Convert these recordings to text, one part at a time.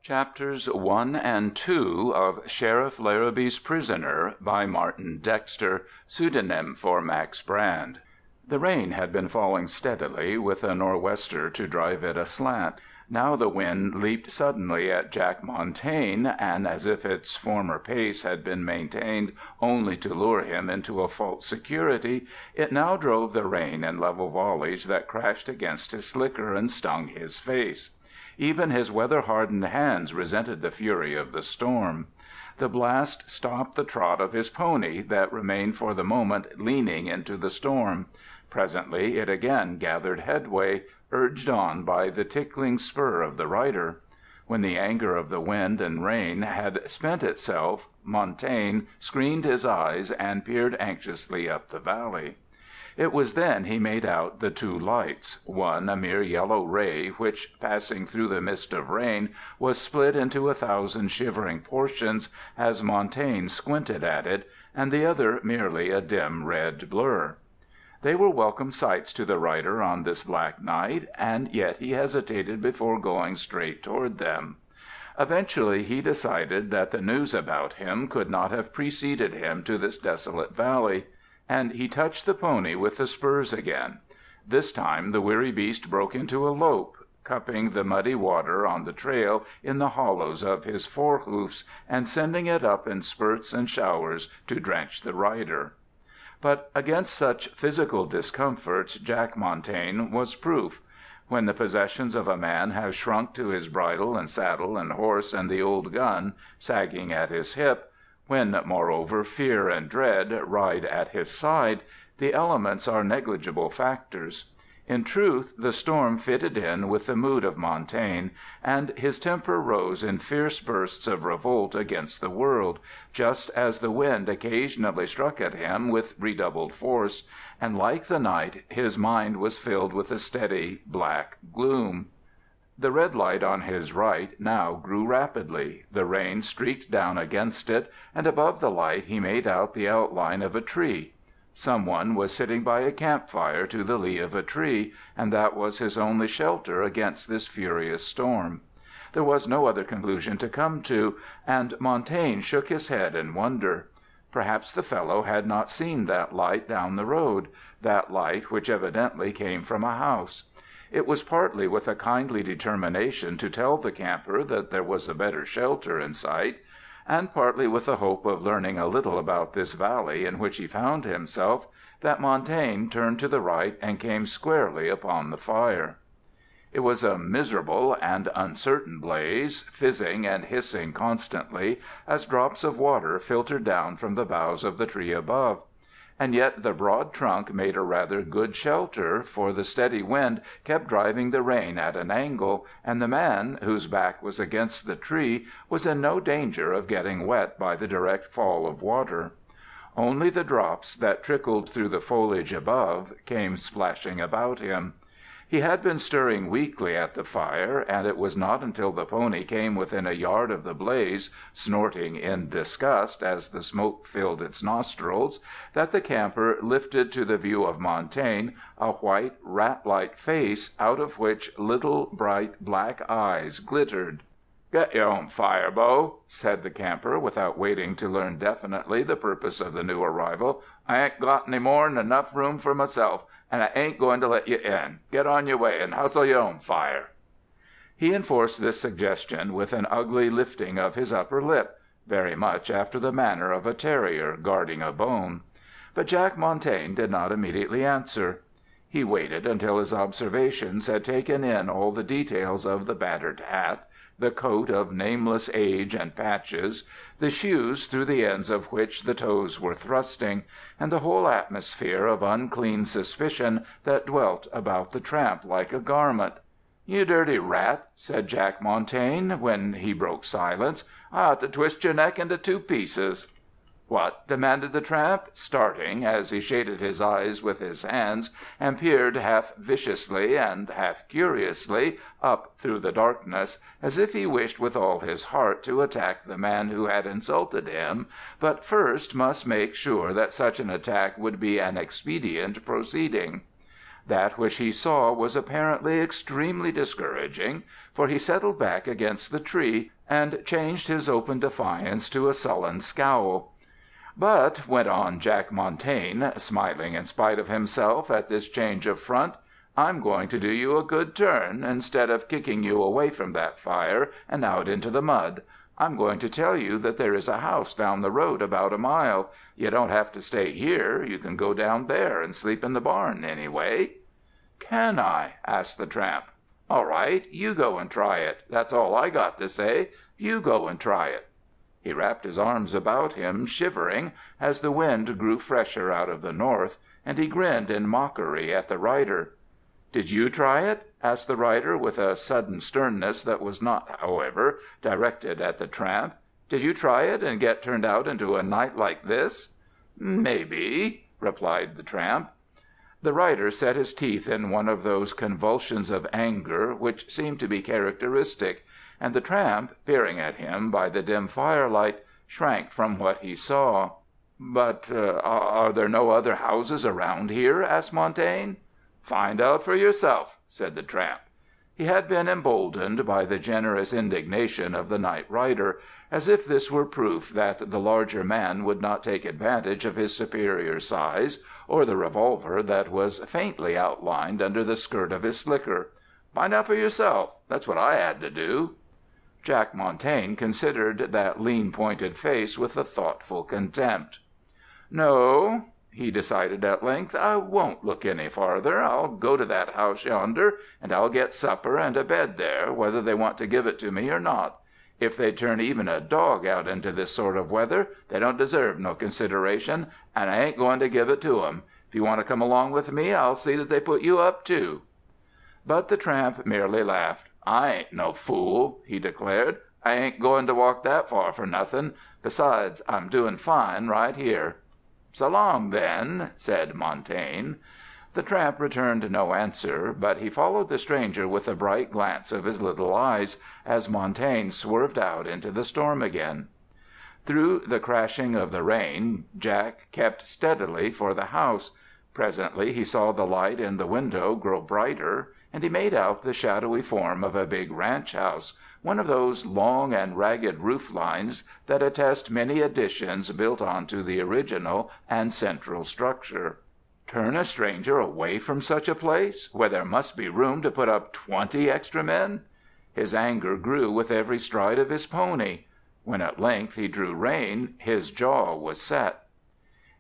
Chapters 1 and 2 of Sheriff Larrabee's Prisoner by Martin Dexter, pseudonym for Max Brand. The rain had been falling steadily, with a nor'wester to drive it aslant. Now the wind leaped suddenly at Jack Montagne, and as if its former pace had been maintained only to lure him into a false security, it now drove the rain in level volleys that crashed against his slicker and stung his face. Even his weather-hardened hands resented the fury of the storm. The blast stopped the trot of his pony, that remained for the moment leaning into the storm. Presently it again gathered headway, urged on by the tickling spur of the rider. When the anger of the wind and rain had spent itself, Montaigne screened his eyes and peered anxiously up the valley. It was then he made out the two lights, one a mere yellow ray which, passing through the mist of rain, was split into 1,000 shivering portions as Montaigne squinted at it, and the other merely a dim red blur. They were welcome sights to the rider on this black night, and yet he hesitated before going straight toward them. Eventually he decided that the news about him could not have preceded him to this desolate valley, and he touched the pony with the spurs again. This time the weary beast broke into a lope, cupping the muddy water on the trail in the hollows of his forehoofs, and sending it up in spurts and showers to drench the rider. But against such physical discomforts Jack Montagne was proof. When the possessions of a man have shrunk to his bridle and saddle and horse and the old gun sagging at his hip, when, moreover, fear and dread ride at his side, the elements are negligible factors. In truth, the storm fitted in with the mood of Montaigne, and his temper rose in fierce bursts of revolt against the world, just as the wind occasionally struck at him with redoubled force, and like the night his mind was filled with a steady black gloom. The red light on his right now grew rapidly. The rain streaked down against it, and above the light he made out the outline of a tree. Some one was sitting by a campfire to the lee of a tree, and that was his only shelter against this furious storm. There was no other conclusion to come to, and Montaigne shook his head in wonder. Perhaps the fellow had not seen that light down the road, that light which evidently came from a house. It was partly with a kindly determination to tell the camper that there was a better shelter in sight, and partly with the hope of learning a little about this valley in which he found himself, that Montaigne turned to the right and came squarely upon the fire. It was a miserable and uncertain blaze, fizzing and hissing constantly as drops of water filtered down from the boughs of the tree above. And yet the broad trunk made a rather good shelter, for the steady wind kept driving the rain at an angle, and the man, whose back was against the tree, was in no danger of getting wet by the direct fall of water. Only the drops that trickled through the foliage above came splashing about him. He had been stirring weakly at the fire, and it was not until the pony came within a yard of the blaze, snorting in disgust as the smoke filled its nostrils, that the camper lifted to the view of Montaigne a white, rat-like face out of which little bright black eyes glittered. "Get your own fire, Bo," said the camper, without waiting to learn definitely the purpose of the new arrival. "I ain't got any more'n enough room for myself, and I ain't going to let you in. Get on your way and hustle your own fire." He enforced this suggestion with an ugly lifting of his upper lip, very much after the manner of a terrier guarding a bone. But Jack Montagne did not immediately answer. He waited until his observations had taken in all the details of the battered hat, the coat of nameless age and patches, the shoes through the ends of which the toes were thrusting, and the whole atmosphere of unclean suspicion that dwelt about the tramp like a garment. "You dirty rat," said Jack Montagne, when he broke silence, "I ought to twist your neck into 2 pieces." "What?" demanded the tramp, starting as he shaded his eyes with his hands and peered half viciously and half curiously up through the darkness, as if he wished with all his heart to attack the man who had insulted him, but first must make sure that such an attack would be an expedient proceeding. That which he saw was apparently extremely discouraging, for he settled back against the tree and changed his open defiance to a sullen scowl. "But," went on Jack Montagne, smiling in spite of himself at this change of front, "I'm going to do you a good turn, instead of kicking you away from that fire and out into the mud. I'm going to tell you that there is a house down the road about a mile. You don't have to stay here. You can go down there and sleep in the barn, anyway." "Can I?" asked the tramp. "All right, you go and try it. That's all I got to say. You go and try it." He wrapped his arms about him, shivering, as the wind grew fresher out of the north, and he grinned in mockery at the rider. "Did you try it?" asked the rider, with a sudden sternness that was not, however, directed at the tramp. "Did you try it, and get turned out into a night like this?" "Maybe," replied the tramp. The rider set his teeth in one of those convulsions of anger which seemed to be characteristic, and the tramp, peering at him by the dim firelight, shrank from what he saw. "But are there no other houses around here?" asked Montagne. "Find out for yourself," said the tramp. He had been emboldened by the generous indignation of the night rider, as if this were proof that the larger man would not take advantage of his superior size, or the revolver that was faintly outlined under the skirt of his slicker. "Find out for yourself. That's what I had to do." Jack Montagne considered that lean-pointed face with a thoughtful contempt. "No," he decided at length, "I won't look any farther. I'll go to that house yonder, and I'll get supper and a bed there, whether they want to give it to me or not. If they turn even a dog out into this sort of weather, they don't deserve no consideration, and I ain't going to give it to 'em. If you want to come along with me, I'll see that they put you up, too." But the tramp merely laughed. "I ain't no fool," he declared. "I ain't going to walk that far for nothing. Besides, I'm doing fine right here." "So long, then," said Montagne. The tramp returned no answer, but he followed the stranger with a bright glance of his little eyes, as Montagne swerved out into the storm again. Through the crashing of the rain, Jack kept steadily for the house. Presently he saw the light in the window grow brighter, and he made out the shadowy form of a big ranch house, one of those long and ragged roof lines that attest many additions built on to the original and central structure. Turn a stranger away from such a place, where there must be room to put up 20 extra men? His anger grew with every stride of his pony. When at length he drew rein, his jaw was set.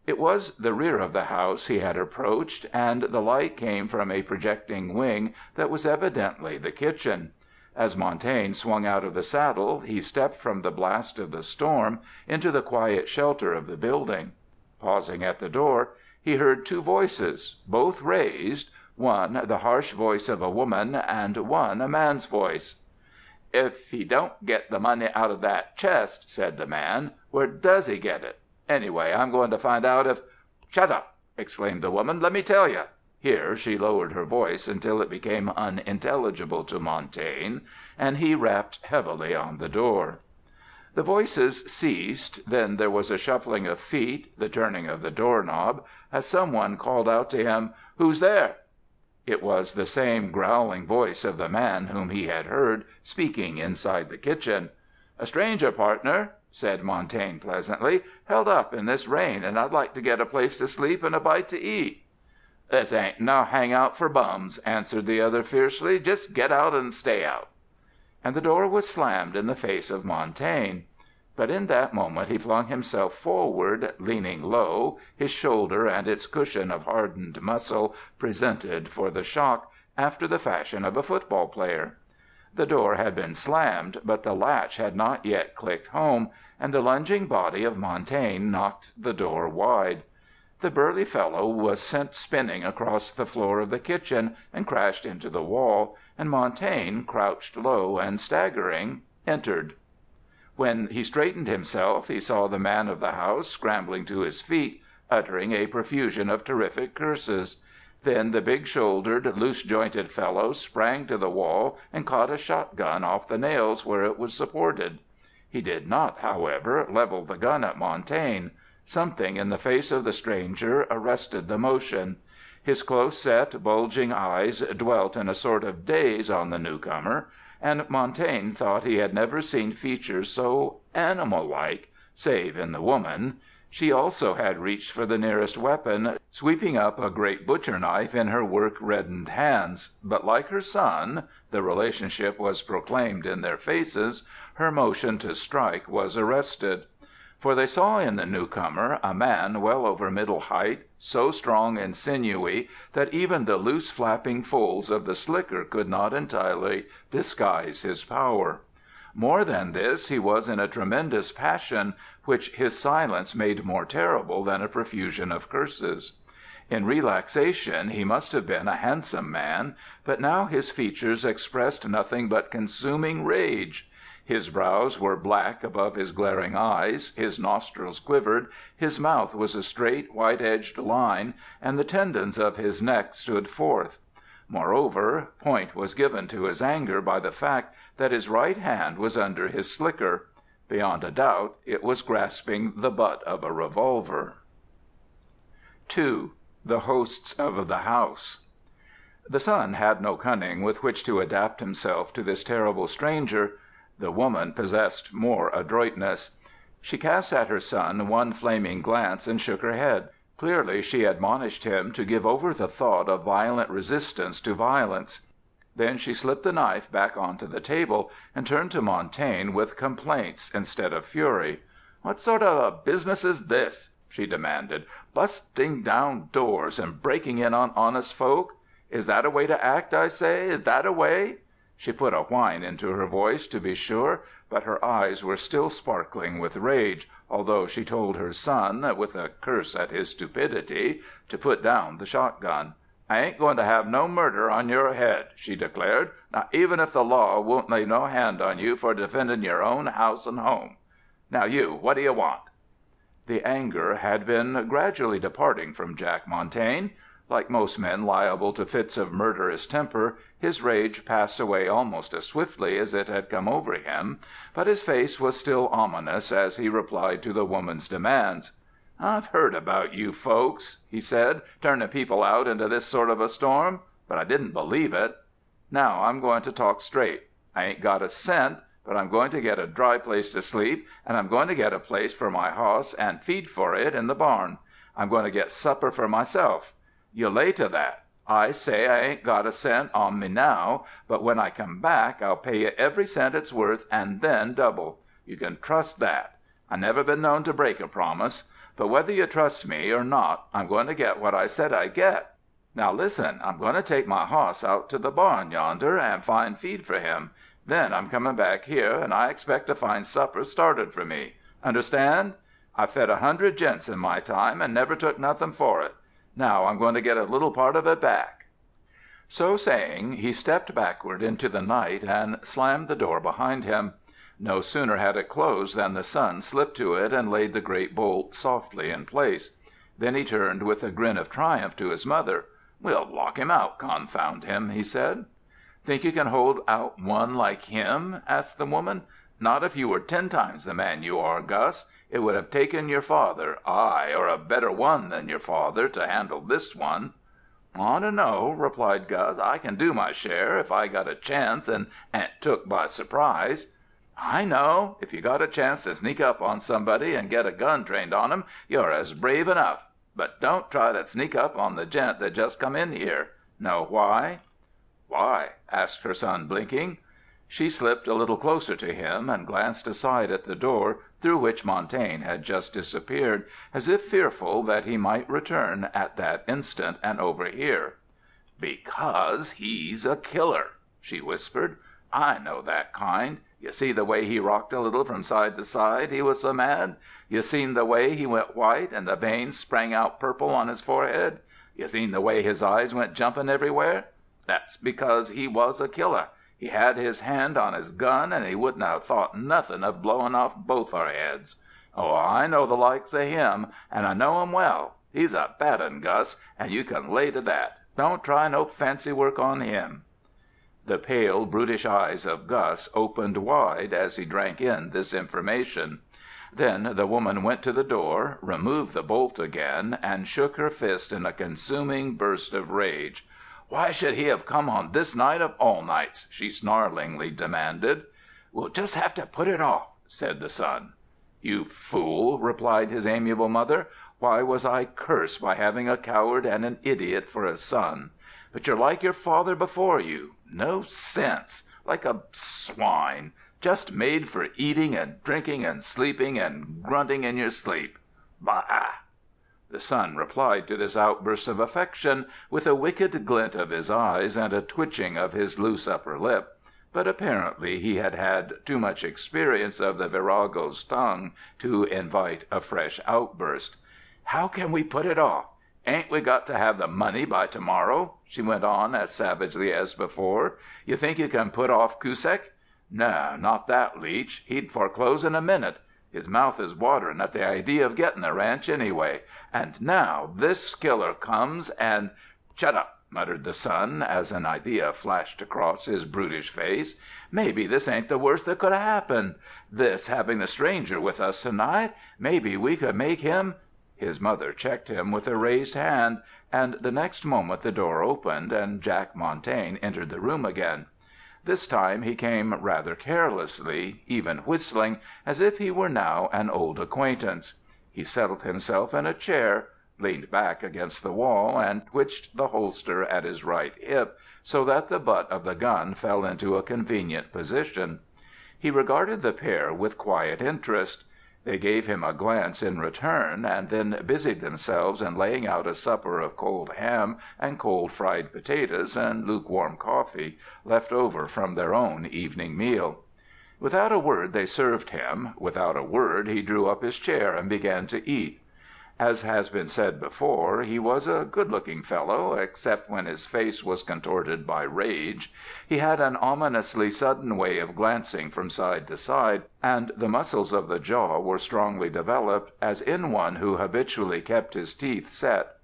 It was the rear of the house he had approached, and the light came from a projecting wing that was evidently the kitchen. As Montagne swung out of the saddle, he stepped from the blast of the storm into the quiet shelter of the building. Pausing at the door, he heard two voices, both raised, one the harsh voice of a woman, and one a man's voice. "If he don't get the money out of that chest," said the man, "where does he get it? Anyway, I'm going to find out if—" "Shut up!" exclaimed the woman. "Let me tell you." Here she lowered her voice until it became unintelligible to Montagne, and he rapped heavily on the door. The voices ceased, then there was a shuffling of feet, the turning of the doorknob, as someone called out to him, "Who's there?" It was the same growling voice of the man whom he had heard speaking inside the kitchen. "A stranger, partner," said Montagne pleasantly. "Held up in this rain, and I'd like to get a place to sleep and a bite to eat." "This ain't no hangout for bums," answered the other fiercely. "Just get out and stay out." And the door was slammed in the face of Montagne. But in that moment he flung himself forward, leaning low, his shoulder and its cushion of hardened muscle presented for the shock, after the fashion of a football player. The door had been slammed, but the latch had not yet clicked home, and the lunging body of Montagne knocked the door wide. The burly fellow was sent spinning across the floor of the kitchen, and crashed into the wall, and Montagne, crouched low and staggering, entered. When he straightened himself, he saw the man of the house scrambling to his feet, uttering a profusion of terrific curses. Then the big-shouldered, loose-jointed fellow sprang to the wall and caught a shotgun off the nails where it was supported. He did not, however, level the gun at Montagne. Something in the face of the stranger arrested the motion. His close-set, bulging eyes dwelt in a sort of daze on the newcomer, and Montaigne thought he had never seen features so animal-like, save in the woman. She also had reached for the nearest weapon, sweeping up a great butcher knife in her work-reddened hands, but like her son (the relationship was proclaimed in their faces), her motion to strike was arrested. For they saw in the newcomer a man well over middle height, so strong and sinewy that even the loose flapping folds of the slicker could not entirely disguise his power. More than this, he was in a tremendous passion, which his silence made more terrible than a profusion of curses. In relaxation he must have been a handsome man, but now his features expressed nothing but consuming rage. His brows were black above his glaring eyes, his nostrils quivered, his mouth was a straight, white-edged line, and the tendons of his neck stood forth. Moreover, point was given to his anger by the fact that his right hand was under his slicker. Beyond a doubt it was grasping the butt of a revolver. 2. The Hosts of the House. The son had no cunning with which to adapt himself to this terrible stranger. The woman possessed more adroitness. She cast at her son one flaming glance and shook her head. Clearly she admonished him to give over the thought of violent resistance to violence. Then she slipped the knife back onto the table and turned to Montaigne with complaints instead of fury. "What sort of a business is this?" she demanded. "Busting down doors and breaking in on honest folk? Is that a way to act, I say? Is that a way?" She put a whine into her voice, to be sure, but her eyes were still sparkling with rage, although she told her son, with a curse at his stupidity, to put down the shotgun. "I ain't going to have no murder on your head," she declared, "not even if the law won't lay no hand on you for defending your own house and home. Now you, what do you want?" The anger had been gradually departing from Jack Montagne. Like most men liable to fits of murderous temper, his rage passed away almost as swiftly as it had come over him, but his face was still ominous as he replied to the woman's demands. "I've heard about you folks," he said, "turning people out into this sort of a storm, but I didn't believe it. Now I'm going to talk straight. I ain't got a cent, but I'm going to get a dry place to sleep, and I'm going to get a place for my hoss and feed for it in the barn. I'm going to get supper for myself. You lay to that. I say I ain't got a cent on me now, but when I come back I'll pay you every cent it's worth, and then double. You can trust that. I never been known to break a promise. But whether you trust me or not, I'm going to get what I said I'd get. Now listen, I'm going to take my hoss out to the barn yonder and find feed for him. Then I'm coming back here, and I expect to find supper started for me. Understand? I've fed 100 gents in my time and never took nothing for it. Now I'm going to get a little part of it back." So saying, he stepped backward into the night and slammed the door behind him. No sooner had it closed than the son slipped to it and laid the great bolt softly in place. Then he turned with a grin of triumph to his mother. "We'll lock him out, confound him," he said. "Think you can hold out one like him?" asked the woman. "Not if you were 10 times the man you are, Gus. It would have taken your father, aye, or a better one than your father, to handle this one." "I dunno," replied Gus. "I can do my share, if I got a chance and ain't took by surprise." "I know. If you got a chance to sneak up on somebody and get a gun trained on 'em, you're as brave enough. But don't try to sneak up on the gent that just come in here. Know why?" "Why?" asked her son, blinking. She slipped a little closer to him and glanced aside at the door through which Montaigne had just disappeared, as if fearful that he might return at that instant and overhear. "Because he's a killer," she whispered. "I know that kind. You see the way he rocked a little from side to side, he was so mad? You seen the way he went white and the veins sprang out purple on his forehead? You seen the way his eyes went jumping everywhere? That's because he was a killer. He had his hand on his gun, and he wouldn't have thought nothing of blowing off both our heads. Oh, I know the likes of him, and I know him well. He's a bad 'un, Gus, and you can lay to that. Don't try no fancy work on him." The pale, brutish eyes of Gus opened wide as he drank in this information. Then the woman went to the door, removed the bolt again, and shook her fist in a consuming burst of rage. "Why should he have come on this night of all nights?" she snarlingly demanded. "We'll just have to put it off," said the son. "You fool," replied his amiable mother. "Why was I cursed by having a coward and an idiot for a son? But you're like your father before you. No sense. Like a swine. Just made for eating and drinking and sleeping and grunting in your sleep. Bah!" The son replied to this outburst of affection with a wicked glint of his eyes and a twitching of his loose upper lip, but apparently he had had too much experience of the virago's tongue to invite a fresh outburst. "How can we put it off? Ain't we got to have the money by to-morrow?" she went on as savagely as before. "You think you can put off Cusack? No, not that leech. He'd foreclose in a minute. His mouth is watering at the idea of getting the ranch anyway. And now this killer comes and—" "Shut up!" muttered the son, as an idea flashed across his brutish face. "Maybe this ain't the worst that could have happened. This having the stranger with us to-night. Maybe we could make him—" His mother checked him with a raised hand, and the next moment the door opened, and Jack Montagne entered the room again. This time he came rather carelessly, even whistling, as if he were now an old acquaintance. He settled himself in a chair, leaned back against the wall, and twitched the holster at his right hip, so that the butt of the gun fell into a convenient position. He regarded the pair with quiet interest. They gave him a glance in return, and then busied themselves in laying out a supper of cold ham and cold fried potatoes and lukewarm coffee, left over from their own evening meal. Without a word they served him. Without a word he drew up his chair and began to eat. As has been said before, he was a good-looking fellow, except when his face was contorted by rage. He had an ominously sudden way of glancing from side to side, and the muscles of the jaw were strongly developed, as in one who habitually kept his teeth set.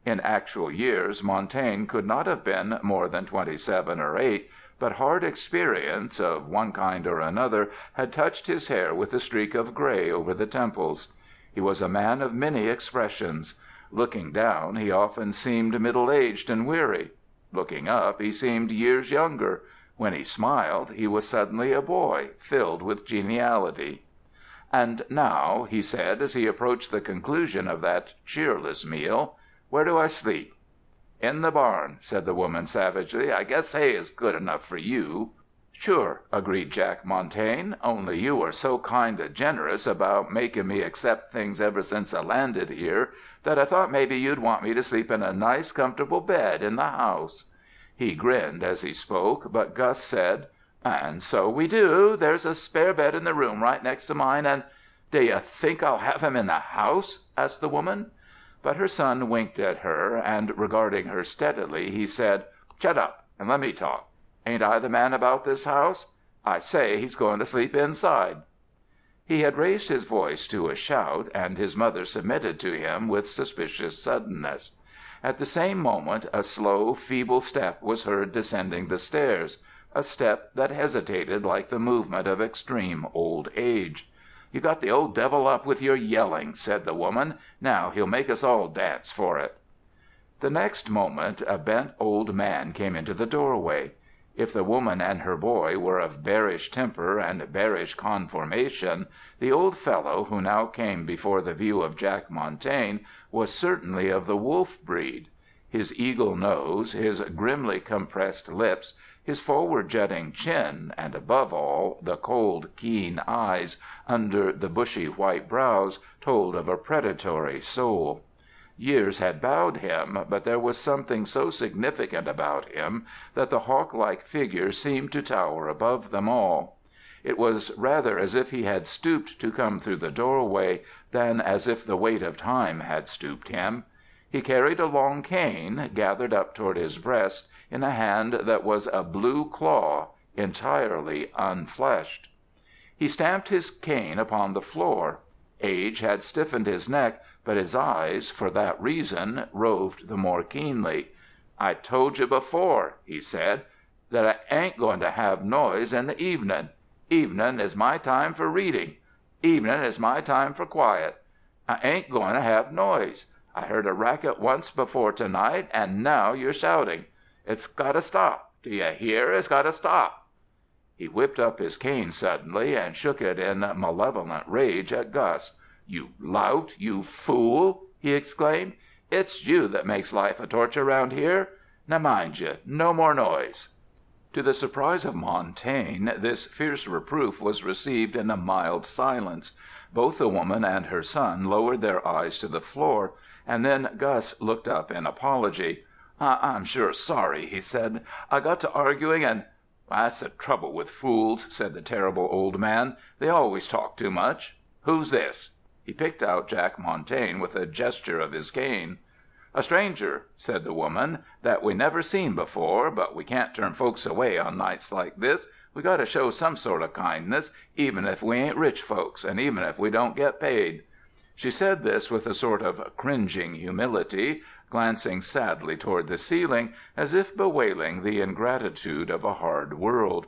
In actual years Montaigne could not have been more than 27 or 8, but hard experience, of one kind or another, had touched his hair with a streak of gray over the temples. He was a man of many expressions. Looking down, he often seemed middle-aged and weary. Looking up, he seemed years younger. When he smiled, he was suddenly a boy, filled with geniality. "And now," he said, as he approached the conclusion of that cheerless meal, "where do I sleep?" "In the barn," said the woman savagely. "I guess hay is good enough for you." "Sure," agreed Jack Montagne, "only you were so kind of generous about making me accept things ever since I landed here, that I thought maybe you'd want me to sleep in a nice, comfortable bed in the house." He grinned as he spoke, but Gus said, "And so we do. There's a spare bed in the room right next to mine, and—" "Do you think I'll have him in the house?" asked the woman. But her son winked at her, and regarding her steadily, he said, "Shut up, and let me talk. Ain't I the man about this house? I say he's going to sleep inside." He had raised his voice to a shout, and his mother submitted to him with suspicious suddenness. At the same moment a slow, feeble step was heard descending the stairs, a step that hesitated like the movement of extreme old age. "You got the old devil up with your yelling," said the woman. "Now he'll make us all dance for it." The next moment a bent old man came into the doorway. If the woman and her boy were of bearish temper and bearish conformation, the old fellow who now came before the view of Jack Montagne was certainly of the wolf breed. His eagle nose, his grimly compressed lips, his forward-jutting chin, and above all, the cold, keen eyes under the bushy white brows, told of a predatory soul. Years had bowed him, but there was something so significant about him that the hawk-like figure seemed to tower above them all. It was rather as if he had stooped to come through the doorway than as if the weight of time had stooped him. He carried a long cane, gathered up toward his breast, in a hand that was a blue claw, entirely unfleshed. He stamped his cane upon the floor. Age had stiffened his neck, but his eyes, for that reason, roved the more keenly. "I told you before," he said, "that I ain't going to have noise in the evenin'. Evenin' is my time for reading. Evening is my time for quiet. I ain't going to have noise. I heard a racket once before tonight, and now you're shouting. It's got to stop. Do you hear? It's got to stop." He whipped up his cane suddenly and shook it in malevolent rage at Gus. "You lout! You fool!" he exclaimed. "It's you that makes life a torture round here. Now mind you, no more noise." To the surprise of Montagne, this fierce reproof was received in a mild silence. Both the woman and her son lowered their eyes to the floor, and then Gus looked up in apology. "I'm sure sorry," he said. "I got to arguing and—" "That's the trouble with fools," said the terrible old man. "They always talk too much. Who's this?" He picked out Jack Montagne with a gesture of his cane. "A stranger," said the woman, "that we never seen before, but we can't turn folks away on nights like this. We got to show some sort of kindness, even if we ain't rich folks, and even if we don't get paid." She said this with a sort of cringing humility, glancing sadly toward the ceiling, as if bewailing the ingratitude of a hard world.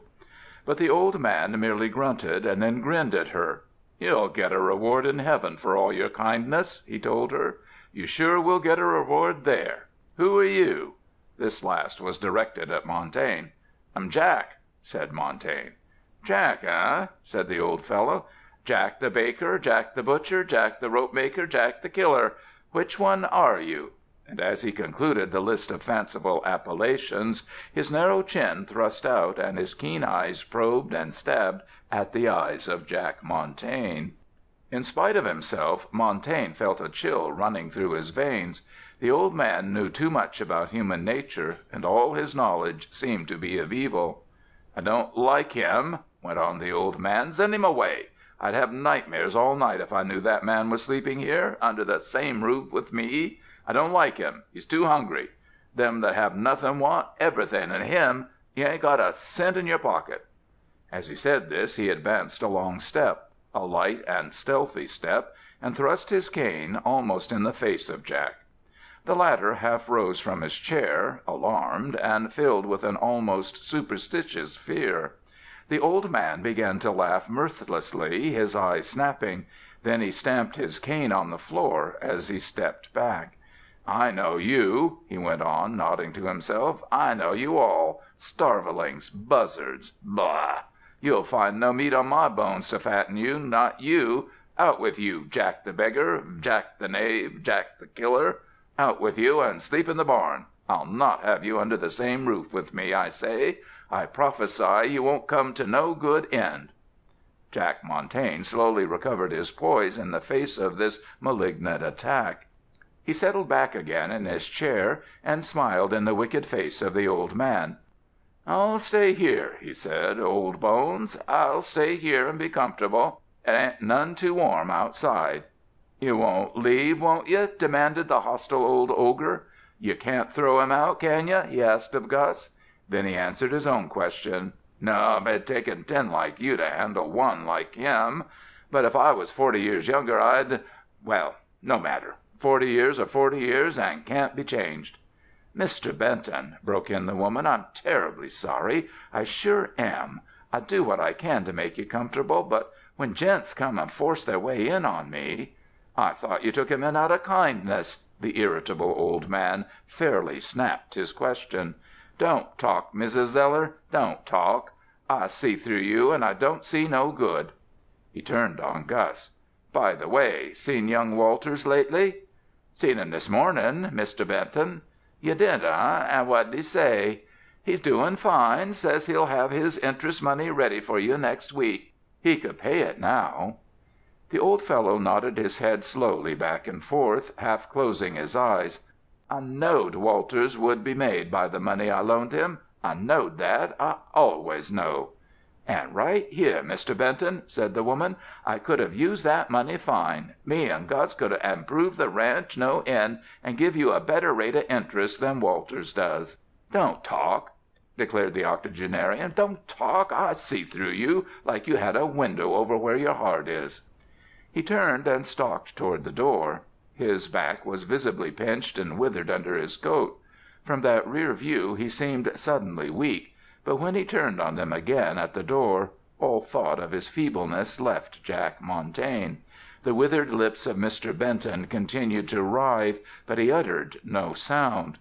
But the old man merely grunted, and then grinned at her. "You'll get a reward in heaven for all your kindness," he told her. "You sure will get a reward there. Who are you?" This last was directed at Montagne. "I'm Jack," said Montagne. "Jack, eh?" said the old fellow. "Jack the baker, Jack the butcher, Jack the rope-maker, Jack the killer. Which one are you?" And as he concluded the list of fanciful appellations, his narrow chin thrust out, and his keen eyes probed and stabbed at the eyes of Jack Montagne. In spite of himself, Montagne felt a chill running through his veins. The old man knew too much about human nature, and all his knowledge seemed to be of evil. "I don't like him," went on the old man. "Send him away. I'd have nightmares all night if I knew that man was sleeping here, under the same roof with me. I don't like him. He's too hungry. Them that have nothing want everything, and him, you ain't got a cent in your pocket." As he said this, he advanced a long step, a light and stealthy step, and thrust his cane almost in the face of Jack. The latter half rose from his chair, alarmed, and filled with an almost superstitious fear. The old man began to laugh mirthlessly, his eyes snapping. Then he stamped his cane on the floor as he stepped back. "I know you," he went on, nodding to himself. "I know you all. Starvelings, buzzards, blah! You'll find no meat on my bones to fatten you, not you. Out with you, Jack the beggar, Jack the knave, Jack the killer. Out with you and sleep in the barn. I'll not have you under the same roof with me, I say. I prophesy you won't come to no good end." Jack Montagne slowly recovered his poise in the face of this malignant attack. He settled back again in his chair and smiled in the wicked face of the old man. "I'll stay here," he said, "old bones. I'll stay here and be comfortable. It ain't none too warm outside." "You won't leave, won't you?" demanded the hostile old ogre. "You can't throw him out, can you?" he asked of Gus. Then he answered his own question. "No, it'd taken 10 like you to handle one like him. But if I was 40 years younger, I'd—well, no matter. 40 years are 40 years, and can't be changed." "Mr. Benton," broke in the woman, "I'm terribly sorry. I sure am. I do what I can to make you comfortable, but when gents come and force their way in on me—" "I thought you took him in out of kindness." The irritable old man fairly snapped his question. "Don't talk, Mrs. Zellar. Don't talk. I see through you, and I don't see no good." He turned on Gus. "By the way, seen young Walters lately?" "Seen him this morning, Mr. Benton." "You did, eh? And what'd he say?" "He's doing fine. Says he'll have his interest money ready for you next week. He could pay it now." The old fellow nodded his head slowly back and forth, half closing his eyes. "I knowed Walters would be made by the money I loaned him. I knowed that. I always know." "And right here, Mr. Benton," said the woman, "I could have used that money fine. Me and Gus could have improved the ranch no end, and give you a better rate of interest than Walters does." "Don't talk," declared the octogenarian. "Don't talk. I see through you, like you had a window over where your heart is." He turned and stalked toward the door. His back was visibly pinched and withered under his coat. From that rear view he seemed suddenly weak, but when he turned on them again at the door, All thought of his feebleness left Jack Montagne. The withered lips of Mr. Benton continued to writhe, but he uttered no sound.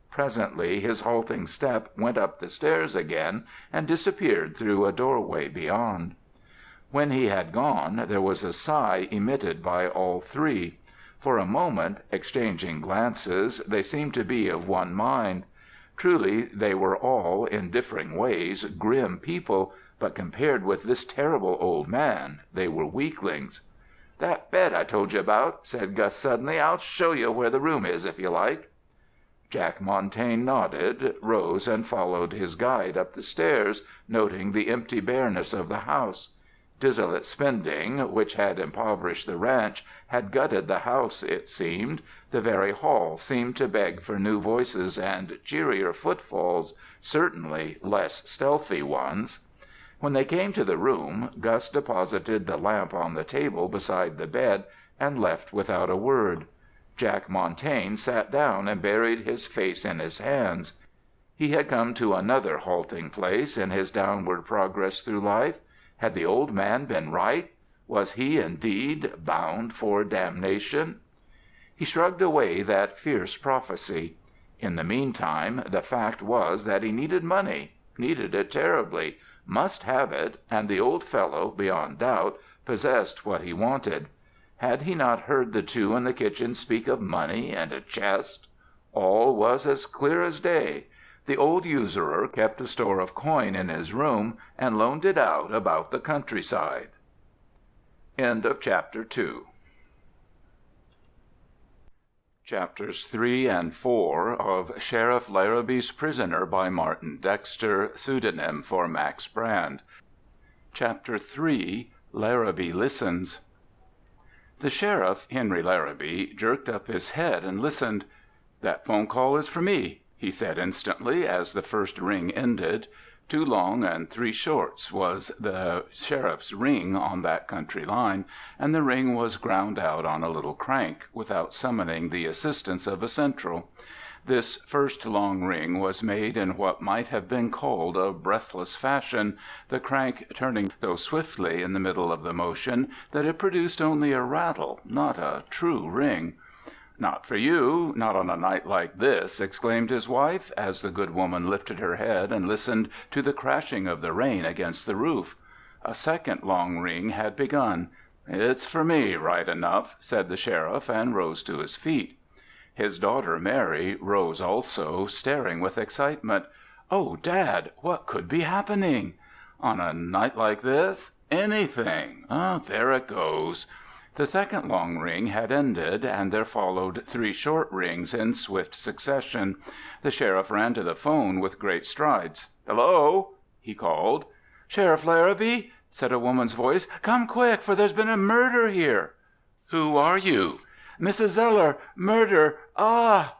Presently his halting step went up the stairs again and disappeared through a doorway beyond. When he had gone, there was a sigh emitted by all three. For a moment, exchanging glances, they seemed to be of one mind. Truly they were all, in differing ways, grim people, but compared with this terrible old man they were weaklings. "That bed I told you about," said Gus suddenly. "I'll show you where the room is, if you like." Jack Montagne nodded, rose, and followed his guide up the stairs, noting the empty bareness of the house. Dissolute spending, which had impoverished the ranch, had gutted the house, it seemed. The very hall seemed to beg for new voices and cheerier footfalls, certainly less stealthy ones. When they came to the room, Gus deposited the lamp on the table beside the bed and left without a word. Jack Montagne sat down and buried his face in his hands. He had come to another halting place in his downward progress through life. Had the old man been right? Was he indeed bound for damnation? He shrugged away that fierce prophecy. In the meantime, the fact was that he needed money, needed it terribly, must have it, and the old fellow, beyond doubt, possessed what he wanted. Had he not heard the two in the kitchen speak of money and a chest? All was as clear as day. The old usurer kept a store of coin in his room and loaned it out about the countryside. End of Chapter 2. Chapters 3 and 4 of Sheriff Larrabees' Prisoner by Martin Dexter, pseudonym for Max Brand. Chapter 3, Larrabee Listens. The sheriff, Henry Larrabee, jerked up his head and listened. "That phone call is for me," he said instantly, as the first ring ended. 2 long and 3 shorts was the sheriff's ring on that country line, and the ring was ground out on a little crank, without summoning the assistance of a central. This first long ring was made in what might have been called a breathless fashion, the crank turning so swiftly in the middle of the motion that it produced only a rattle, not a true ring. "Not for you, not on a night like this," exclaimed his wife, as the good woman lifted her head and listened to the crashing of the rain against the roof. A second long ring had begun. "It's for me, right enough," said the sheriff, and rose to his feet. His daughter Mary rose also, staring with excitement. "Oh, Dad, what could be happening?" "On a night like this? Anything. There it goes." The second long ring had ended, and there followed 3 short rings in swift succession. The sheriff ran to the phone with great strides. "Hello!" he called. "Sheriff Larrabee?" said a woman's voice. "Come quick, for there's been a murder here." "Who are you?" "Mrs. Zellar. Murder. Ah!"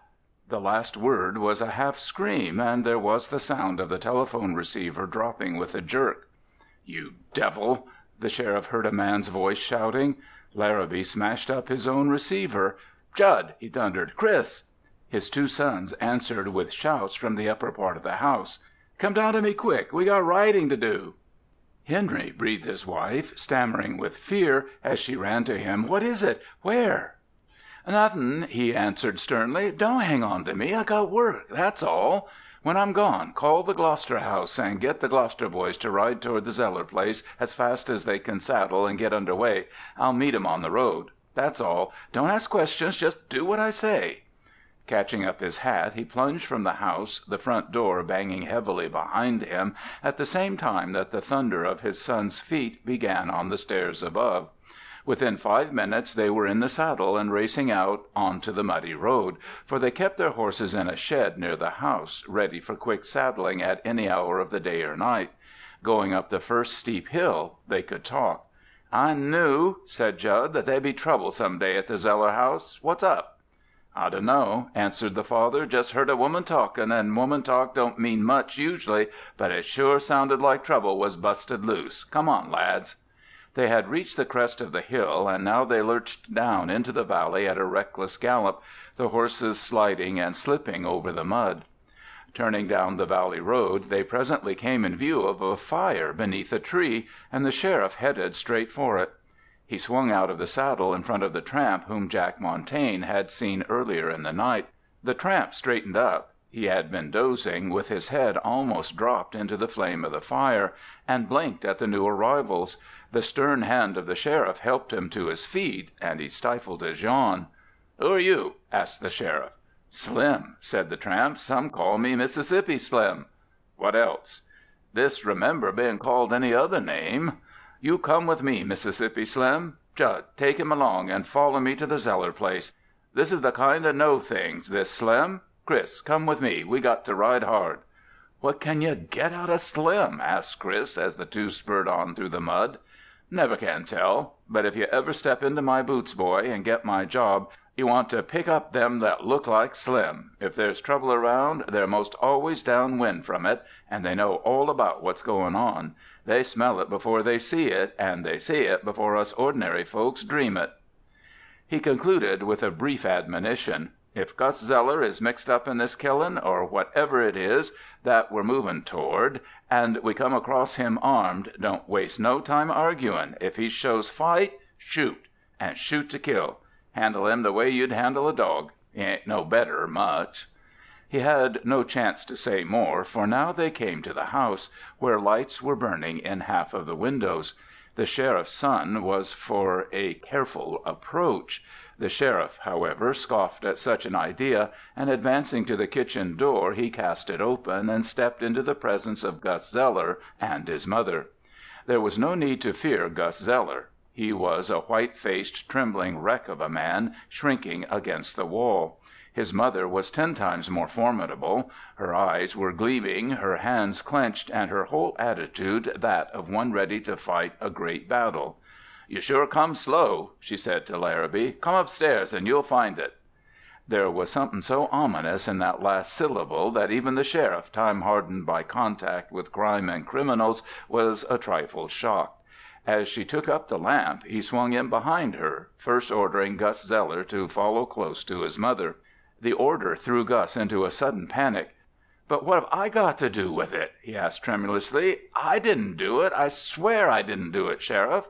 The last word was a half scream, and there was the sound of the telephone receiver dropping with a jerk. "You devil!" the sheriff heard a man's voice shouting. Larrabee smashed up his own receiver. "Judd!" he thundered. "Chris!" His 2 sons answered with shouts from the upper part of the house. "Come down to me quick. We got writing to do." "Henry," breathed his wife, stammering with fear as she ran to him. "What is it? Where?" "Nothin'," he answered sternly. "Don't hang on to me. I got work, that's all. When I'm gone, call the Gloucester house and get the Gloucester boys to ride toward the Zellar place as fast as they can saddle and get under way. I'll meet 'em on the road. That's all. Don't ask questions. Just do what I say." Catching up his hat, he plunged from the house, the front door banging heavily behind him at the same time that the thunder of his sons' feet began on the stairs above. Within 5 minutes they were in the saddle and racing out onto the muddy road, for they kept their horses in a shed near the house, ready for quick saddling at any hour of the day or night. Going up the first steep hill, they could talk. "I knew," said Judd, "that there'd be trouble some day at the Zellar house. What's up?" "I dunno," answered the father. "Just heard a woman talkin', and woman talk don't mean much usually, but it sure sounded like trouble was busted loose. Come on, lads." They had reached the crest of the hill, and now they lurched down into the valley at a reckless gallop, the horses sliding and slipping over the mud. Turning down the valley road, they presently came in view of a fire beneath a tree, and the sheriff headed straight for it. He swung out of the saddle in front of the tramp whom Jack Montagne had seen earlier in the night. The tramp straightened up. He had been dozing, with his head almost dropped into the flame of the fire, and blinked at the new arrivals. The stern hand of the sheriff helped him to his feet, and he stifled his yawn. "Who are you?" asked the sheriff. "Slim," said the tramp. "Some call me Mississippi Slim." "What else?" "Disremember being called any other name." "You come with me, Mississippi Slim. Judd, take him along and follow me to the Zellar place. This is the kind that know things, this Slim. Chris, come with me. We got to ride hard." "What can you get out of Slim?" asked Chris, as the two spurred on through the mud. "Never can tell. But if you ever step into my boots, boy, and get my job, you want to pick up them that look like Slim. If there's trouble around, they're most always downwind from it, and they know all about what's going on. They smell it before they see it, and they see it before us ordinary folks dream it." He concluded with a brief admonition. "If Gus Zellar is mixed up in this killin', or whatever it is that we're movin' toward, and we come across him armed, don't waste no time arguin'. If he shows fight, shoot, and shoot to kill. Handle him the way you'd handle a dog. He ain't no better, much." He had no chance to say more, for now they came to the house, where lights were burning in half of the windows. The sheriff's son was for a careful approach. The sheriff, however, scoffed at such an idea, and advancing to the kitchen door, he cast it open and stepped into the presence of Gus Zellar and his mother. There was no need to fear Gus Zellar. He was a white-faced, trembling wreck of a man, shrinking against the wall. His mother was 10 times more formidable. Her eyes were gleaming, her hands clenched, and her whole attitude that of one ready to fight a great battle. "You sure come slow," she said to Larrabee. "Come upstairs and you'll find it." There was something so ominous in that last syllable that even the sheriff, time-hardened by contact with crime and criminals, was a trifle shocked. As she took up the lamp, he swung in behind her, first ordering Gus Zellar to follow close to his mother. The order threw Gus into a sudden panic. "But what have I got to do with it?" he asked tremulously. "I didn't do it. I swear I didn't do it, Sheriff."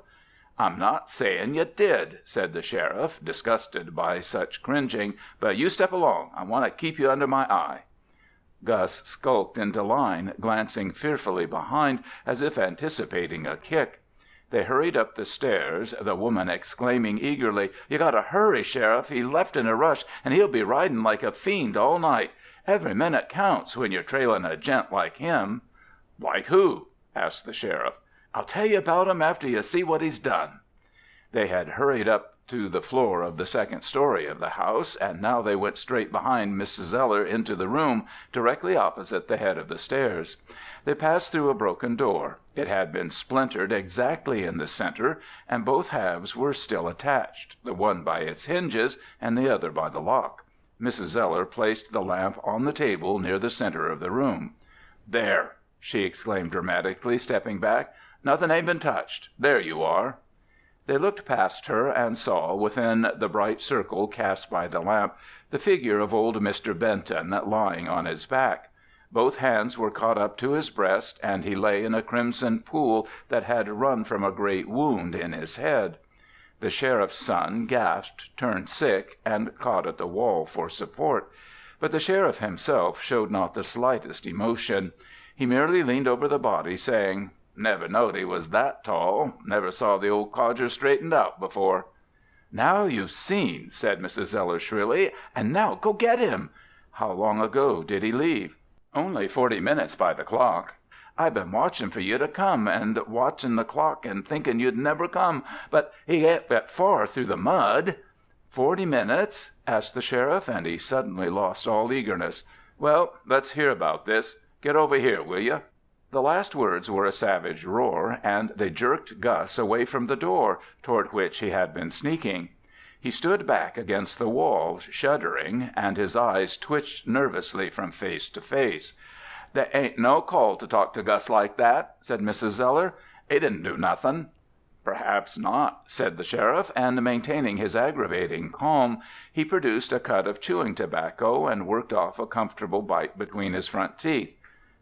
"I'm not saying you did," said the sheriff, disgusted by such cringing, "but you step along. I want to keep you under my eye." Gus skulked into line, glancing fearfully behind, as if anticipating a kick. They hurried up the stairs, the woman exclaiming eagerly, "You gotta hurry, Sheriff. He left in a rush, and he'll be riding like a fiend all night. Every minute counts when you're trailing a gent like him." "Like who?" asked the sheriff. "I'll tell you about him after you see what he's done." They had hurried up to the floor of the second story of the house, and now they went straight behind Mrs. Zellar into the room, directly opposite the head of the stairs. They passed through a broken door. It had been splintered exactly in the center, and both halves were still attached, the one by its hinges and the other by the lock. Mrs. Zellar placed the lamp on the table near the center of the room. "There!" she exclaimed dramatically, stepping back. "Nothing ain't been touched. There you are." They looked past her and saw, within the bright circle cast by the lamp, the figure of old Mr. Benton lying on his back. Both hands were caught up to his breast, and he lay in a crimson pool that had run from a great wound in his head. The sheriff's son gasped, turned sick, and caught at the wall for support. But the sheriff himself showed not the slightest emotion. He merely leaned over the body, saying, "Never knowed he was that tall. Never saw the old codger straightened out before." "Now you've seen," said Mrs. Zellar shrilly. "And now go get him." "How long ago did he leave?" "Only 40 minutes by the clock." "I've been watching for you to come, and watching the clock and thinking you'd never come. But he ain't got far through the mud." "40 minutes?" asked the sheriff, and he suddenly lost all eagerness. "Well, let's hear about this. Get over here, will you?" The last words were a savage roar, and they jerked Gus away from the door, toward which he had been sneaking. He stood back against the wall, shuddering, and his eyes twitched nervously from face to face. "There ain't no call to talk to Gus like that," said Mrs. Zellar. "He didn't do nothin'." "Perhaps not," said the sheriff, and maintaining his aggravating calm, he produced a cut of chewing tobacco and worked off a comfortable bite between his front teeth.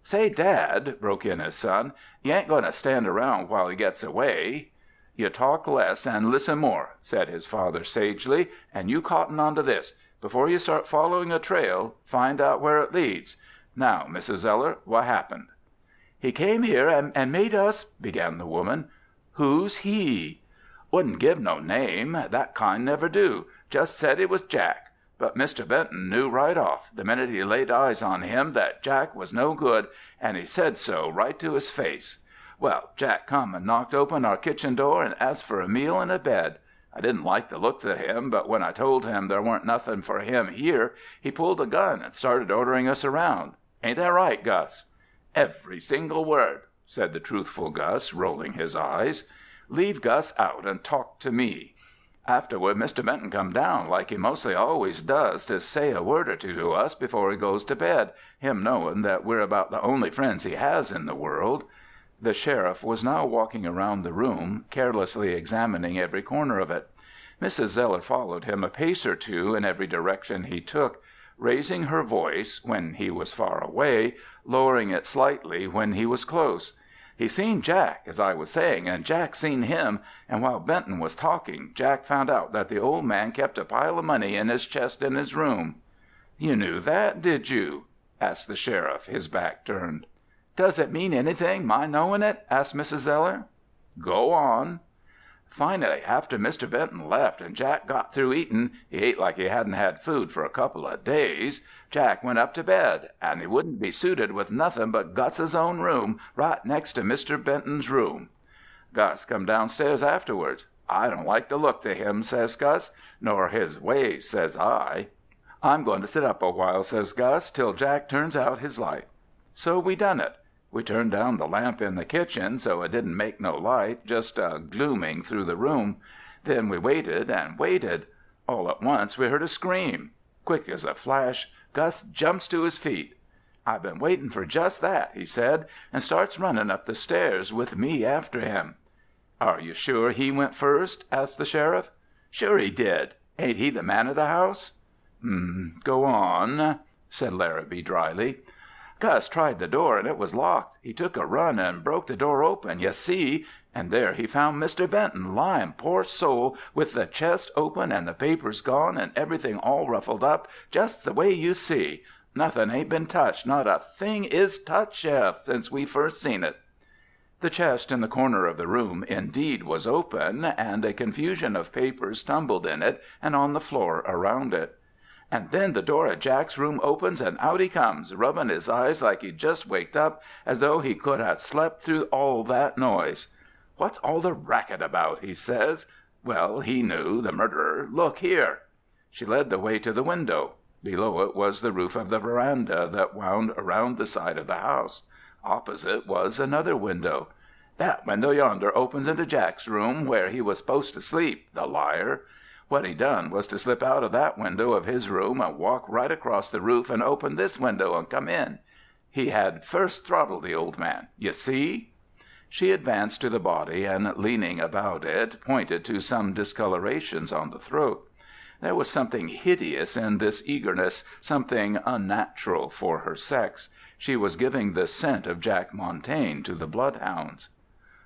"Say, Dad," broke in his son, "you ain't going to stand around while he gets away." "You talk less and listen more," said his father sagely, "and you cotton on to this. Before you start following a trail, find out where it leads. Now, Mrs. Zellar, what happened?" "He came here and made us—" began the woman. "Who's he?" "Wouldn't give no name. That kind never do. Just said he was Jack. But Mr. Benton knew right off, the minute he laid eyes on him, that Jack was no good, and he said so right to his face. Well, Jack come and knocked open our kitchen door and asked for a meal and a bed. I didn't like the looks of him, but when I told him there weren't nothing for him here, he pulled a gun and started ordering us around. Ain't that right, Gus?" "Every single word," said the truthful Gus, rolling his eyes. "Leave Gus out and talk to me. Afterward Mr. Benton come down, like he mostly always does, to say a word or two to us before he goes to bed, him knowing that we're about the only friends he has in the world." The sheriff was now walking around the room, carelessly examining every corner of it. Mrs. Zellar followed him a pace or two in every direction he took, raising her voice when he was far away, lowering it slightly when he was close. "He seen Jack, as I was saying, and Jack seen him, and while Benton was talking, Jack found out that the old man kept a pile of money in his chest in his room." "You knew that, did you?" asked the sheriff, his back turned. "Does it mean anything, my knowing it?" asked Mrs. Zellar. "Go on." "Finally, after Mr. Benton left and Jack got through eatin', he ate like he hadn't had food for a couple of days, Jack went up to bed, and he wouldn't be suited with nothing but Gus's own room, right next to Mr. Benton's room. Gus come downstairs afterwards. 'I don't like the look to him,' says Gus, 'nor his ways,' says I. 'I'm going to sit up a while,' says Gus, 'till Jack turns out his light.' So we done it. We turned down the lamp in the kitchen so it didn't make no light, just a glooming through the room. Then we waited and waited. All at once we heard a scream. Quick as a flash, Gus jumps to his feet. 'I've been waiting for just that,' he said, and starts running up the stairs with me after him." "Are you sure he went first?" asked the sheriff. "Sure he did. Ain't he the man of the house?" "Go on," said Larrabee dryly. "Gus tried the door and it was locked. He took a run and broke the door open, you see, and there he found Mr. Benton lying, poor soul, with the chest open and the papers gone and everything all ruffled up, just the way you see. Nothing ain't been touched, not a thing is touched, Sheriff, since we first seen it." The chest in the corner of the room indeed was open, and a confusion of papers tumbled in it and on the floor around it. "And then the door of Jack's room opens and out he comes, rubbing his eyes like he'd just waked up, as though he could have slept through all that noise. 'What's all the racket about?' he says. Well, he knew, the murderer. 'Look here.' She led the way to the window. Below it was the roof of the veranda that wound around the side of the house. Opposite was another window. 'That window yonder opens into Jack's room, where he was supposed to sleep, the liar. What he done was to slip out of that window of his room and walk right across the roof and open this window and come in. He had first throttled the old man. You see?" She advanced to the body and, leaning about it, pointed to some discolorations on the throat. There was something hideous in this eagerness, something unnatural for her sex. She was giving the scent of Jack Montagne to the bloodhounds.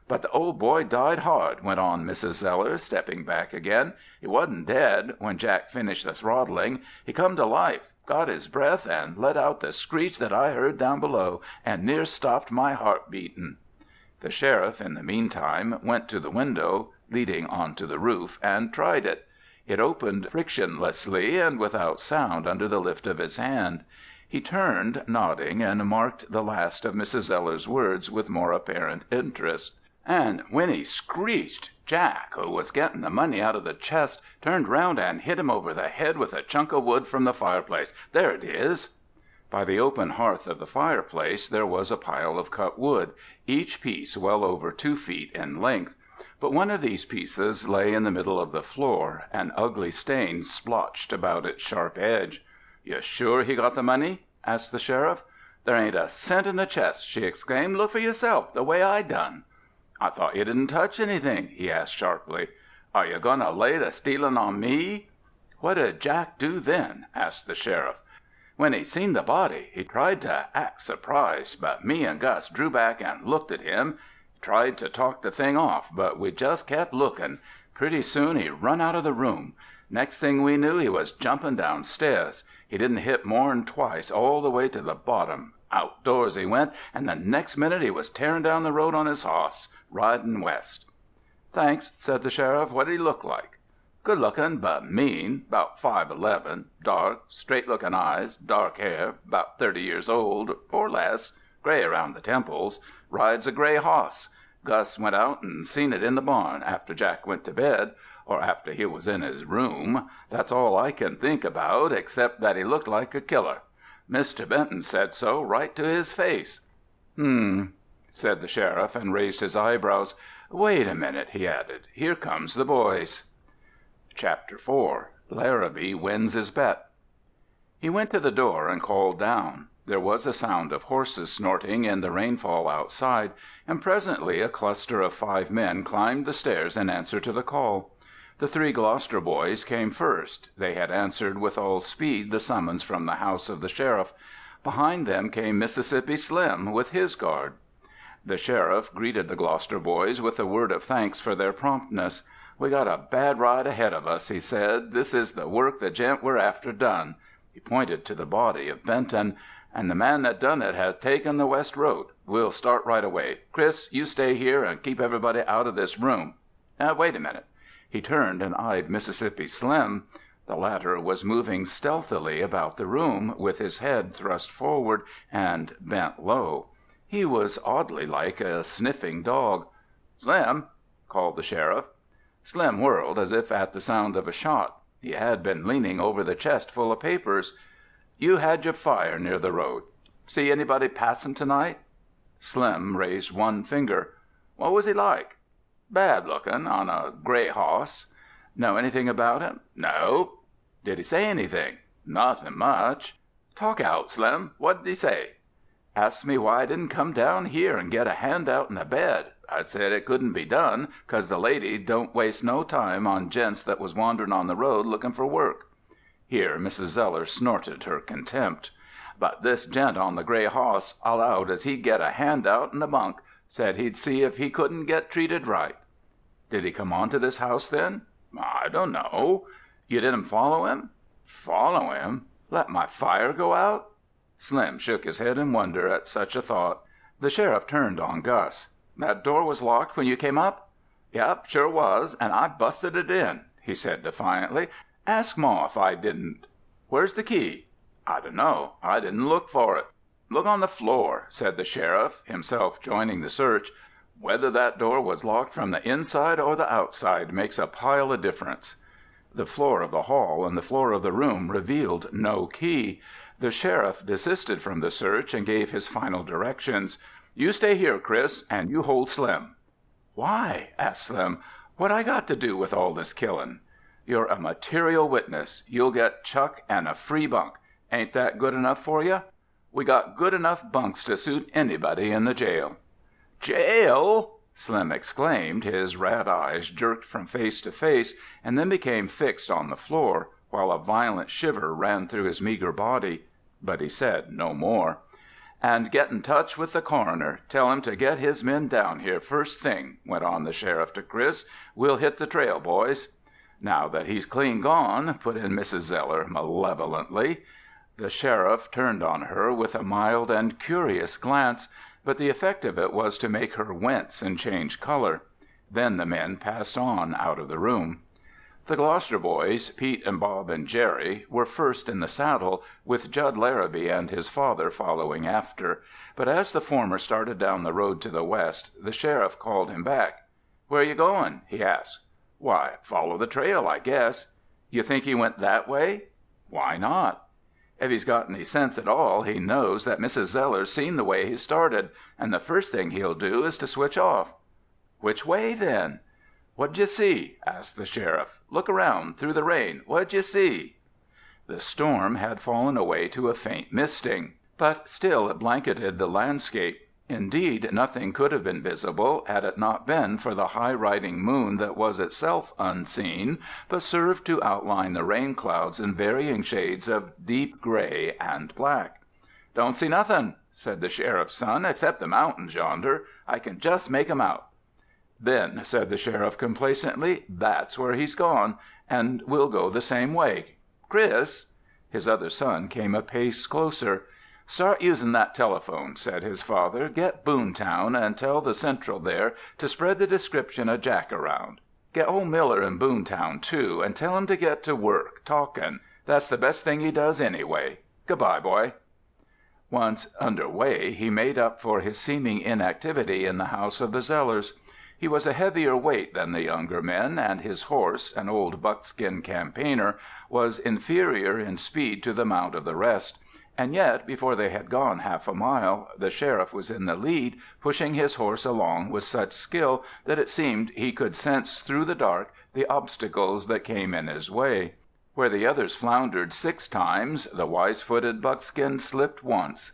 "But the old boy died hard," went on Mrs. Zellar, stepping back again. "He wasn't dead when Jack finished the throttling. He come to life, got his breath, and let out the screech that I heard down below, and near stopped my heart beatin'." The sheriff, in the meantime, went to the window leading on to the roof and tried it. It opened frictionlessly and without sound under the lift of his hand. He turned, nodding, and marked the last of Mrs. Zellar's words with more apparent interest. "And when he screeched, Jack, who was getting the money out of the chest, turned round and hit him over the head with a chunk of wood from the fireplace. There it is." By the open hearth of the fireplace there was a pile of cut wood, each piece well over 2 feet in length. But one of these pieces lay in the middle of the floor, an ugly stain splotched about its sharp edge. "You sure he got the money?" asked the sheriff. "There ain't a cent in the chest," she exclaimed. "Look for yourself, the way I done." "I thought you didn't touch anything?" he asked sharply. "Are you going to lay the stealing on me?" "What did Jack do then?" asked the sheriff. "When he seen the body, he tried to act surprised, but me and Gus drew back and looked at him. He tried to talk the thing off, but we just kept looking. Pretty soon he run out of the room. Next thing we knew, he was jumping downstairs. He didn't hit more'n twice all the way to the bottom. Outdoors he went, and the next minute he was tearing down the road on his hoss, riding west." "Thanks," said the sheriff. "What did he look like?" "Good looking, but mean. About 5'11", dark, straight looking eyes, dark hair, about 30 years old, or less, gray around the temples. Rides a gray hoss. Gus went out and seen it in the barn after Jack went to bed, or after he was in his room. That's all I can think about, except that he looked like a killer. Mr. Benton said so right to his face." Said the sheriff, and raised his eyebrows. "Wait a minute," he added. "Here comes the boys." Chapter 4. Larrabee Wins His Bet. He went to the door and called down. There was a sound of horses snorting in the rainfall outside, and presently a cluster of 5 men climbed the stairs in answer to the call. The 3 Gloucester boys came first. They had answered with all speed the summons from the house of the sheriff. Behind them came Mississippi Slim with his guard. The sheriff greeted the Gloucester boys with a word of thanks for their promptness. "We got a bad ride ahead of us," he said. "This is the work the gent we're after done." He pointed to the body of Benton. "And the man that done it has taken the west road. We'll start right away. Chris, you stay here and keep everybody out of this room. Wait a minute." He turned and eyed Mississippi Slim. The latter was moving stealthily about the room, with his head thrust forward and bent low. He was oddly like a sniffing dog. "Slim!" called the sheriff. Slim whirled as if at the sound of a shot. He had been leaning over the chest full of papers. "You had your fire near the road. See anybody passing tonight?" Slim raised one finger. "What was he like?" "Bad looking, on a gray hoss." "Know anything about him?" "No." "Did he say anything?" "Nothing much." "Talk out, Slim. What did he say?" "Asked me why I didn't come down here and get a hand out in a bed. I said it couldn't be done, 'cause the lady don't waste no time on gents that was wandering on the road looking for work." Here Mrs. Zellar snorted her contempt. "But this gent on the gray hoss allowed as he'd get a hand out in a bunk. Said he'd see if he couldn't get treated right." "Did he come on to this house then?" "I don't know." "You didn't follow him?" "Follow him? Let my fire go out?" Slim shook his head in wonder at such a thought. The sheriff turned on Gus. "That door was locked when you came up?" "Yep, sure was, and I busted it in," he said defiantly. "Ask Ma if I didn't." "Where's the key?" "I dunno. I didn't look for it." "Look on the floor," said the sheriff, himself joining the search. "Whether that door was locked from the inside or the outside makes a pile of difference." The floor of the hall and the floor of the room revealed no key. The sheriff desisted from the search and gave his final directions. "You stay here, Chris, and you hold Slim." "Why?" asked Slim. "What I got to do with all this killing?" "You're a material witness. You'll get chuck and a free bunk. Ain't that good enough for you?" "We got good enough bunks to suit anybody in the jail." "Jail!" Slim exclaimed. His rat eyes jerked from face to face and then became fixed on the floor, while a violent shiver ran through his meager body. But he said no more. "And get in touch with the coroner. Tell him to get his men down here first thing," went on the sheriff to Chris. "We'll hit the trail, boys." "Now that he's clean gone," put in Mrs. Zellar malevolently. The sheriff turned on her with a mild and curious glance, but the effect of it was to make her wince and change color. Then the men passed on out of the room. The Gloucester boys, Pete and Bob and Jerry, were first in the saddle, with Jud Larrabee and his father following after. But as the former started down the road to the west, the sheriff called him back. "Where you going?" he asked. "Why, follow the trail, I guess." "You think he went that way?" "Why not?" "If he's got any sense at all, he knows that Mrs. Zellar's seen the way he started, and the first thing he'll do is to switch off." "Which way, then?" "What'd you see?" asked the sheriff. "Look around, through the rain. What'd you see?" The storm had fallen away to a faint misting, but still it blanketed the landscape. Indeed, nothing could have been visible had it not been for the high-riding moon that was itself unseen, but served to outline the rain clouds in varying shades of deep gray and black. "Don't see nothin'," said the sheriff's son, "except the mountains yonder. I can just make 'em out." "Then," said the sheriff complacently, "that's where he's gone, and we'll go the same way. Chris!" His other son came a pace closer. "Start using that telephone," said his father. "Get Boontown and tell the Central there to spread the description of Jack around. Get old Miller in Boontown, too, and tell him to get to work talking. That's the best thing he does anyway. Goodbye, boy." Once under way, he made up for his seeming inactivity in the house of the Zellars. He was a heavier weight than the younger men, and his horse, an old buckskin campaigner, was inferior in speed to the mount of the rest. And yet, before they had gone half a mile, the sheriff was in the lead, pushing his horse along with such skill that it seemed he could sense through the dark the obstacles that came in his way. Where the others floundered 6 times, the wise-footed buckskin slipped once.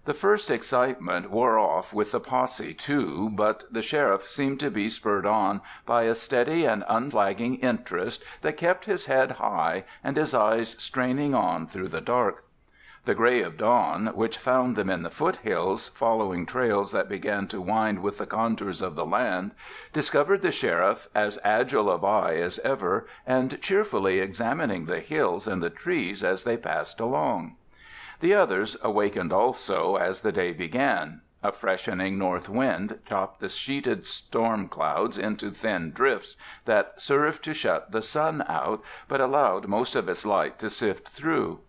The first excitement wore off with the posse, too, but the sheriff seemed to be spurred on by a steady and unflagging interest that kept his head high and his eyes straining on through the dark. The gray of dawn, which found them in the foothills, following trails that began to wind with the contours of the land, discovered the sheriff as agile of eye as ever and cheerfully examining the hills and the trees as they passed along. The others awakened also as the day began. A freshening north wind chopped the sheeted storm clouds into thin drifts that served to shut the sun out, but allowed most of its light to sift through.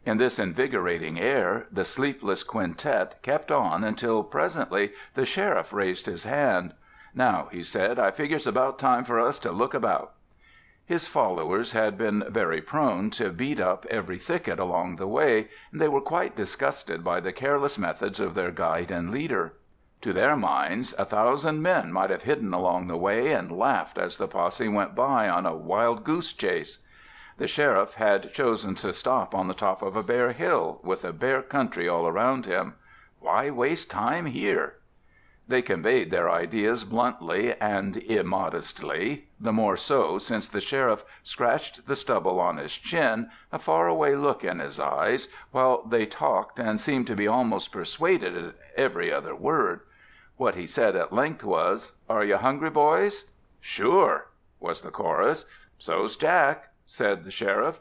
In this invigorating air, the sleepless quintet kept on until presently the sheriff raised his hand. "Now," he said, "I figure it's about time for us to look about." His followers had been very prone to beat up every thicket along the way, and they were quite disgusted by the careless methods of their guide and leader. To their minds, 1,000 men might have hidden along the way and laughed as the posse went by on a wild goose chase. The sheriff had chosen to stop on the top of a bare hill, with a bare country all around him. Why waste time here? They conveyed their ideas bluntly and immodestly, the more so since the sheriff scratched the stubble on his chin, a far-away look in his eyes, while they talked and seemed to be almost persuaded at every other word. What he said at length was, "Are you hungry, boys?" "Sure," was the chorus. "So's Jack," said the sheriff.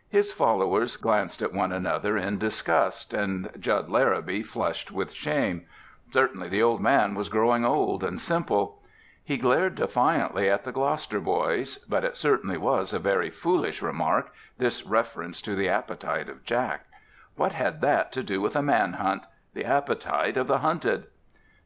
His followers glanced at one another in disgust, and Jud Larrabee flushed with shame. Certainly the old man was growing old and simple. He glared defiantly at the Gloucester boys, but it certainly was a very foolish remark, this reference to the appetite of Jack. What had that to do with a man-hunt, the appetite of the hunted?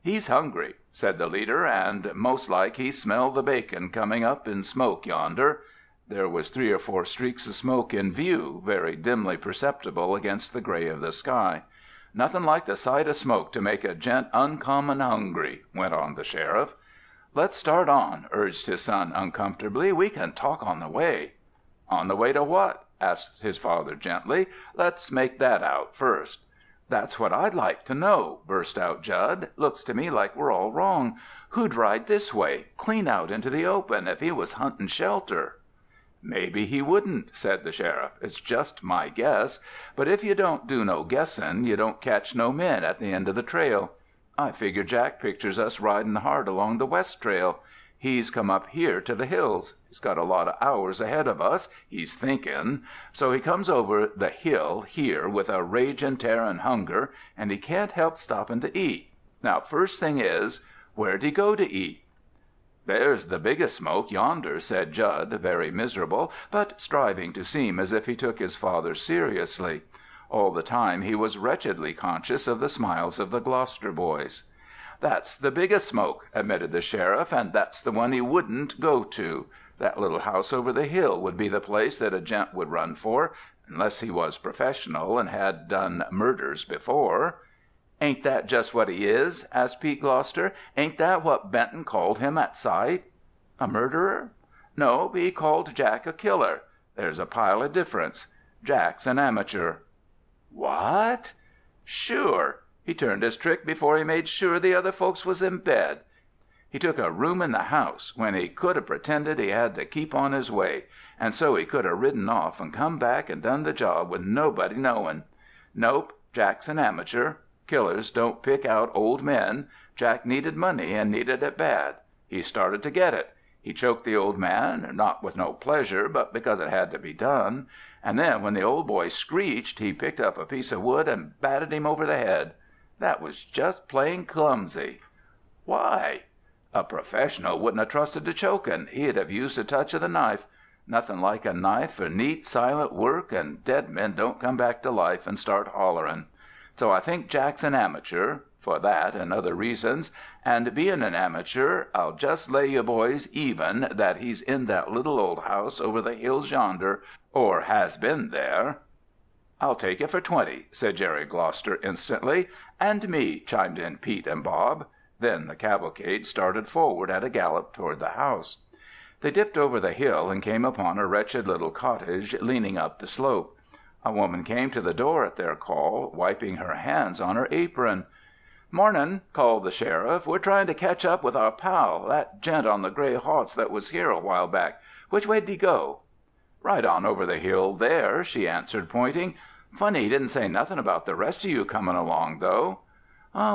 "He's hungry," said the leader, "and most like he smelled the bacon coming up in smoke yonder." There was 3 or 4 streaks of smoke in view, very dimly perceptible against the gray of the sky. "Nothing like the sight of smoke to make a gent uncommon hungry," went on the sheriff. "Let's start on," urged his son uncomfortably. "We can talk on the way." "On the way to what?" asked his father gently. "Let's make that out first." "That's what I'd like to know," burst out Jud. "Looks to me like we're all wrong. Who'd ride this way, clean out into the open, if he was hunting shelter?" "Maybe he wouldn't," said the sheriff. "It's just my guess. But if you don't do no guessin', you don't catch no men at the end of the trail. I figure Jack pictures us riding hard along the west trail. He's come up here to the hills. He's got a lot of hours ahead of us, he's thinkin'. So he comes over the hill here with a ragin', tearin' hunger, and he can't help stoppin' to eat. Now, first thing is, where'd he go to eat?" "There's the biggest smoke yonder," said Jud, very miserable, but striving to seem as if he took his father seriously. All the time he was wretchedly conscious of the smiles of the Gloucester boys. "That's the biggest smoke," admitted the sheriff, "and that's the one he wouldn't go to. That little house over the hill would be the place that a gent would run for, unless he was professional and had done murders before." "Ain't that just what he is?" asked Pete Gloucester. "Ain't that what Benton called him at sight?" "A murderer?" "No, he called Jack a killer. There's a pile of difference. Jack's an amateur." "What?" "Sure. He turned his trick before he made sure the other folks was in bed. He took a room in the house when he could have pretended he had to keep on his way, and so he could have ridden off and come back and done the job with nobody knowing. Nope, Jack's an amateur. Killers don't pick out old men. Jack needed money, and needed it bad. He started to get it. He choked the old man, not with no pleasure, but because it had to be done. And then, when the old boy screeched, he picked up a piece of wood and batted him over the head. That was just plain clumsy." "Why?" "A professional wouldn't have trusted to choking. He'd have used a touch of the knife. Nothing like a knife for neat, silent work, and dead men don't come back to life and start hollering. So I think Jack's an amateur, for that and other reasons, and being an amateur, I'll just lay you boys even that he's in that little old house over the hills yonder, or has been there." "I'll take it for 20, said Jerry Gloucester instantly. "And me," chimed in Pete and Bob. Then the cavalcade started forward at a gallop toward the house. They dipped over the hill and came upon a wretched little cottage leaning up the slope. A woman came to the door at their call, wiping her hands on her apron. "Mornin'," called the sheriff. "We're trying to catch up with our pal, that gent on the gray horse that was here a while back. Which way'd he go?" "Right on over the hill there," she answered, pointing. "Funny he didn't say nothing about the rest of you coming along, though."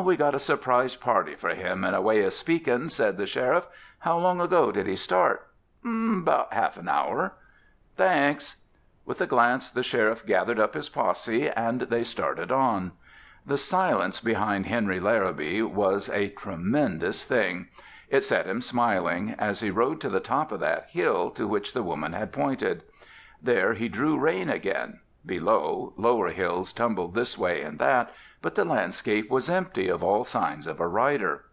"We got a surprise party for him, in a way of speaking," said the sheriff. "How long ago did he start?" "About half an hour." "Thanks." With a glance the sheriff gathered up his posse, and they started on. The silence behind Henry Larrabee was a tremendous thing. It set him smiling, as he rode to the top of that hill to which the woman had pointed. There he drew rein again. Below, lower hills tumbled this way and that, but the landscape was empty of all signs of a rider.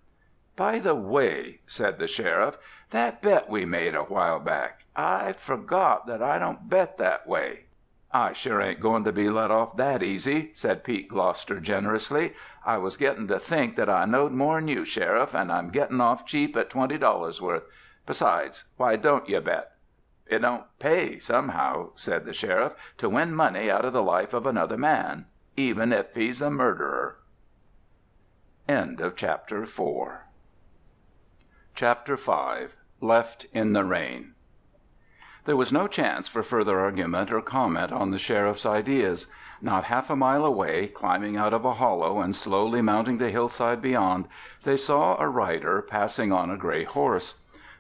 "By the way," said the sheriff, "that bet we made a while back, I forgot that I don't bet that way." "I sure ain't going to be let off that easy," said Pete Gloucester generously. "I was getting to think that I knowed more'n you, Sheriff, and I'm getting off cheap at $20 worth. Besides, why don't you bet?" "It don't pay, somehow," said the sheriff, "to win money out of the life of another man, even if he's a murderer." Chapter 5. Left in the Rain. There was no chance for further argument or comment on the sheriff's ideas. Not half a mile away, climbing out of a hollow and slowly mounting the hillside beyond, they saw a rider passing on a gray horse.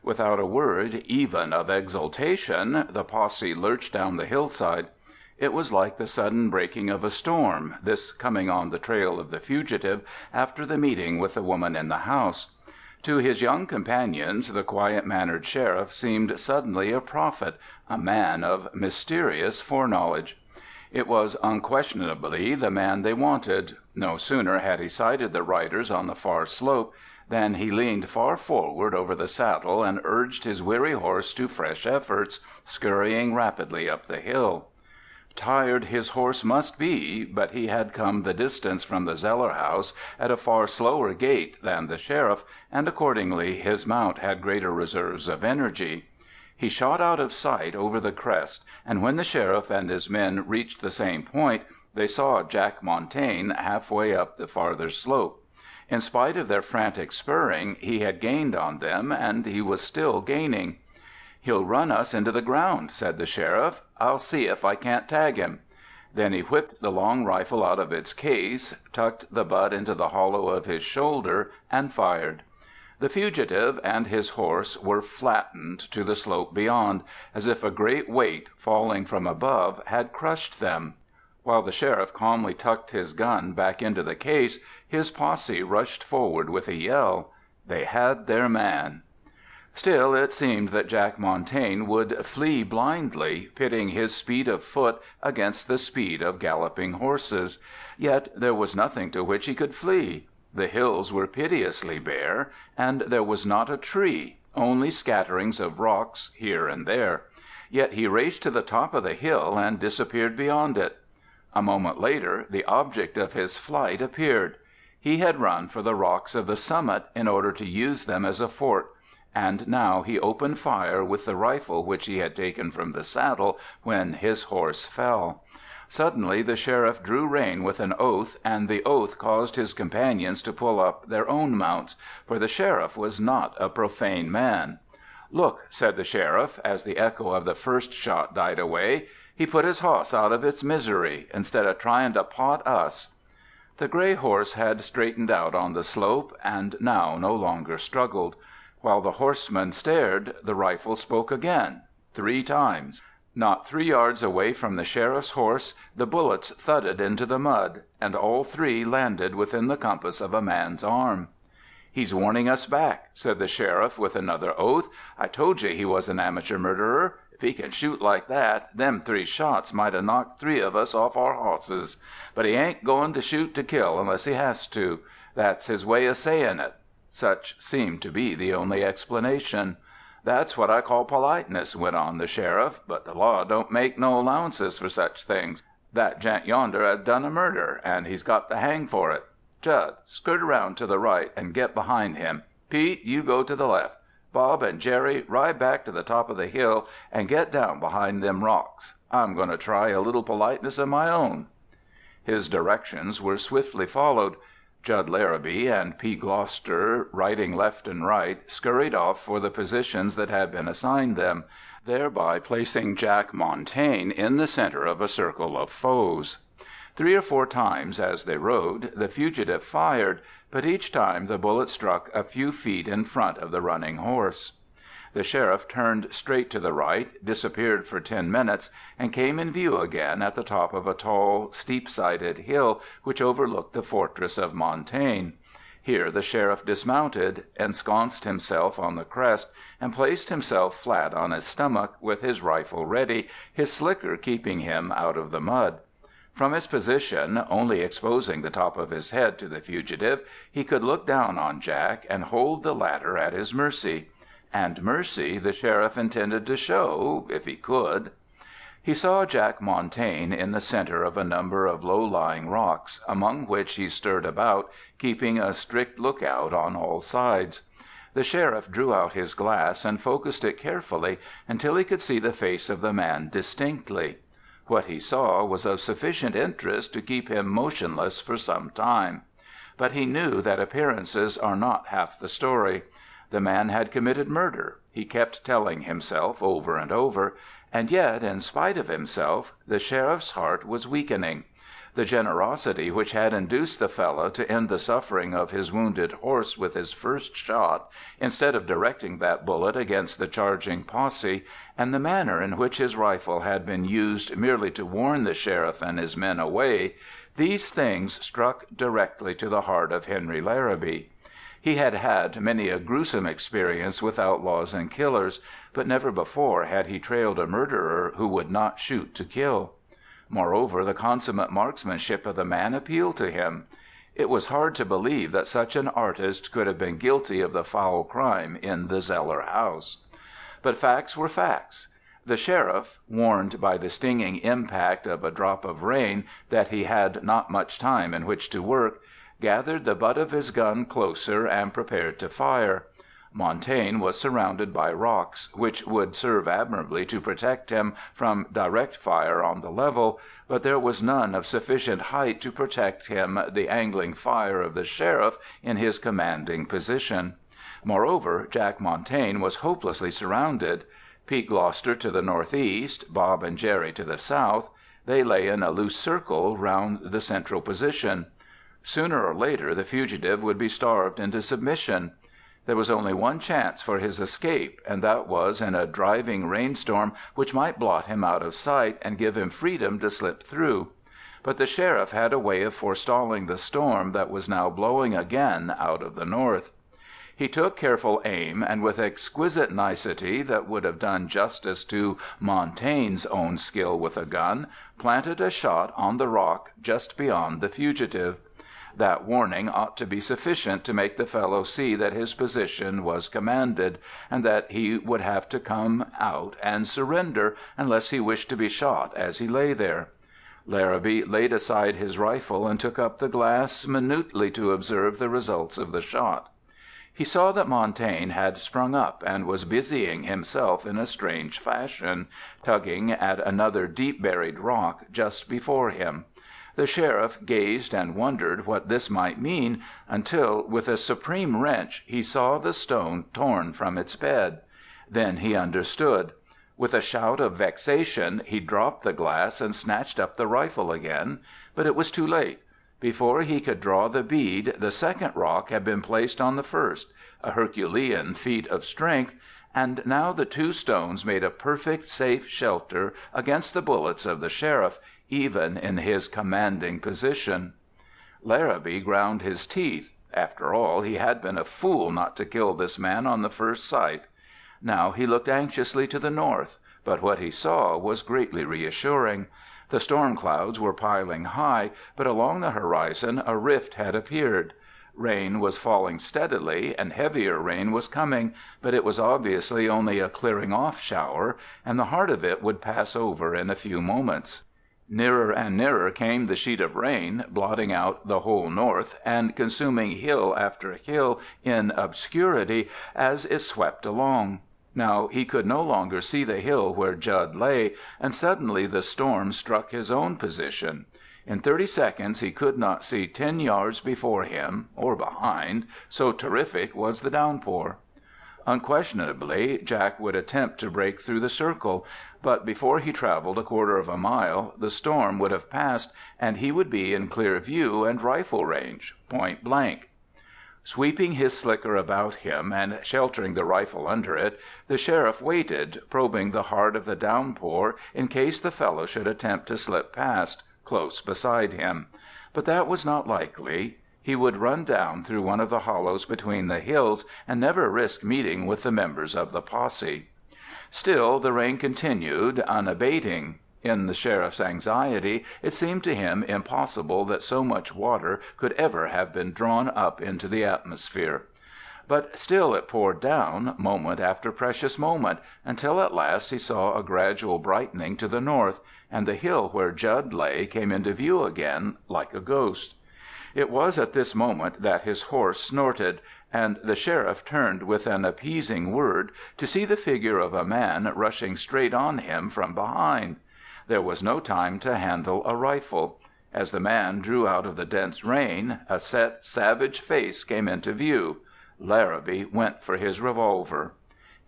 Without a word even of exultation, the posse lurched down the hillside. It was like the sudden breaking of a storm, this coming on the trail of the fugitive after the meeting with the woman in the house. To his young companions the quiet-mannered sheriff seemed suddenly a prophet, a man of mysterious foreknowledge. It was unquestionably the man they wanted. No sooner had he sighted the riders on the far slope than he leaned far forward over the saddle and urged his weary horse to fresh efforts, scurrying rapidly up the hill. Tired his horse must be, but he had come the distance from the Zellar house at a far slower gait than the sheriff, and accordingly his mount had greater reserves of energy. He shot out of sight over the crest, and when the sheriff and his men reached the same point, they saw Jack Montagne halfway up the farther slope. In spite of their frantic spurring, he had gained on them, and he was still gaining. "He'll run us into the ground," said the sheriff. "I'll see if I can't tag him." Then he whipped the long rifle out of its case, tucked the butt into the hollow of his shoulder, and fired. The fugitive and his horse were flattened to the slope beyond, as if a great weight, falling from above, had crushed them. While the sheriff calmly tucked his gun back into the case, his posse rushed forward with a yell. They had their man. Still, it seemed that Jack Montagne would flee blindly, pitting his speed of foot against the speed of galloping horses. Yet there was nothing to which he could flee. The hills were piteously bare, and there was not a tree, only scatterings of rocks here and there. Yet he raced to the top of the hill and disappeared beyond it. A moment later the object of his flight appeared. He had run for the rocks of the summit in order to use them as a fort, and now he opened fire with the rifle which he had taken from the saddle when his horse fell. Suddenly the sheriff drew rein with an oath, and the oath caused his companions to pull up their own mounts, for the sheriff was not a profane man. "Look," said the sheriff, as the echo of the first shot died away, "he put his hoss out of its misery, instead of trying to pot us." The gray horse had straightened out on the slope, and now no longer struggled. While the horseman stared, the rifle spoke again, 3 times. Not 3 yards away from the sheriff's horse, the bullets thudded into the mud, and all 3 landed within the compass of a man's arm. "He's warning us back," said the sheriff with another oath. "I told you he was an amateur murderer. If he can shoot like that, them 3 shots might have knocked 3 of us off our hosses. But he ain't goin' to shoot to kill unless he has to. That's his way of sayin' it." Such seemed to be the only explanation. "That's what I call politeness," went on the sheriff, "but the law don't make no allowances for such things. That gent yonder has done a murder, and he's got to hang for it. Judd, skirt around to the right and get behind him. Pete, you go to the left. Bob and Jerry, ride back to the top of the hill and get down behind them rocks. I'm going to try a little politeness of my own." His directions were swiftly followed. Jud Larrabee and P. Gloucester, riding left and right, scurried off for the positions that had been assigned them, thereby placing Jack Montagne in the center of a circle of foes. 3 or 4 times as they rode, the fugitive fired, but each time the bullet struck a few feet in front of the running horse. The sheriff turned straight to the right, disappeared for 10 minutes, and came in view again at the top of a tall, steep-sided hill which overlooked the fortress of Montaigne. Here the sheriff dismounted, ensconced himself on the crest, and placed himself flat on his stomach, with his rifle ready, his slicker keeping him out of the mud. From his position, only exposing the top of his head to the fugitive, he could look down on Jack and hold the latter at his mercy. And mercy the sheriff intended to show, if he could. He saw Jack Montagne in the center of a number of low-lying rocks, among which he stirred about, keeping a strict lookout on all sides. The sheriff drew out his glass and focused it carefully until he could see the face of the man distinctly. What he saw was of sufficient interest to keep him motionless for some time. But he knew that appearances are not half the story. The man had committed murder, he kept telling himself over and over, and yet, in spite of himself, the sheriff's heart was weakening. The generosity which had induced the fellow to end the suffering of his wounded horse with his first shot, instead of directing that bullet against the charging posse, and the manner in which his rifle had been used merely to warn the sheriff and his men away, these things struck directly to the heart of Henry Larrabee. He had had many a gruesome experience with outlaws and killers, but never before had he trailed a murderer who would not shoot to kill. Moreover, the consummate marksmanship of the man appealed to him. It was hard to believe that such an artist could have been guilty of the foul crime in the Zellar house. But facts were facts. The sheriff, warned by the stinging impact of a drop of rain that he had not much time in which to work, gathered the butt of his gun closer and prepared to fire. Montaigne was surrounded by rocks, which would serve admirably to protect him from direct fire on the level, but there was none of sufficient height to protect him the angling fire of the sheriff in his commanding position. Moreover, Jack Montagne was hopelessly surrounded. Pete Gloucester to the northeast, Bob and Jerry to the south, they lay in a loose circle round the central position. Sooner or later the fugitive would be starved into submission. There was only one chance for his escape, and that was in a driving rainstorm which might blot him out of sight and give him freedom to slip through. But the sheriff had a way of forestalling the storm that was now blowing again out of the north. He took careful aim, and with exquisite nicety that would have done justice to Montaigne's own skill with a gun, planted a shot on the rock just beyond the fugitive. That warning ought to be sufficient to make the fellow see that his position was commanded, and that he would have to come out and surrender unless he wished to be shot as he lay there. Larrabee laid aside his rifle and took up the glass minutely to observe the results of the shot. He saw that Montagne had sprung up and was busying himself in a strange fashion, tugging at another deep-buried rock just before him. The sheriff gazed and wondered what this might mean, until, with a supreme wrench, he saw the stone torn from its bed. Then he understood. With a shout of vexation, he dropped the glass and snatched up the rifle again. But it was too late. Before he could draw the bead, the second rock had been placed on the first, a Herculean feat of strength, and now the two stones made a perfect, safe shelter against the bullets of the sheriff, even in his commanding position. Larrabee ground his teeth. After all, he had been a fool not to kill this man on the first sight. Now he looked anxiously to the north, but what he saw was greatly reassuring. The storm clouds were piling high, but along the horizon a rift had appeared. Rain was falling steadily, and heavier rain was coming, but it was obviously only a clearing-off shower, and the heart of it would pass over in a few moments. Nearer and nearer came the sheet of rain, blotting out the whole north and consuming hill after hill in obscurity as it swept along. Now he could no longer see the hill where Judd lay, and suddenly the storm struck his own position. In 30 seconds he could not see 10 yards before him or behind, so terrific was the downpour. Unquestionably, Jack would attempt to break through the circle, but before he traveled a quarter of a mile, the storm would have passed and he would be in clear view and rifle range, point blank. Sweeping his slicker about him and sheltering the rifle under it, the sheriff waited, probing the heart of the downpour in case the fellow should attempt to slip past, close beside him. But that was not likely. He would run down through one of the hollows between the hills and never risk meeting with the members of the posse. Still the rain continued, unabating. In the sheriff's anxiety, it seemed to him impossible that so much water could ever have been drawn up into the atmosphere. But still it poured down, moment after precious moment, until at last he saw a gradual brightening to the north, and the hill where Judd lay came into view again like a ghost. It was at this moment that his horse snorted, and the sheriff turned with an appeasing word to see the figure of a man rushing straight on him from behind. There was no time to handle a rifle. As the man drew out of the dense rain, a set, savage face came into view. Larrabee went for his revolver.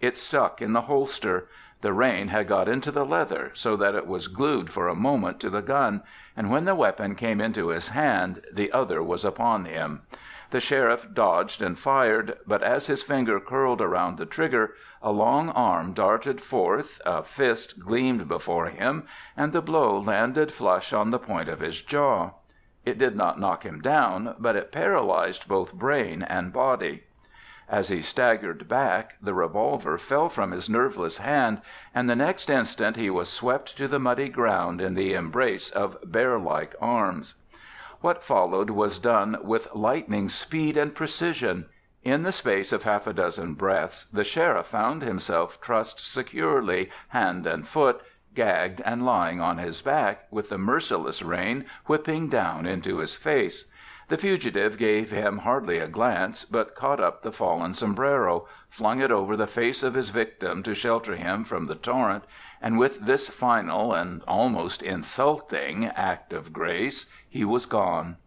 It stuck in the holster. The rain had got into the leather so that it was glued for a moment to the gun, and when the weapon came into his hand, the other was upon him. The sheriff dodged and fired, but as his finger curled around the trigger, a long arm darted forth, a fist gleamed before him, and the blow landed flush on the point of his jaw. It did not knock him down, but it paralyzed both brain and body. As he staggered back, the revolver fell from his nerveless hand, and the next instant he was swept to the muddy ground in the embrace of bear-like arms. What followed was done with lightning speed and precision. In the space of half a dozen breaths, the sheriff found himself trussed securely, hand and foot, gagged and lying on his back, with the merciless rain whipping down into his face. The fugitive gave him hardly a glance, but caught up the fallen sombrero, flung it over the face of his victim to shelter him from the torrent, and with this final and almost insulting act of grace, he was gone.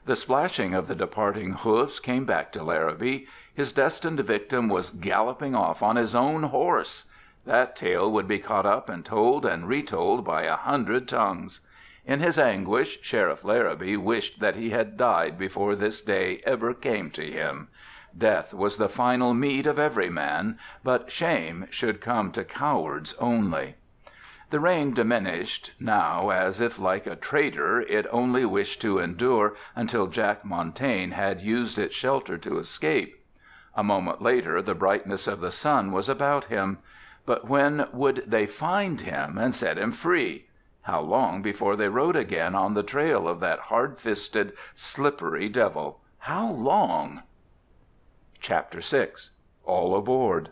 The splashing of the departing hoofs came back to Larrabee. His destined victim was galloping off on his own horse. That tale would be caught up and told and retold by 100 tongues. In his anguish, Sheriff Larrabee wished that he had died before this day ever came to him. Death was the final meed of every man, but shame should come to cowards only. The rain diminished now, as if like a traitor it only wished to endure until Jack Montagne had used its shelter to escape. A moment later the brightness of the sun was about him. But when would they find him and set him free? How long before they rode again on the trail of that hard-fisted, slippery devil? How long? Chapter 6. All Aboard.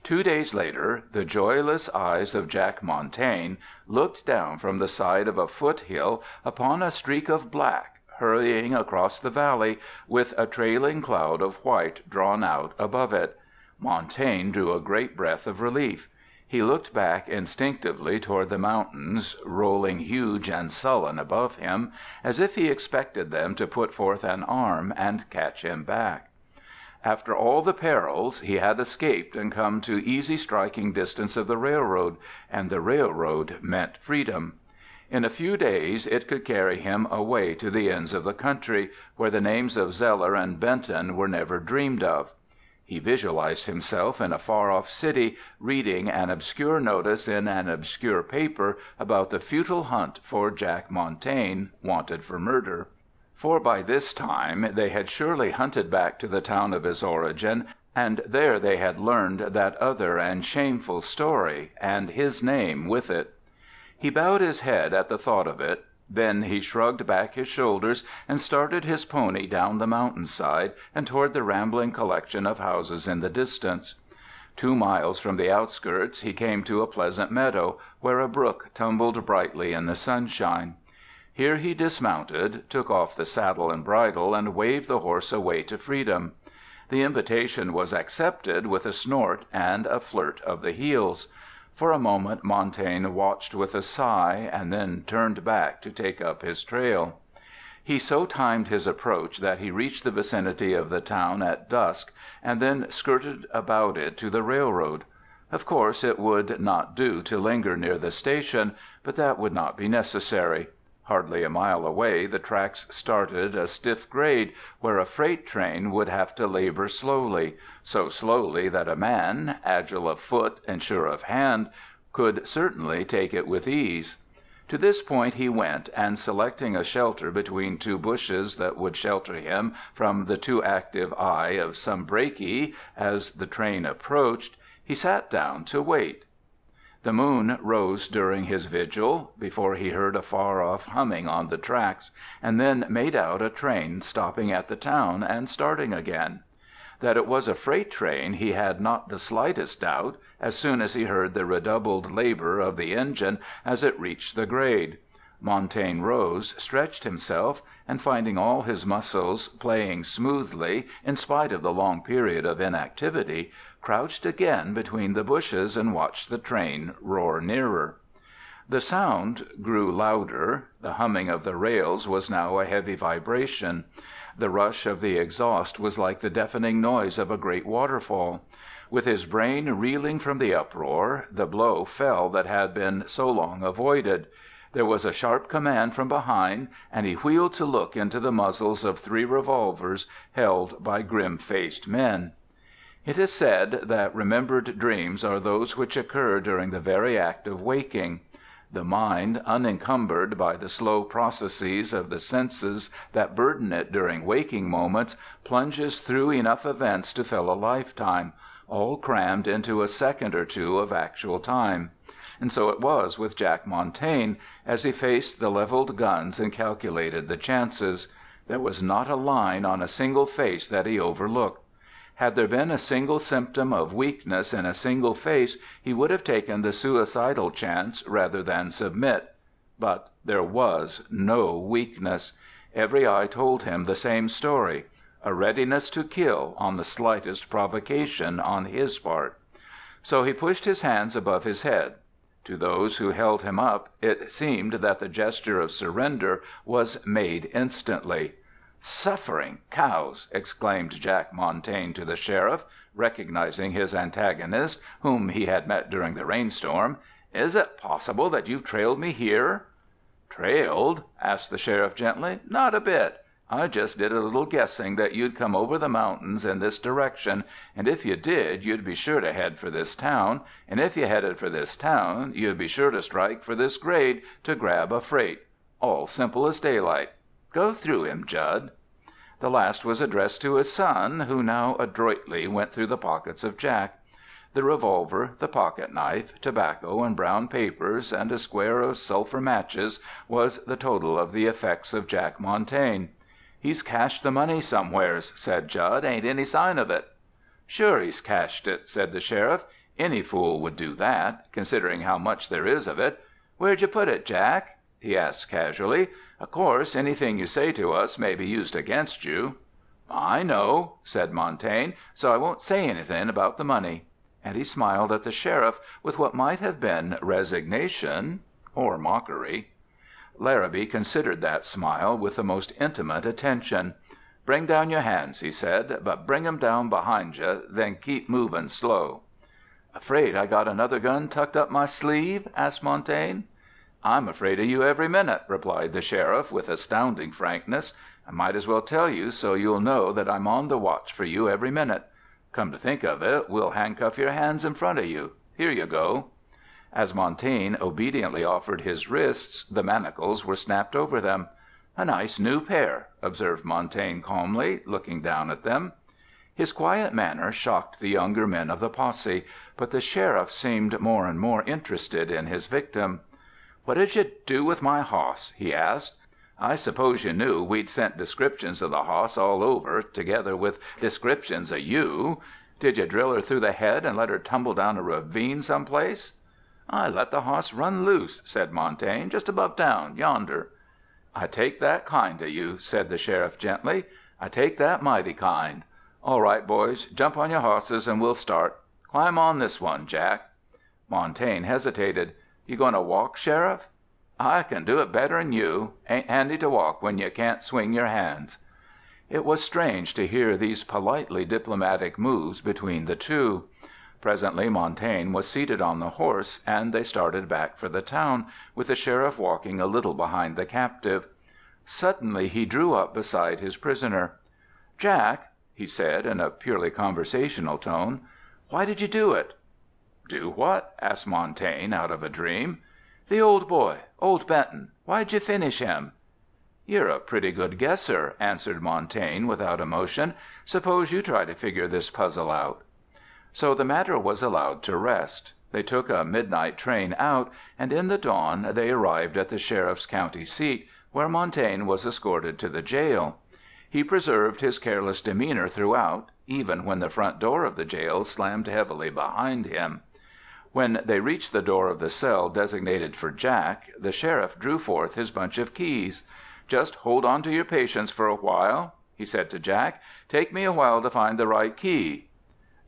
2 days later, the joyless eyes of Jack Montagne looked down from the side of a foothill upon a streak of black, hurrying across the valley, with a trailing cloud of white drawn out above it. Montaigne drew a great breath of relief. He looked back instinctively toward the mountains, rolling huge and sullen above him, as if he expected them to put forth an arm and catch him back. After all the perils, he had escaped and come to easy striking distance of the railroad, and the railroad meant freedom. In a few days it could carry him away to the ends of the country, where the names of Zellar and Benton were never dreamed of. He visualized himself in a far-off city, reading an obscure notice in an obscure paper about the futile hunt for Jack Montagne, wanted for murder. For by this time they had surely hunted back to the town of his origin, and there they had learned that other and shameful story, and his name with it. He bowed his head at the thought of it. Then he shrugged back his shoulders and started his pony down the mountainside and toward the rambling collection of houses in the distance. 2 miles from the outskirts he came to a pleasant meadow, where a brook tumbled brightly in the sunshine. Here he dismounted, took off the saddle and bridle, and waved the horse away to freedom. The invitation was accepted with a snort and a flirt of the heels. For a moment Montaigne watched with a sigh, and then turned back to take up his trail. He so timed his approach that he reached the vicinity of the town at dusk, and then skirted about it to the railroad. Of course it would not do to linger near the station, but that would not be necessary. Hardly a mile away the tracks started a stiff grade, where a freight train would have to labor slowly, so slowly that a man, agile of foot and sure of hand, could certainly take it with ease. To this point he went, and selecting a shelter between 2 bushes that would shelter him from the too active eye of some brakie as the train approached, he sat down to wait. The moon rose during his vigil, before he heard a far-off humming on the tracks, and then made out a train stopping at the town and starting again. That it was a freight train he had not the slightest doubt as soon as he heard the redoubled labor of the engine as it reached the grade. Montaigne rose, stretched himself, and finding all his muscles playing smoothly in spite of the long period of inactivity, crouched again between the bushes and watched the train roar nearer. The sound grew louder. The humming of the rails was now a heavy vibration. The rush of the exhaust was like the deafening noise of a great waterfall. With his brain reeling from the uproar, the blow fell that had been so long avoided. There was a sharp command from behind, and he wheeled to look into the muzzles of 3 revolvers held by grim-faced men. It is said that remembered dreams are those which occur during the very act of waking. The mind, unencumbered by the slow processes of the senses that burden it during waking moments, plunges through enough events to fill a lifetime, all crammed into a second or two of actual time. And so it was with Jack Montagne, as he faced the leveled guns and calculated the chances. There was not a line on a single face that he overlooked. Had there been a single symptom of weakness in a single face, he would have taken the suicidal chance rather than submit. But there was no weakness. Every eye told him the same story: a readiness to kill on the slightest provocation on his part. So he pushed his hands above his head. To those who held him up, it seemed that the gesture of surrender was made instantly. "Suffering cows!" exclaimed Jack Montagne to the sheriff, recognizing his antagonist, whom he had met during the rainstorm. "Is it possible that you've trailed me here?" "Trailed?" asked the sheriff gently. "Not a bit. I just did a little guessing that you'd come over the mountains in this direction, and if you did, you'd be sure to head for this town, and if you headed for this town, you'd be sure to strike for this grade to grab a freight. All simple as daylight. Go through him, Judd." The last was addressed to his son, who now adroitly went through the pockets of Jack. The revolver, the pocket-knife, tobacco and brown papers, and a square of sulphur matches was the total of the effects of Jack Montagne. "He's cached the money somewheres," said Judd. "Ain't any sign of it." "Sure he's cached it," said the sheriff. "Any fool would do that, considering how much there is of it. Where'd you put it, Jack?" he asked casually. Of course, anything you say to us may be used against you." "I know," said Montagne, "so I won't say anything about the money." And he smiled at the sheriff with what might have been resignation or mockery. Larrabee considered that smile with the most intimate attention. "Bring down your hands," he said, "but bring 'em down behind you, then keep moving slow." "Afraid I got another gun tucked up my sleeve?" asked Montagne. "I'm afraid of you every minute," replied the sheriff with astounding frankness. "I might as well tell you so you'll know that I'm on the watch for you every minute. Come to think of it, we'll handcuff your hands in front of you. Here you go." As Montagne obediently offered his wrists, the manacles were snapped over them. "A nice new pair," observed Montagne calmly, looking down at them. His quiet manner shocked the younger men of the posse, but the sheriff seemed more and more interested in his victim. "What did you do with my hoss?" he asked. "I suppose you knew we'd sent descriptions of the hoss all over, together with descriptions of you. Did you drill her through the head and let her tumble down a ravine some place?" "I let the hoss run loose," said Montagne, "just above town, yonder." "I take that kind of you," said the sheriff gently. "I take that mighty kind. All right, boys, jump on your hosses and we'll start. Climb on this one, Jack." Montagne hesitated. "You going to walk, Sheriff?" "I can do it better'n you. Ain't handy to walk when you can't swing your hands." It was strange to hear these politely diplomatic moves between the two. Presently Montagne was seated on the horse, and they started back for the town, with the sheriff walking a little behind the captive. Suddenly he drew up beside his prisoner. "Jack," he said in a purely conversational tone, "why did you do it?" "Do what?" asked Montagne out of a dream. "The old boy, old Benton. Why'd you finish him?" "You're a pretty good guesser," answered Montagne without emotion. "Suppose you try to figure this puzzle out." So the matter was allowed to rest. They took a midnight train out, and in the dawn they arrived at the sheriff's county seat, where Montagne was escorted to the jail. He preserved his careless demeanor throughout, even when the front door of the jail slammed heavily behind him. When they reached the door of the cell designated for Jack, the sheriff drew forth his bunch of keys. "Just hold on to your patience for a while," he said to Jack. "Take me a while to find the right key."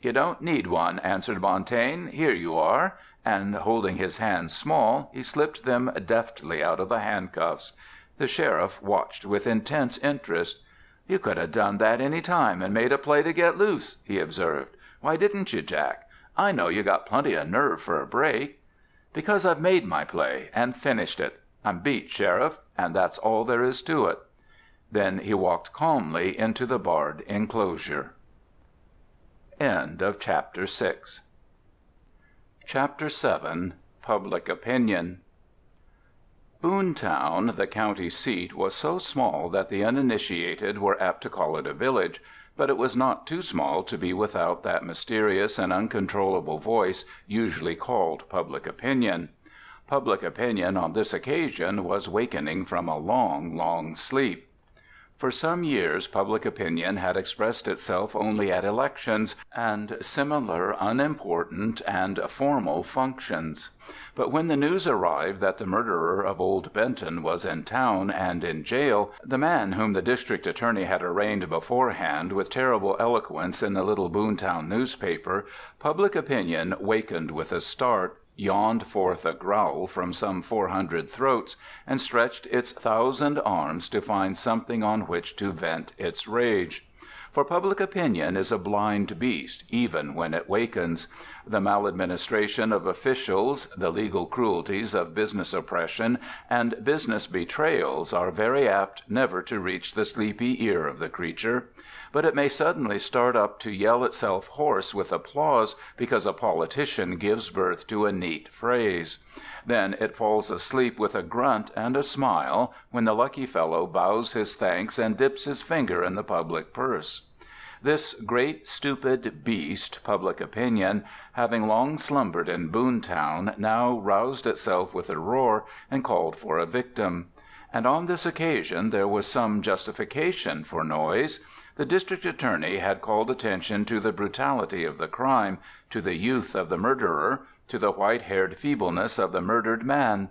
"You don't need one," answered Montagne. "Here you are." And holding his hands small, he slipped them deftly out of the handcuffs. The sheriff watched with intense interest. "You could have done that any time and made a play to get loose," he observed. "Why didn't you, Jack? I know you got plenty of nerve for a break." "Because I've made my play and finished it. I'm beat, Sheriff, and that's all there is to it." Then he walked calmly into the barred enclosure. Chapter 7. Public Opinion. Boontown, the county seat, was so small that the uninitiated were apt to call it a village, but it was not too small to be without that mysterious and uncontrollable voice usually called public opinion. Public opinion on this occasion was wakening from a long, long sleep. For some years public opinion had expressed itself only at elections and similar unimportant and formal functions. But when the news arrived that the murderer of old Benton was in town and in jail, the man whom the district attorney had arraigned beforehand with terrible eloquence in the little Boontown newspaper, public opinion wakened with a start, yawned forth a growl from some 400 throats, and stretched its 1,000 arms to find something on which to vent its rage. For public opinion is a blind beast, even when it wakens. The maladministration of officials, the legal cruelties of business oppression, and business betrayals are very apt never to reach the sleepy ear of the creature. But it may suddenly start up to yell itself hoarse with applause because a politician gives birth to a neat phrase. Then it falls asleep with a grunt and a smile when the lucky fellow bows his thanks and dips his finger in the public purse. This great stupid beast, public opinion, having long slumbered in Boontown, now roused itself with a roar and called for a victim. And on this occasion there was some justification for noise. The district attorney had called attention to the brutality of the crime, to the youth of the murderer, to the white-haired feebleness of the murdered man.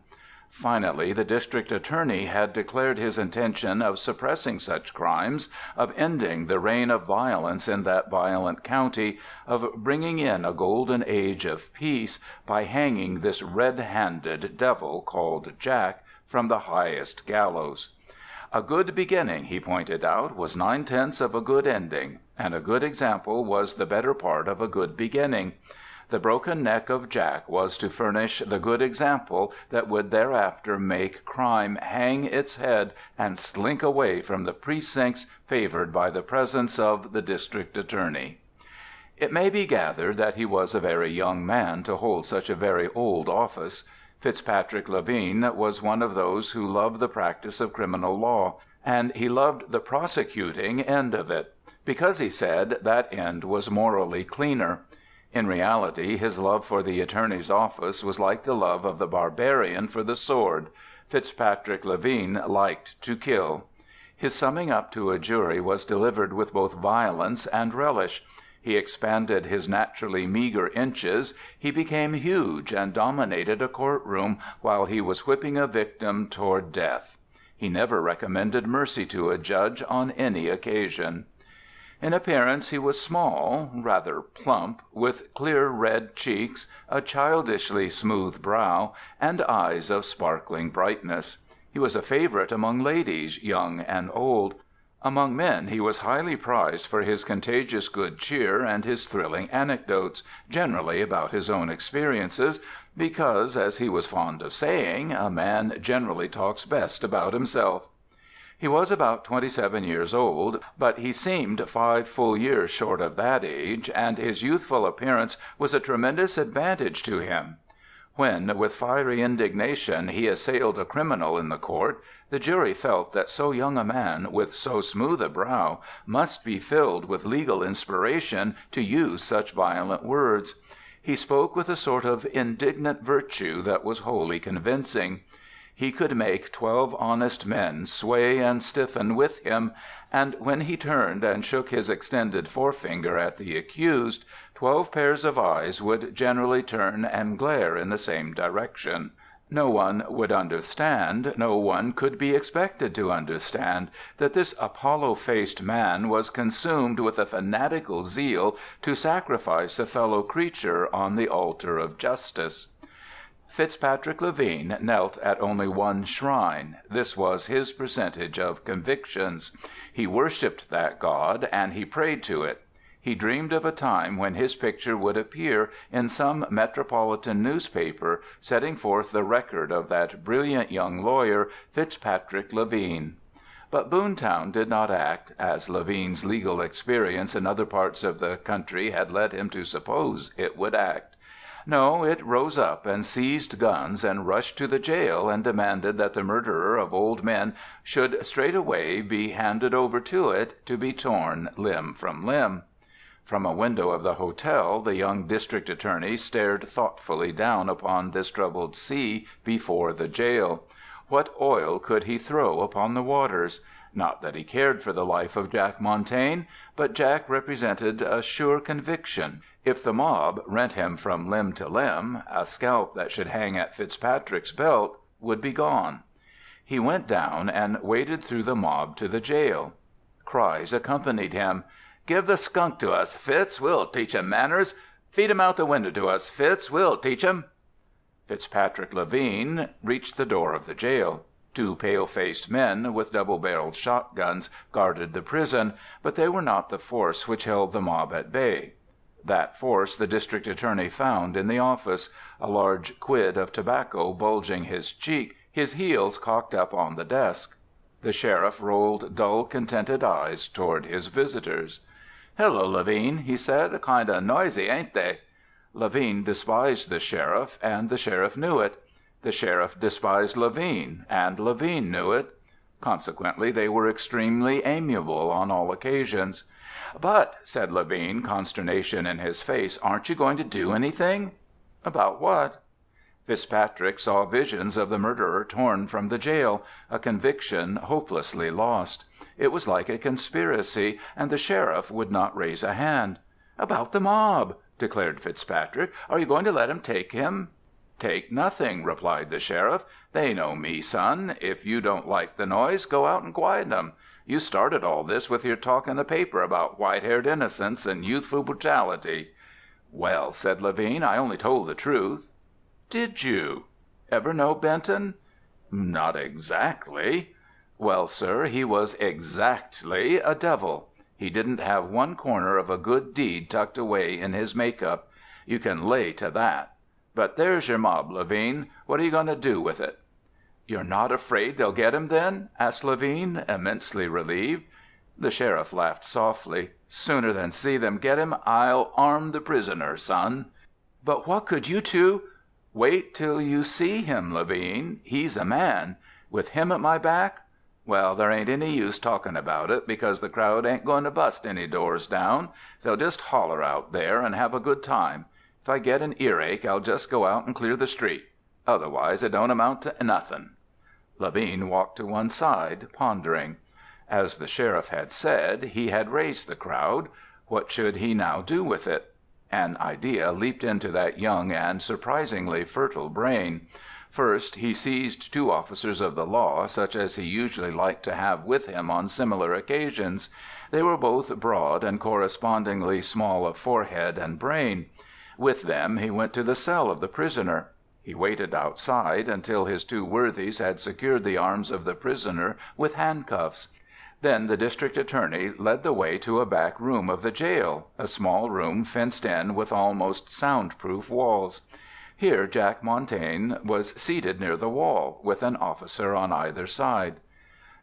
Finally, the district attorney had declared his intention of suppressing such crimes, of ending the reign of violence in that violent county, of bringing in a golden age of peace, by hanging this red-handed devil called Jack from the highest gallows. A good beginning, he pointed out, was 9/10 of a good ending, and a good example was the better part of a good beginning. The broken neck of Jack was to furnish the good example that would thereafter make crime hang its head and slink away from the precincts favored by the presence of the district attorney. It may be gathered that he was a very young man to hold such a very old office. Fitzpatrick Levine was one of those who love the practice of criminal law, and he loved the prosecuting end of it, because he said that end was morally cleaner. In reality, his love for the attorney's office was like the love of the barbarian for the sword. Fitzpatrick Levine liked to kill. His summing up to a jury was delivered with both violence and relish. He expanded his naturally meager inches, he became huge and dominated a courtroom while he was whipping a victim toward death. He never recommended mercy to a judge on any occasion. In appearance he was small, rather plump, with clear red cheeks, a childishly smooth brow, and eyes of sparkling brightness. He was a favorite among ladies, young and old. Among men he was highly prized for his contagious good cheer and his thrilling anecdotes, generally about his own experiences, because, as he was fond of saying, a man generally talks best about himself. He was about 27 years old, but he seemed 5 full years short of that age, and his youthful appearance was a tremendous advantage to him. When, with fiery indignation, he assailed a criminal in the court, the jury felt that so young a man, with so smooth a brow, must be filled with legal inspiration to use such violent words. He spoke with a sort of indignant virtue that was wholly convincing. He could make 12 honest men sway and stiffen with him, and when he turned and shook his extended forefinger at the accused, 12 pairs of eyes would generally turn and glare in the same direction. No one would understand, no one could be expected to understand, that this Apollo-faced man was consumed with a fanatical zeal to sacrifice a fellow creature on the altar of justice. Fitzpatrick Levine knelt at only one shrine. This was his percentage of convictions. He worshipped that god, and he prayed to it. He dreamed of a time when his picture would appear in some metropolitan newspaper, setting forth the record of that brilliant young lawyer, Fitzpatrick Levine. But Boontown did not act as Levine's legal experience in other parts of the country had led him to suppose it would act. No, it rose up and seized guns and rushed to the jail and demanded that the murderer of old men should straightway be handed over to it to be torn limb from limb. From a window of the hotel the young district attorney stared thoughtfully down upon this troubled sea before the jail. What oil could he throw upon the waters? Not that he cared for the life of Jack Montagne, but Jack represented a sure conviction. If the mob rent him from limb to limb, a scalp that should hang at Fitzpatrick's belt would be gone. He went down and waded through the mob to the jail. Cries accompanied him. "Give the skunk to us, Fitz. We'll teach him manners. Feed him out the window to us, Fitz. We'll teach him." Fitzpatrick Levine reached the door of the jail. 2 pale-faced men with double-barreled shotguns guarded the prison, but they were not the force which held the mob at bay. That force the district attorney found in the office, a large quid of tobacco bulging his cheek, his heels cocked up on the desk. The sheriff rolled dull, contented eyes toward his visitors. "Hello, Levine," he said. "Kind of noisy, ain't they?" Levine despised the sheriff, and the sheriff knew it. The sheriff despised Levine, and Levine knew it. Consequently, they were extremely amiable on all occasions. "But," said Levine, consternation in his face, "aren't you going to do anything?" "About what?" Fitzpatrick saw visions of the murderer torn from the jail, a conviction hopelessly lost. It was like a conspiracy, and the sheriff would not raise a hand. "About the mob," declared Fitzpatrick. "Are you going to let 'em take him?" "Take nothing," replied the sheriff. "They know me, son. If you don't like the noise, go out and quiet 'em. You started all this with your talk in the paper about white-haired innocence and youthful brutality." "Well," said Levine, "I only told the truth." "Did you? Ever know Benton?" "Not exactly." "Well, sir, he was exactly a devil. He didn't have one corner of a good deed tucked away in his make-up. You can lay to that. But there's your mob, Levine. What are you going to do with it?" "You're not afraid they'll get him, then?" asked Levine, immensely relieved. The sheriff laughed softly. "Sooner than see them get him, I'll arm the prisoner, son." "But what could you two—" "Wait till you see him, Levine. He's a man. With him at my back, well, there ain't any use talking about it, because the crowd ain't going to bust any doors down. They'll just holler out there and have a good time. If I get an earache, I'll just go out and clear the street. Otherwise, it don't amount to nothing." Levine walked to one side, pondering. As the sheriff had said, he had raised the crowd. What should he now do with it? An idea leaped into that young and surprisingly fertile brain. First, he seized two officers of the law, such as he usually liked to have with him on similar occasions. They were both broad and correspondingly small of forehead and brain. With them he went to the cell of the prisoner. He waited outside until his two worthies had secured the arms of the prisoner with handcuffs. Then the district attorney led the way to a back room of the jail, a small room fenced in with almost sound-proof walls. Here Jack Montagne was seated near the wall, with an officer on either side.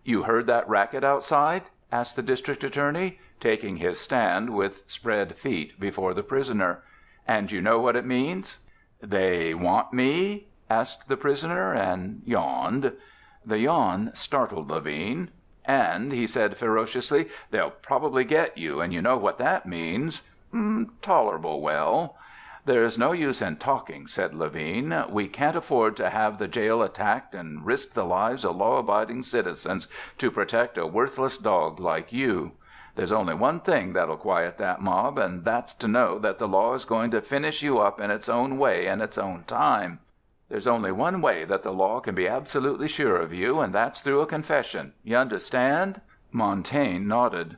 "You heard that racket outside?" asked the district attorney, taking his stand with spread feet before the prisoner. "And you know what it means?" "They want me?" asked the prisoner, and yawned. The yawn startled Levine. "And," he said ferociously, "they'll probably get you, and you know what that means." "Tolerable well." "There's no use in talking," said Levine. "We can't afford to have the jail attacked and risk the lives of law-abiding citizens to protect a worthless dog like you. There's only one thing that'll quiet that mob, and that's to know that the law is going to finish you up in its own way and its own time. There's only one way that the law can be absolutely sure of you, and that's through a confession. You understand?" Montaigne nodded.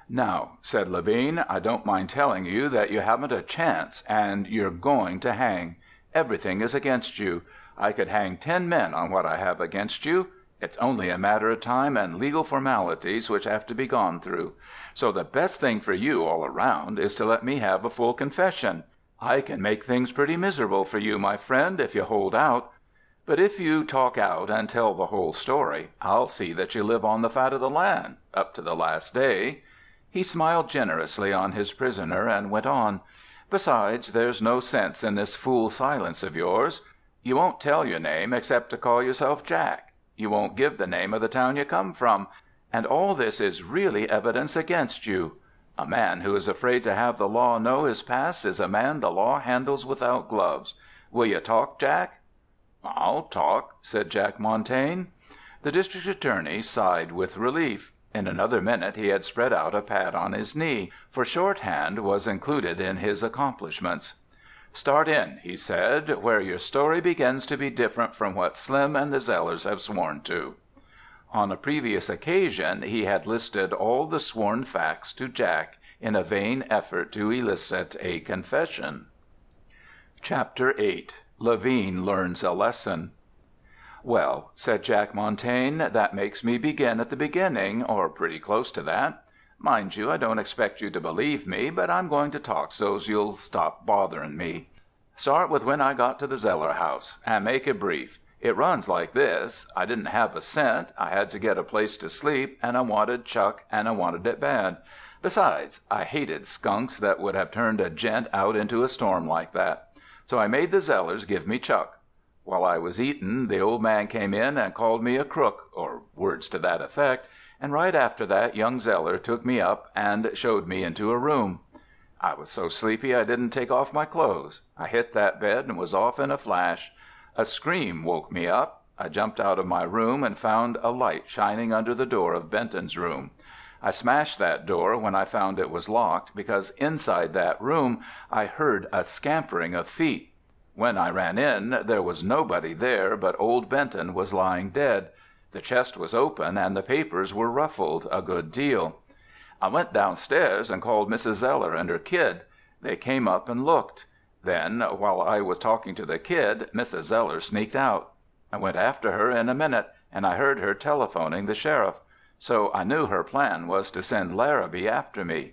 "Now," said Levine, "I don't mind telling you that you haven't a chance, and you're going to hang. Everything is against you. I could hang 10 men on what I have against you. It's only a matter of time and legal formalities which have to be gone through. So the best thing for you all around is to let me have a full confession. I can make things pretty miserable for you, my friend, if you hold out. But if you talk out and tell the whole story, I'll see that you live on the fat of the land, up to the last day." He smiled generously on his prisoner and went on. "Besides, there's no sense in this fool silence of yours. You won't tell your name except to call yourself Jack. You won't give the name of the town you come from. And all this is really evidence against you. A man who is afraid to have the law know his past is a man the law handles without gloves. Will you talk, Jack?" "I'll talk," said Jack Montagne. The district attorney sighed with relief. In another minute he had spread out a pad on his knee, for shorthand was included in his accomplishments. "Start in," he said, "where your story begins to be different from what Slim and the Zellars have sworn to." On a previous occasion he had listed all the sworn facts to Jack in a vain effort to elicit a confession. Chapter 8. Levine Learns a Lesson. "Well," said Jack Montagne, "that makes me begin at the beginning, or pretty close to that. Mind you, I don't expect you to believe me, but I'm going to talk so's you'll stop bothering me. Start with when I got to the Zellar house, and make it brief. It runs like this. I didn't have a cent, I had to get a place to sleep, and I wanted chuck, and I wanted it bad. Besides, I hated skunks that would have turned a gent out into a storm like that. So I made the Zellars give me chuck. While I was eatin', the old man came in and called me a crook, or words to that effect, and right after that young Zellar took me up and showed me into a room. I was so sleepy I didn't take off my clothes. I hit that bed and was off in a flash. A scream woke me up. I jumped out of my room and found a light shining under the door of Benton's room. I smashed that door when I found it was locked, because inside that room I heard a scampering of feet. When I ran in, there was nobody there, but old Benton was lying dead. The chest was open, and the papers were ruffled a good deal. I went downstairs and called Mrs. Zellar and her kid. They came up and looked. Then, while I was talking to the kid, Mrs. Zellar sneaked out. I went after her in a minute, and I heard her telephoning the sheriff. So I knew her plan was to send Larrabee after me.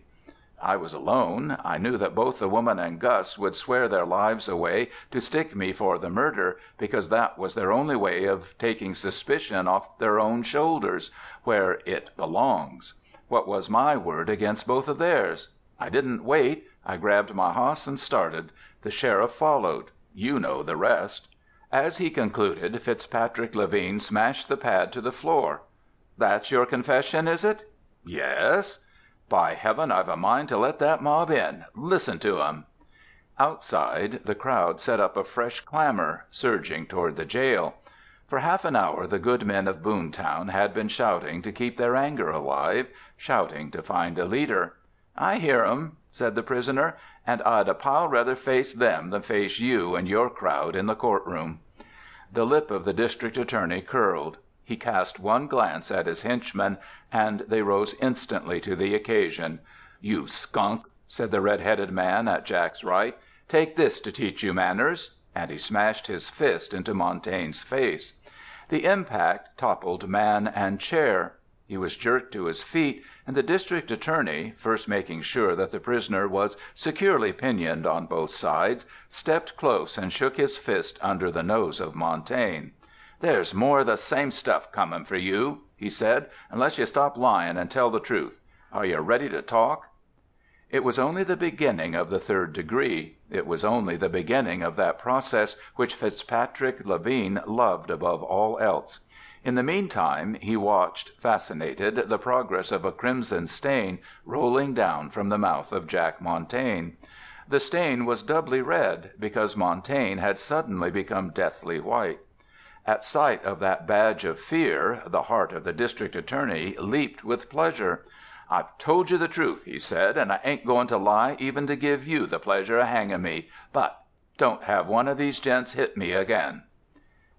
I was alone. I knew that both the woman and Gus would swear their lives away to stick me for the murder, because that was their only way of taking suspicion off their own shoulders, where it belongs. What was my word against both of theirs? I didn't wait. I grabbed my hoss and started. The sheriff followed. You know the rest. As he concluded, Fitzpatrick Levine smashed the pad to the floor. "That's your confession, is it?" "Yes." "By heaven, I've a mind to let that mob in. Listen to 'em." Outside, the crowd set up a fresh clamor, surging toward the jail. For half an hour the good men of Boontown had been shouting to keep their anger alive, shouting to find a leader. "I hear 'em," said the prisoner, "and I'd a pile rather face them than face you and your crowd in the courtroom." The lip of the district attorney curled. He cast one glance at his henchmen, and they rose instantly to the occasion. "You skunk," said the red-headed man at Jack's right, "take this to teach you manners," and he smashed his fist into Montaigne's face. The impact toppled man and chair. He was jerked to his feet, and the district attorney, first making sure that the prisoner was securely pinioned on both sides, stepped close and shook his fist under the nose of Montagne. "There's more of the same stuff comin' for you," he said, "unless you stop lying and tell the truth. Are you ready to talk?" It was only the beginning of the third degree. It was only the beginning of that process which Fitzpatrick Levine loved above all else. In the meantime he watched, fascinated, the progress of a crimson stain rolling down from the mouth of Jack Montagne. The stain was doubly red, because Montagne had suddenly become deathly white. At sight of that badge of fear, the heart of the district attorney leaped with pleasure. "I've told you the truth," he said, "and I ain't going to lie even to give you the pleasure of hanging me. But don't have one of these gents hit me again."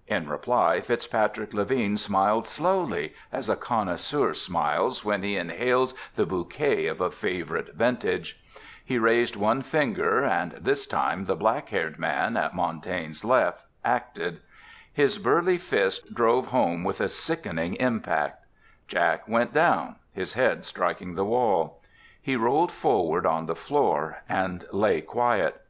In reply, Fitzpatrick Levine smiled slowly, as a connoisseur smiles when he inhales the bouquet of a favorite vintage. He raised one finger, and this time the black-haired man at Montaigne's left acted. His burly fist drove home with a sickening impact. Jack went down, his head striking the wall. He rolled forward on the floor and lay quiet.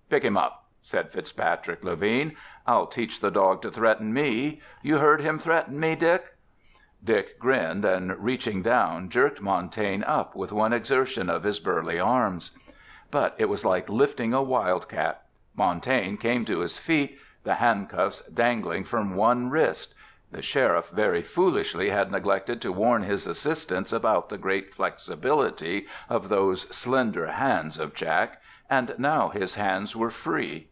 "Pick him up," said Fitzpatrick Levine. "I'll teach the dog to threaten me. You heard him threaten me, Dick?" Dick grinned, and reaching down, jerked Montagne up with one exertion of his burly arms. But it was like lifting a wildcat. Montagne came to his feet, the handcuffs dangling from one wrist. The sheriff very foolishly had neglected to warn his assistants about the great flexibility of those slender hands of Jack, and now his hands were free.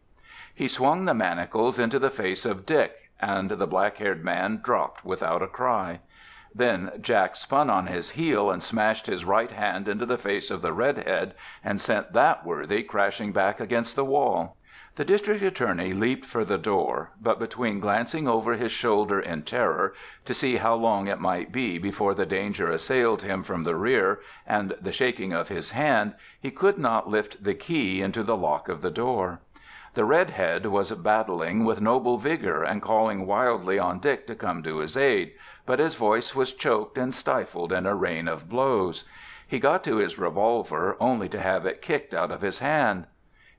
He swung the manacles into the face of Dick, and the black-haired man dropped without a cry. Then Jack spun on his heel and smashed his right hand into the face of the redhead, and sent that worthy crashing back against the wall. The district attorney leaped for the door, but between glancing over his shoulder in terror to see how long it might be before the danger assailed him from the rear, and the shaking of his hand, he could not lift the key into the lock of the door. The redhead was battling with noble vigor and calling wildly on Dick to come to his aid, but his voice was choked and stifled in a rain of blows. He got to his revolver only to have it kicked out of his hand.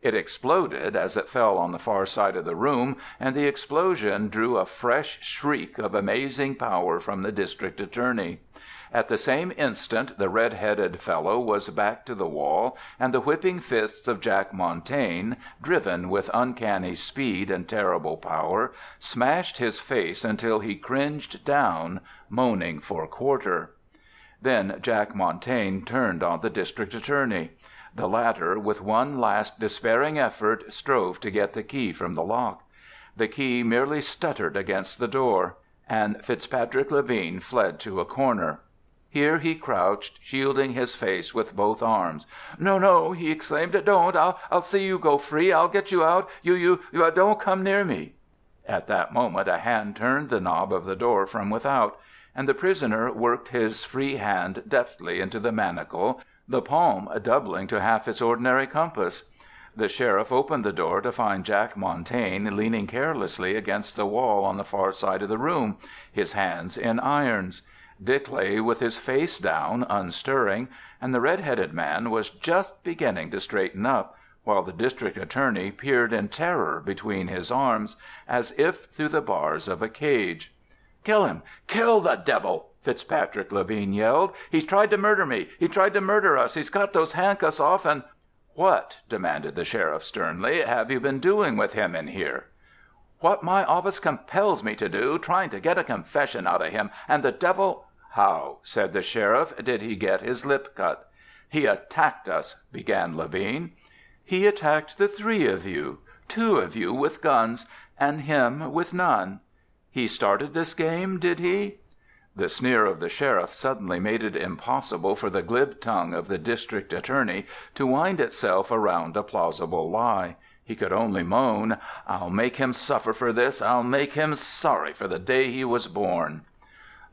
It exploded as it fell on the far side of the room, and the explosion drew a fresh shriek of amazing power from the district attorney. At the same instant the red-headed fellow was back to the wall, and the whipping fists of Jack Montagne, driven with uncanny speed and terrible power, smashed his face until he cringed down, moaning for quarter. Then Jack Montagne turned on the district attorney. The latter, with one last despairing effort, strove to get the key from the lock. The key merely stuttered against the door, and Fitzpatrick Levine fled to a corner. Here he crouched, shielding his face with both arms. "No, no!" he exclaimed. "Don't! I'll see you go free! I'll get you out! You don't come near me!" At that moment a hand turned the knob of the door from without, and the prisoner worked his free hand deftly into the manacle, the palm doubling to half its ordinary compass. The sheriff opened the door to find Jack Montagne leaning carelessly against the wall on the far side of the room, his hands in irons. Dick lay with his face down, unstirring, and the red-headed man was just beginning to straighten up, while the district attorney peered in terror between his arms, as if through the bars of a cage. "Kill him! Kill the devil!" Fitzpatrick Levine yelled. "He's tried to murder me! He tried to murder us! He's got those handcuffs off and—" "What," demanded the sheriff sternly, "have you been doing with him in here?" "What my office compels me to do, trying to get a confession out of him, and the devil—" "How," said the sheriff, "did he get his lip cut?" "He attacked us," began Levine. "He attacked the three of you, two of you with guns, and him with none. He started this game, did he?" The sneer of the sheriff suddenly made it impossible for the glib tongue of the district attorney to wind itself around a plausible lie. He could only moan, "I'll make him suffer for this! I'll make him sorry for the day he was born!"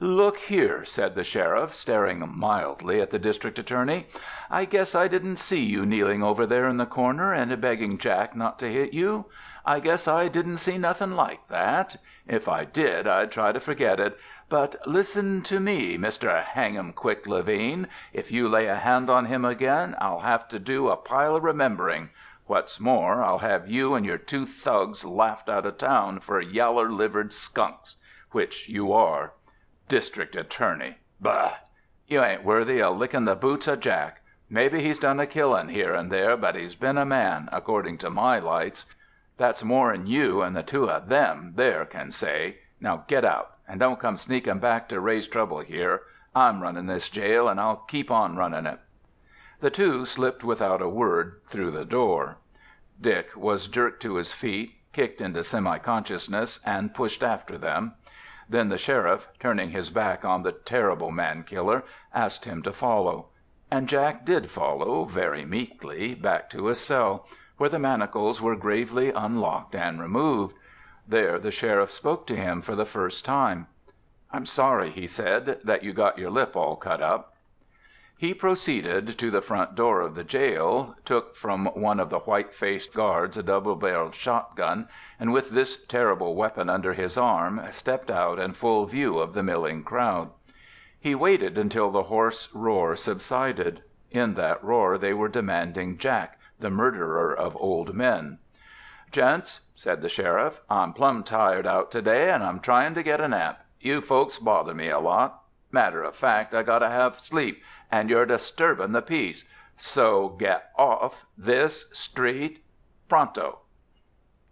"Look here," said the sheriff, staring mildly at the district attorney, "I guess I didn't see you kneeling over there in the corner and begging Jack not to hit you. I guess I didn't see nothing like that. If I did, I'd try to forget it. But listen to me, Mr. Hang-'em-Quick Levine. If you lay a hand on him again, I'll have to do a pile of remembering. What's more, I'll have you and your two thugs laughed out of town for yaller-livered skunks, which you are. District attorney! Bah! You ain't worthy of licking the boots of Jack. Maybe he's done a killin' here and there, but he's been a man, according to my lights. That's more'n you and the two of them there can say. Now get out, and don't come sneaking back to raise trouble here. I'm running this jail, and I'll keep on running it." The two slipped without a word through the door. Dick was jerked to his feet, kicked into semi-consciousness, and pushed after them. Then the sheriff, turning his back on the terrible man-killer, asked him to follow. And Jack did follow, very meekly, back to his cell, where the manacles were gravely unlocked and removed. There the sheriff spoke to him for the first time. "I'm sorry," he said, "that you got your lip all cut up." He proceeded to the front door of the jail, took from one of the white-faced guards a double-barreled shotgun, and with this terrible weapon under his arm, stepped out in full view of the milling crowd. He waited until the hoarse roar subsided. In that roar they were demanding Jack, the murderer of old men. "Gents," said the sheriff, "I'm plumb tired out today, and I'm trying to get a nap. You folks bother me a lot. Matter of fact, I gotta have sleep, and you're disturbing the peace. So get off this street pronto."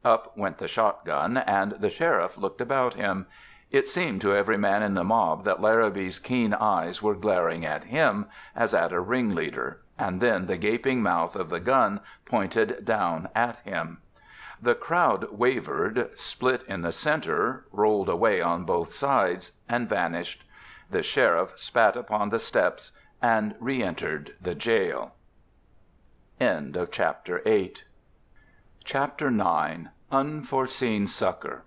Up went the shotgun, and the sheriff looked about him. It seemed to every man in the mob that Larrabees' keen eyes were glaring at him, as at a ringleader, and then the gaping mouth of the gun pointed down at him. The crowd wavered, split in the center, rolled away on both sides, and vanished. The sheriff spat upon the steps and re-entered the jail. End of Chapter 8. Chapter 9. Unforeseen Succor.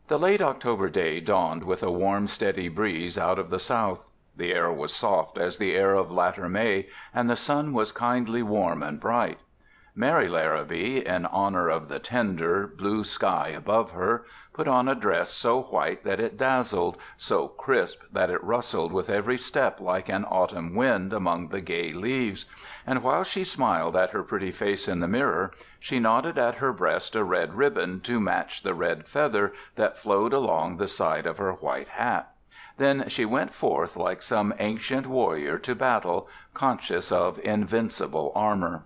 The late October day dawned with a warm, steady breeze out of the south. The air was soft as the air of latter May, and the sun was kindly warm and bright. Mary Larrabee, in honor of the tender, blue sky above her, put on a dress so white that it dazzled, so crisp that it rustled with every step like an autumn wind among the gay leaves, and while she smiled at her pretty face in the mirror, she knotted at her breast a red ribbon to match the red feather that flowed along the side of her white hat. Then she went forth like some ancient warrior to battle, conscious of invincible armor.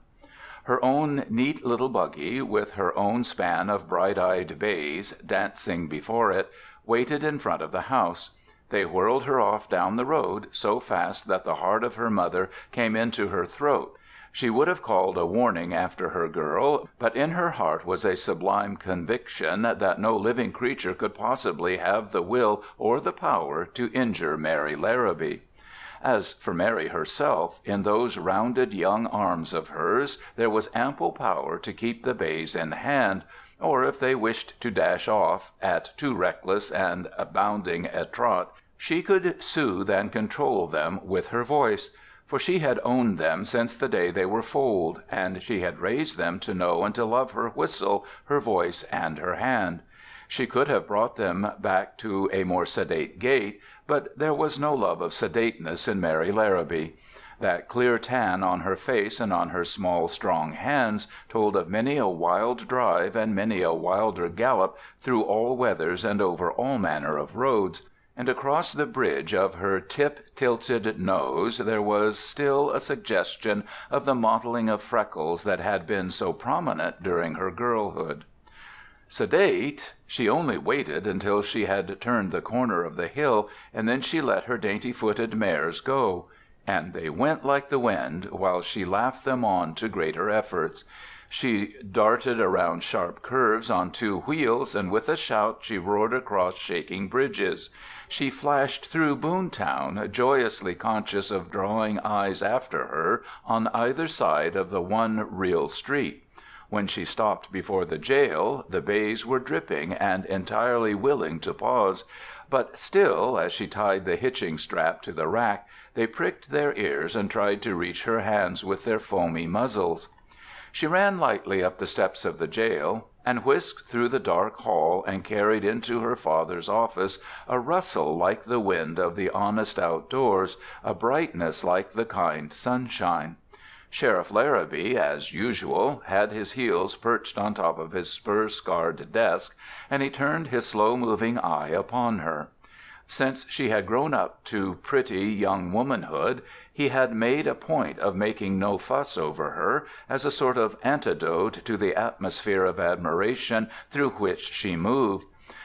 Her own neat little buggy, with her own span of bright-eyed bays dancing before it, waited in front of the house. They whirled her off down the road so fast that the heart of her mother came into her throat. She would have called a warning after her girl, but in her heart was a sublime conviction that no living creature could possibly have the will or the power to injure Mary Larrabee. As for Mary herself, in those rounded young arms of hers there was ample power to keep the bays in hand, or if they wished to dash off at too reckless and bounding a trot, she could soothe and control them with her voice. For she had owned them since the day they were foaled, and she had raised them to know and to love her whistle, her voice, and her hand. She could have brought them back to a more sedate gait, but there was no love of sedateness in Mary Larrabee. That clear tan on her face and on her small, strong hands told of many a wild drive and many a wilder gallop through all weathers and over all manner of roads. And across the bridge of her tip-tilted nose there was still a suggestion of the mottling of freckles that had been so prominent during her girlhood. Sedate? She only waited until she had turned the corner of the hill, and then she let her dainty-footed mares go. And they went like the wind, while she laughed them on to greater efforts. She darted around sharp curves on two wheels, and with a shout she roared across shaking bridges. She flashed through Boontown, joyously conscious of drawing eyes after her on either side of the one real street. When she stopped before the jail, the bays were dripping and entirely willing to pause, but still, as she tied the hitching strap to the rack, they pricked their ears and tried to reach her hands with their foamy muzzles. She ran lightly up the steps of the jail, and whisked through the dark hall and carried into her father's office a rustle like the wind of the honest outdoors, a brightness like the kind sunshine. Sheriff Larrabee, as usual, had his heels perched on top of his spur-scarred desk, and he turned his slow-moving eye upon her. Since she had grown up to pretty young womanhood, he had made a point of making no fuss over her, as a sort of antidote to the atmosphere of admiration through which she moved.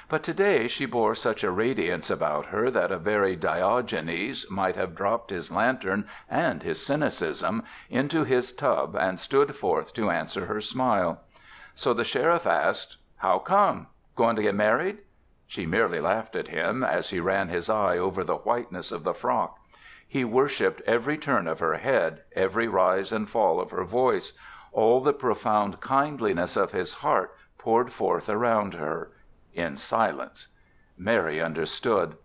But today she bore such a radiance about her that a very Diogenes might have dropped his lantern and his cynicism into his tub and stood forth to answer her smile. So the sheriff asked, "How come? Going to get married?" She merely laughed at him as he ran his eye over the whiteness of the frock. He worshipped every turn of her head, every rise and fall of her voice. All the profound kindliness of his heart poured forth around her. In silence. Mary understood.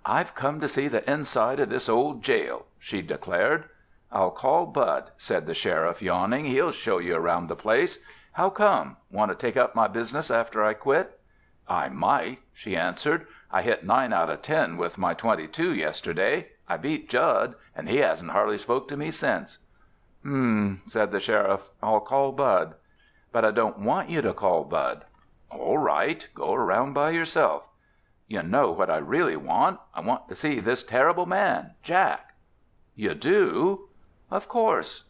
"I've come to see the inside of this old jail," she declared. "I'll call Bud," said the sheriff, yawning. "He'll show you around the place. How come? Want to take up my business after I quit?" "I might," she answered. "I hit 9 out of 10 with my .22 yesterday. I beat Judd, and he hasn't hardly spoke to me since." Said the sheriff. "I'll call Bud." "But I don't want you to call Bud." "All right. Go around by yourself." "You know what I really want? I want to see this terrible man, Jack." "You do?" "Of course."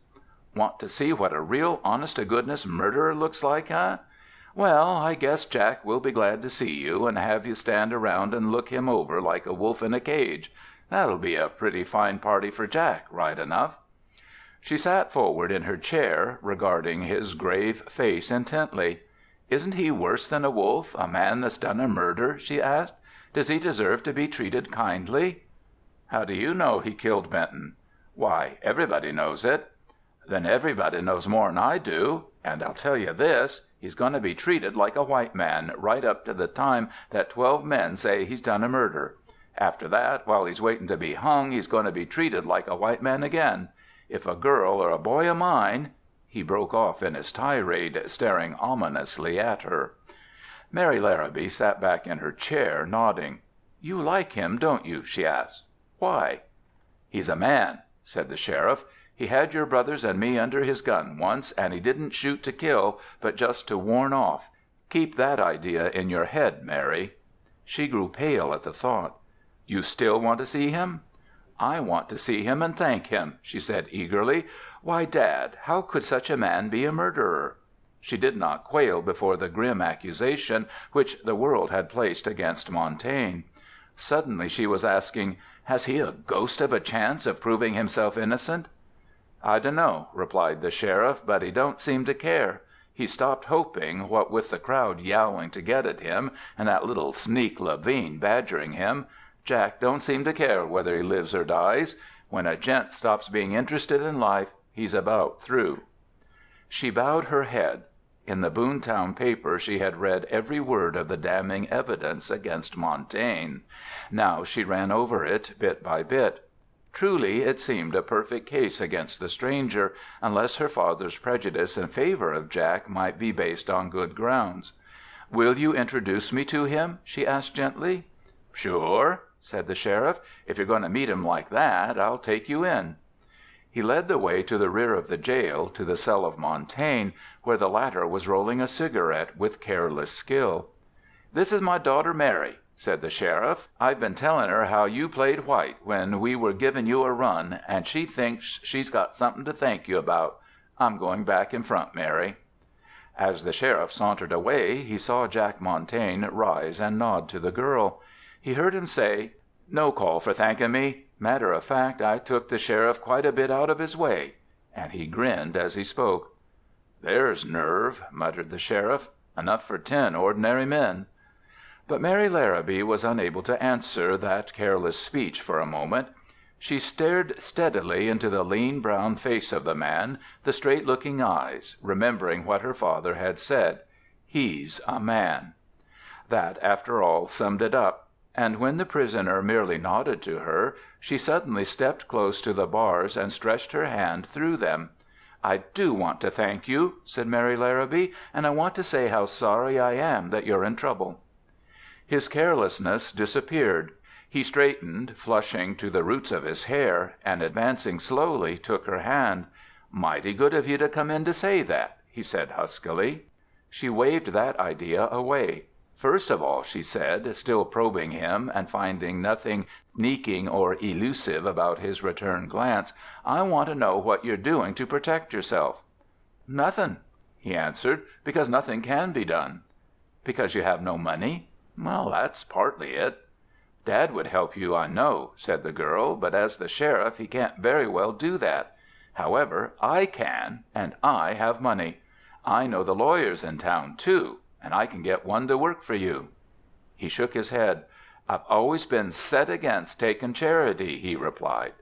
"Want to see what a real honest-to-goodness murderer looks like, eh? Well, I guess Jack will be glad to see you and have you stand around and look him over like a wolf in a cage. That'll be a pretty fine party for Jack, right enough." She sat forward in her chair, regarding his grave face intently. "Isn't he worse than a wolf, a man that's done a murder?" she asked. "Does he deserve to be treated kindly?" "How do you know he killed Benton?" "Why, everybody knows it." "Then everybody knows more'n I do. And I'll tell you this, he's going to be treated like a white man right up to the time that 12 men say he's done a murder. After that, while he's waiting to be hung, he's going to be treated like a white man again. If a girl or a boy of mine—" He broke off in his tirade, staring ominously at her. Mary Larrabee sat back in her chair, nodding. "You like him, don't you?" she asked. "Why?" "He's a man," said the sheriff. "He had your brothers and me under his gun once, and he didn't shoot to kill, but just to warn off. Keep that idea in your head, Mary." She grew pale at the thought. "You still want to see him?" "I want to see him and thank him," she said eagerly. "Why, Dad, how could such a man be a murderer?" She did not quail before the grim accusation which the world had placed against Montagne. Suddenly she was asking, "Has he a ghost of a chance of proving himself innocent?" "I dunno," replied the sheriff, "but he don't seem to care. He's stopped hoping, what with the crowd yowling to get at him, and that little sneak Levine badgering him. Jack don't seem to care whether he lives or dies. When a gent stops being interested in life, he's about through." She bowed her head. In the Boontown paper she had read every word of the damning evidence against Montagne. Now she ran over it bit by bit. Truly it seemed a perfect case against the stranger, unless her father's prejudice in favor of Jack might be based on good grounds. "Will you introduce me to him?" she asked gently. "Sure," said the sheriff. "If you're going to meet him like that, I'll take you in." He led the way to the rear of the jail, to the cell of Montagne, where the latter was rolling a cigarette with careless skill. "This is my daughter Mary," said the sheriff. "I've been telling her how you played white when we were giving you a run, and she thinks she's got something to thank you about. I'm going back in front, Mary." As the sheriff sauntered away, he saw Jack Montagne rise and nod to the girl. He heard him say, "No call for thanking me. Matter of fact, I took the sheriff quite a bit out of his way." And he grinned as he spoke. "There's nerve," muttered the sheriff. "Enough for 10 ordinary men." But Mary Larrabee was unable to answer that careless speech for a moment. She stared steadily into the lean brown face of the man, the straight-looking eyes, remembering what her father had said. "He's a man." That, after all, summed it up. And when the prisoner merely nodded to her, she suddenly stepped close to the bars and stretched her hand through them. "I do want to thank you," said Mary Larrabee, "and I want to say how sorry I am that you're in trouble." His carelessness disappeared. He straightened, flushing to the roots of his hair, and advancing slowly, took her hand. "Mighty good of you to come in to say that," he said huskily. She waved that idea away. "First of all," she said, still probing him and finding nothing sneaking or elusive about his return glance, "I want to know what you're doing to protect yourself." "Nothing," he answered, "because nothing can be done." "Because you have no money?" "Well, that's partly it." "Dad would help you, I know," said the girl, "but as the sheriff he can't very well do that. However, I can, and I have money. I know the lawyers in town, too, and I can get one to work for you." He shook his head. "I've always been set against taking charity," he replied.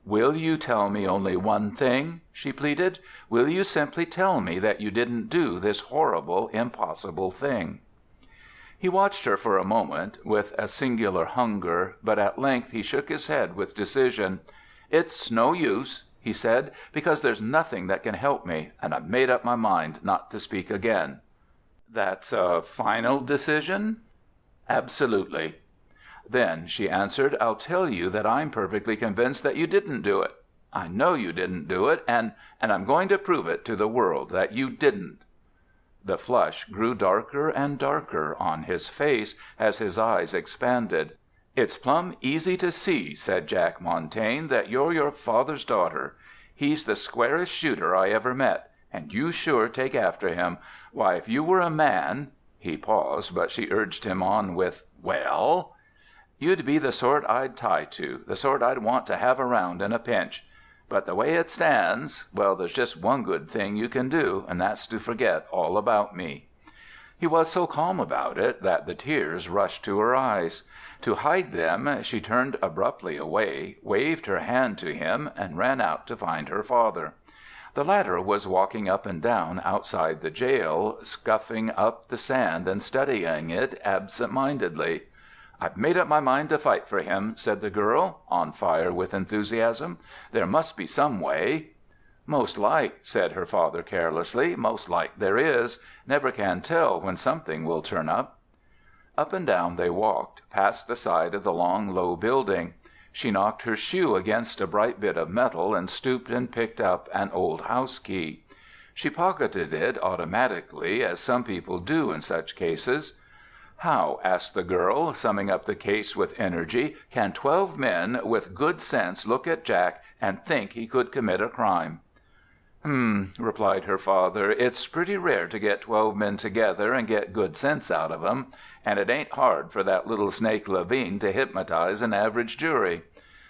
"Will you tell me only one thing?" she pleaded. "Will you simply tell me that you didn't do this horrible, impossible thing?" He watched her for a moment with a singular hunger, but at length he shook his head with decision. "It's no use," he said, "because there's nothing that can help me, and I've made up my mind not to speak again." "That's a final decision?" "Absolutely." "Then," she answered, "I'll tell you that I'm perfectly convinced that you didn't do it. I know you didn't do it, and I'm going to prove it to the world that you didn't." The flush grew darker and darker on his face as his eyes expanded. "It's plumb easy to see," said Jack Montagne, "that you're your father's daughter. He's the squarest shooter I ever met, and you sure take after him. Why, if you were a man—" He paused, but she urged him on with, "Well?" "You'd be the sort I'd tie to, the sort I'd want to have around in a pinch. But the way it stands—well, there's just one good thing you can do, and that's to forget all about me." He was so calm about it that the tears rushed to her eyes. To hide them, she turned abruptly away, waved her hand to him, and ran out to find her father. The latter was walking up and down outside the jail, scuffing up the sand and studying it absent-mindedly. "I've made up my mind to fight for him," said the girl, on fire with enthusiasm. "There must be some way." "Most like," said her father carelessly, "most like there is. Never can tell when something will turn up." Up and down they walked, past the side of the long, low building. She knocked her shoe against a bright bit of metal and stooped and picked up an old house key. She pocketed it automatically, as some people do in such cases. "How," asked the girl, summing up the case with energy, "can 12 men with good sense look at Jack and think he could commit a crime?" Replied her father, "it's pretty rare to get 12 men together and get good sense out of 'em, and it ain't hard for that little snake Levine to hypnotize an average jury.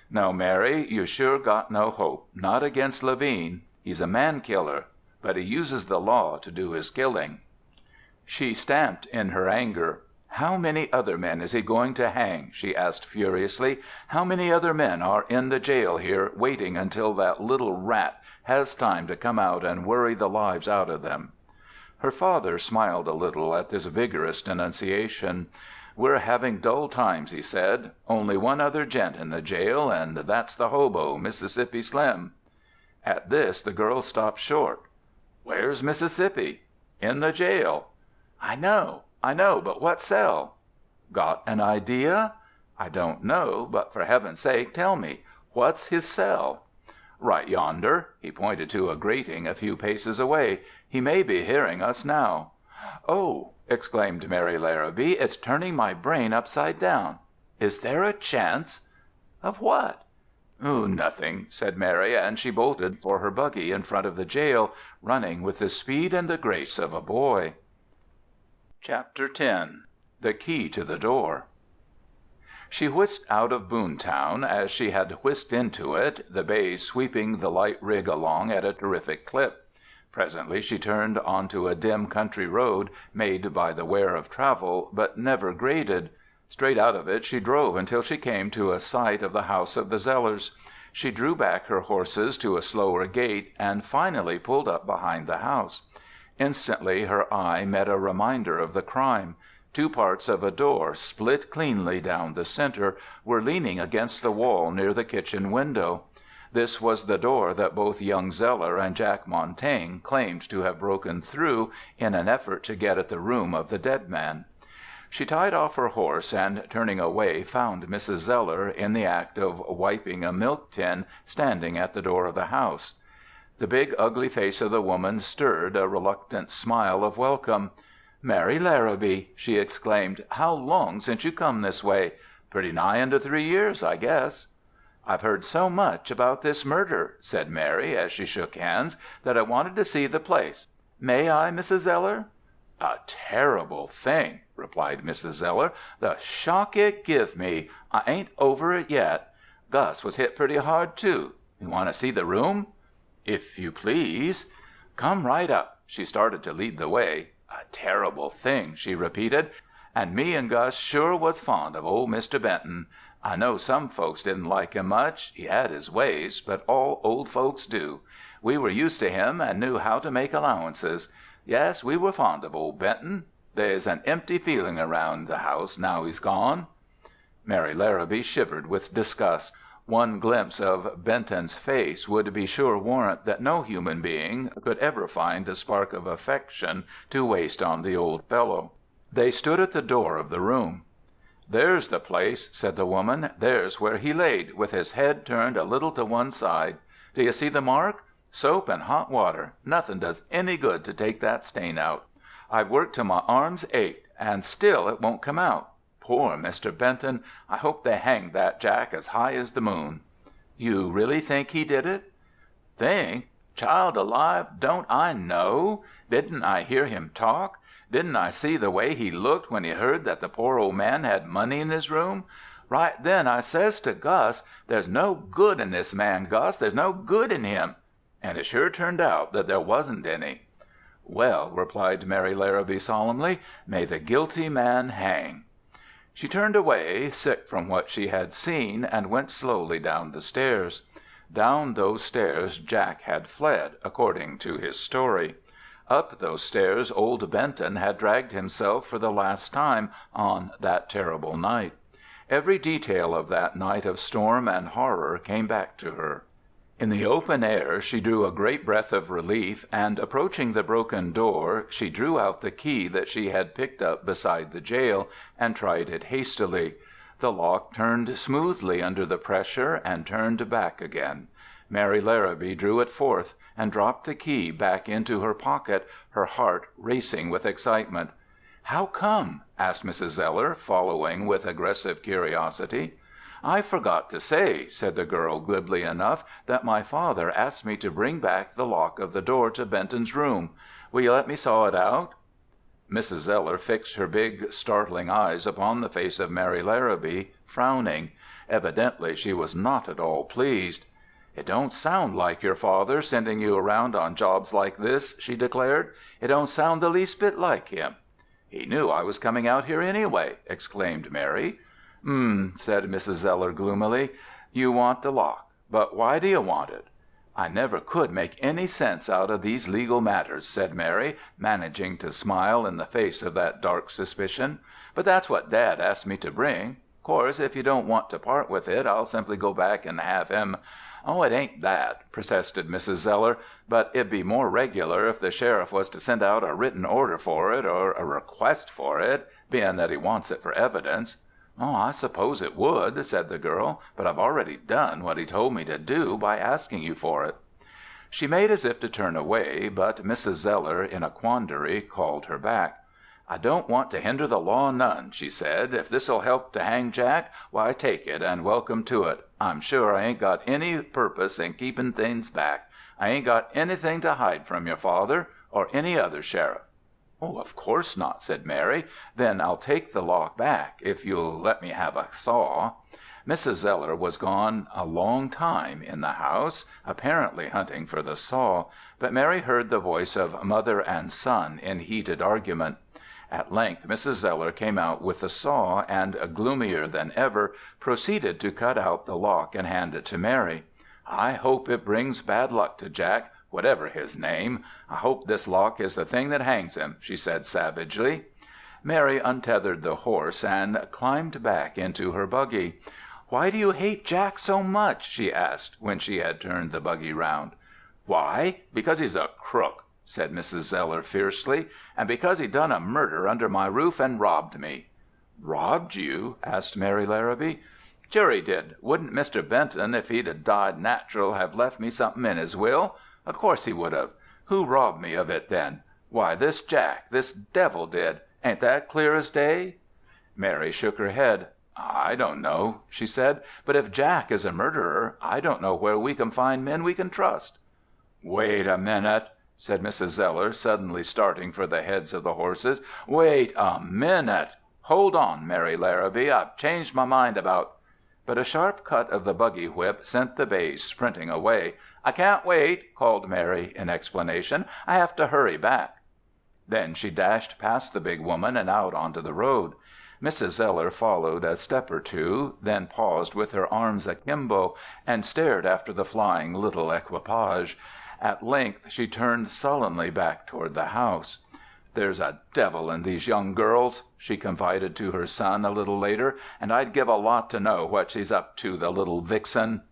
No, Mary, you sure got no hope, not against Levine. He's a man-killer, but he uses the law to do his killing." She stamped in her anger. "How many other men is he going to hang?" she asked furiously. "How many other men are in the jail here waiting until that little rat has time to come out and worry the lives out of them?" Her father smiled a little at this vigorous denunciation. "We're having dull times," he said. "Only one other gent in the jail, and that's the hobo, Mississippi Slim." At this the girl stopped short. "Where's Mississippi?" "In the jail." I know, but what cell?" "Got an idea?" "I don't know, but for heaven's sake tell me. What's his cell?" "Right yonder." He pointed to a grating a few paces away. "He may be hearing us now." "Oh!" exclaimed Mary Larrabee, "it's turning my brain upside down. Is there a chance—" "Of what?" "Nothing," said Mary, and she bolted for her buggy in front of the jail, running with the speed and the grace of a boy. Chapter 10. The Key to the Door. She whisked out of Boontown as she had whisked into it, the bays sweeping the light rig along at a terrific clip. Presently she turned onto a dim country road made by the wear of travel, but never graded. Straight out of it she drove until she came to a sight of the house of the Zellars. She drew back her horses to a slower gait and finally pulled up behind the house. Instantly her eye met a reminder of the crime. Two parts of a door, split cleanly down the center, were leaning against the wall near the kitchen window. This was the door that both young Zellar and Jack Montagne claimed to have broken through in an effort to get at the room of the dead man. She tied off her horse and, turning away, found Mrs. Zellar in the act of wiping a milk tin standing at the door of the house. The big, ugly face of the woman stirred a reluctant smile of welcome. "Mary Larrabee!" she exclaimed. "How long since you come this way? Pretty nigh into 3 years, I guess." "I've heard so much about this murder," said Mary, as she shook hands, "that I wanted to see the place. May I, Mrs. Zellar?" "A terrible thing," replied Mrs. Zellar. "The shock it give me! I ain't over it yet. Gus was hit pretty hard, too. You want to see the room?" "If you please." "Come right up." She started to lead the way. "A terrible thing," she repeated. "And me and Gus sure was fond of old Mr. Benton. I know some folks didn't like him much. He had his ways, but all old folks do. We were used to him and knew how to make allowances. Yes, we were fond of old Benton. There's an empty feeling around the house now he's gone." Mary Larrabee shivered with disgust. One glimpse of Benton's face would be sure warrant that no human being could ever find a spark of affection to waste on the old fellow. They stood at the door of the room. "There's the place," said the woman. "There's where he laid, with his head turned a little to one side. Do you see the mark? Soap and hot water. Nothing does any good to take that stain out. I've worked till my arms ached, and still it won't come out. Poor Mr. Benton! I hope they hanged that Jack as high as the moon." "You really think he did it?" "Think? Child alive, don't I know? Didn't I hear him talk? Didn't I see the way he looked when he heard that the poor old man had money in his room? Right then I says to Gus, 'There's no good in this man, Gus, there's no good in him.' And it sure turned out that there wasn't any." "Well," replied Mary Larrabee solemnly, "may the guilty man hang." She turned away, sick from what she had seen, and went slowly down the stairs. Down those stairs Jack had fled, according to his story. Up those stairs old Benton had dragged himself for the last time on that terrible night. Every detail of that night of storm and horror came back to her. In the open air she drew a great breath of relief, and approaching the broken door, she drew out the key that she had picked up beside the jail, and tried it hastily. The lock turned smoothly under the pressure and turned back again. Mary Larrabee drew it forth and dropped the key back into her pocket, her heart racing with excitement. "How come?" asked Mrs. Zellar, following with aggressive curiosity. "I forgot to say," said the girl glibly enough, "that my father asked me to bring back the lock of the door to Benton's room. Will you let me saw it out?" Mrs. Zellar fixed her big, startling eyes upon the face of Mary Larrabee, frowning. Evidently she was not at all pleased. "It don't sound like your father sending you around on jobs like this," she declared. "It don't sound the least bit like him." "He knew I was coming out here anyway," exclaimed Mary. Said Mrs. Zellar gloomily. "You want the lock. But why do you want it?" "I never could make any sense out of these legal matters," said Mary, managing to smile in the face of that dark suspicion. "But that's what Dad asked me to bring. Course, if you don't want to part with it, I'll simply go back and have him—" "Oh, it ain't that," protested Mrs. Zellar. "But it'd be more regular if the sheriff was to send out a written order for it, or a request for it, bein' that he wants it for evidence." "Oh, I suppose it would," said the girl, "but I've already done what he told me to do by asking you for it." She made as if to turn away, but Mrs. Zellar, in a quandary, called her back. "I don't want to hinder the law none," she said. "If this'll help to hang Jack, why take it and welcome to it. I'm sure I ain't got any purpose in keeping things back. I ain't got anything to hide from your father or any other sheriff." "Oh, of course not," said Mary. "Then I'll take the lock back, if you'll let me have a saw." Mrs. Zellar was gone a long time in the house, apparently hunting for the saw, but Mary heard the voice of mother and son in heated argument. At length Mrs. Zellar came out with the saw, and, gloomier than ever, proceeded to cut out the lock and hand it to Mary. "I hope it brings bad luck to Jack, whatever his name. I hope this lock is the thing that hangs him," she said savagely. Mary untethered the horse and climbed back into her buggy. "Why do you hate Jack so much?" she asked, when she had turned the buggy round. "Why? Because he's a crook," said Mrs. Zellar fiercely, "and because he done a murder under my roof and robbed me." "Robbed you?" asked Mary Larrabee. "Sure he did. Wouldn't Mr. Benton, if he'd died natural, have left me something in his will? Of course he would have. Who robbed me of it then? Why, this Jack, this devil did. Ain't that clear as day?" Mary shook her head. "I don't know," she said. "But if Jack is a murderer, I don't know where we can find men we can trust." "Wait a minute," said Mrs. Zellar, suddenly starting for the heads of the horses. "Wait a minute. Hold on, Mary Larrabee. I've changed my mind about—" But a sharp cut of the buggy whip sent the bays sprinting away. "I can't wait," called Mary in explanation. "I have to hurry back." Then she dashed past the big woman and out onto the road. Mrs. Zellar followed a step or two, then paused with her arms akimbo and stared after the flying little equipage. At length she turned sullenly back toward the house. "There's a devil in these young girls," she confided to her son a little later, "and I'd give a lot to know what she's up to, the little vixen."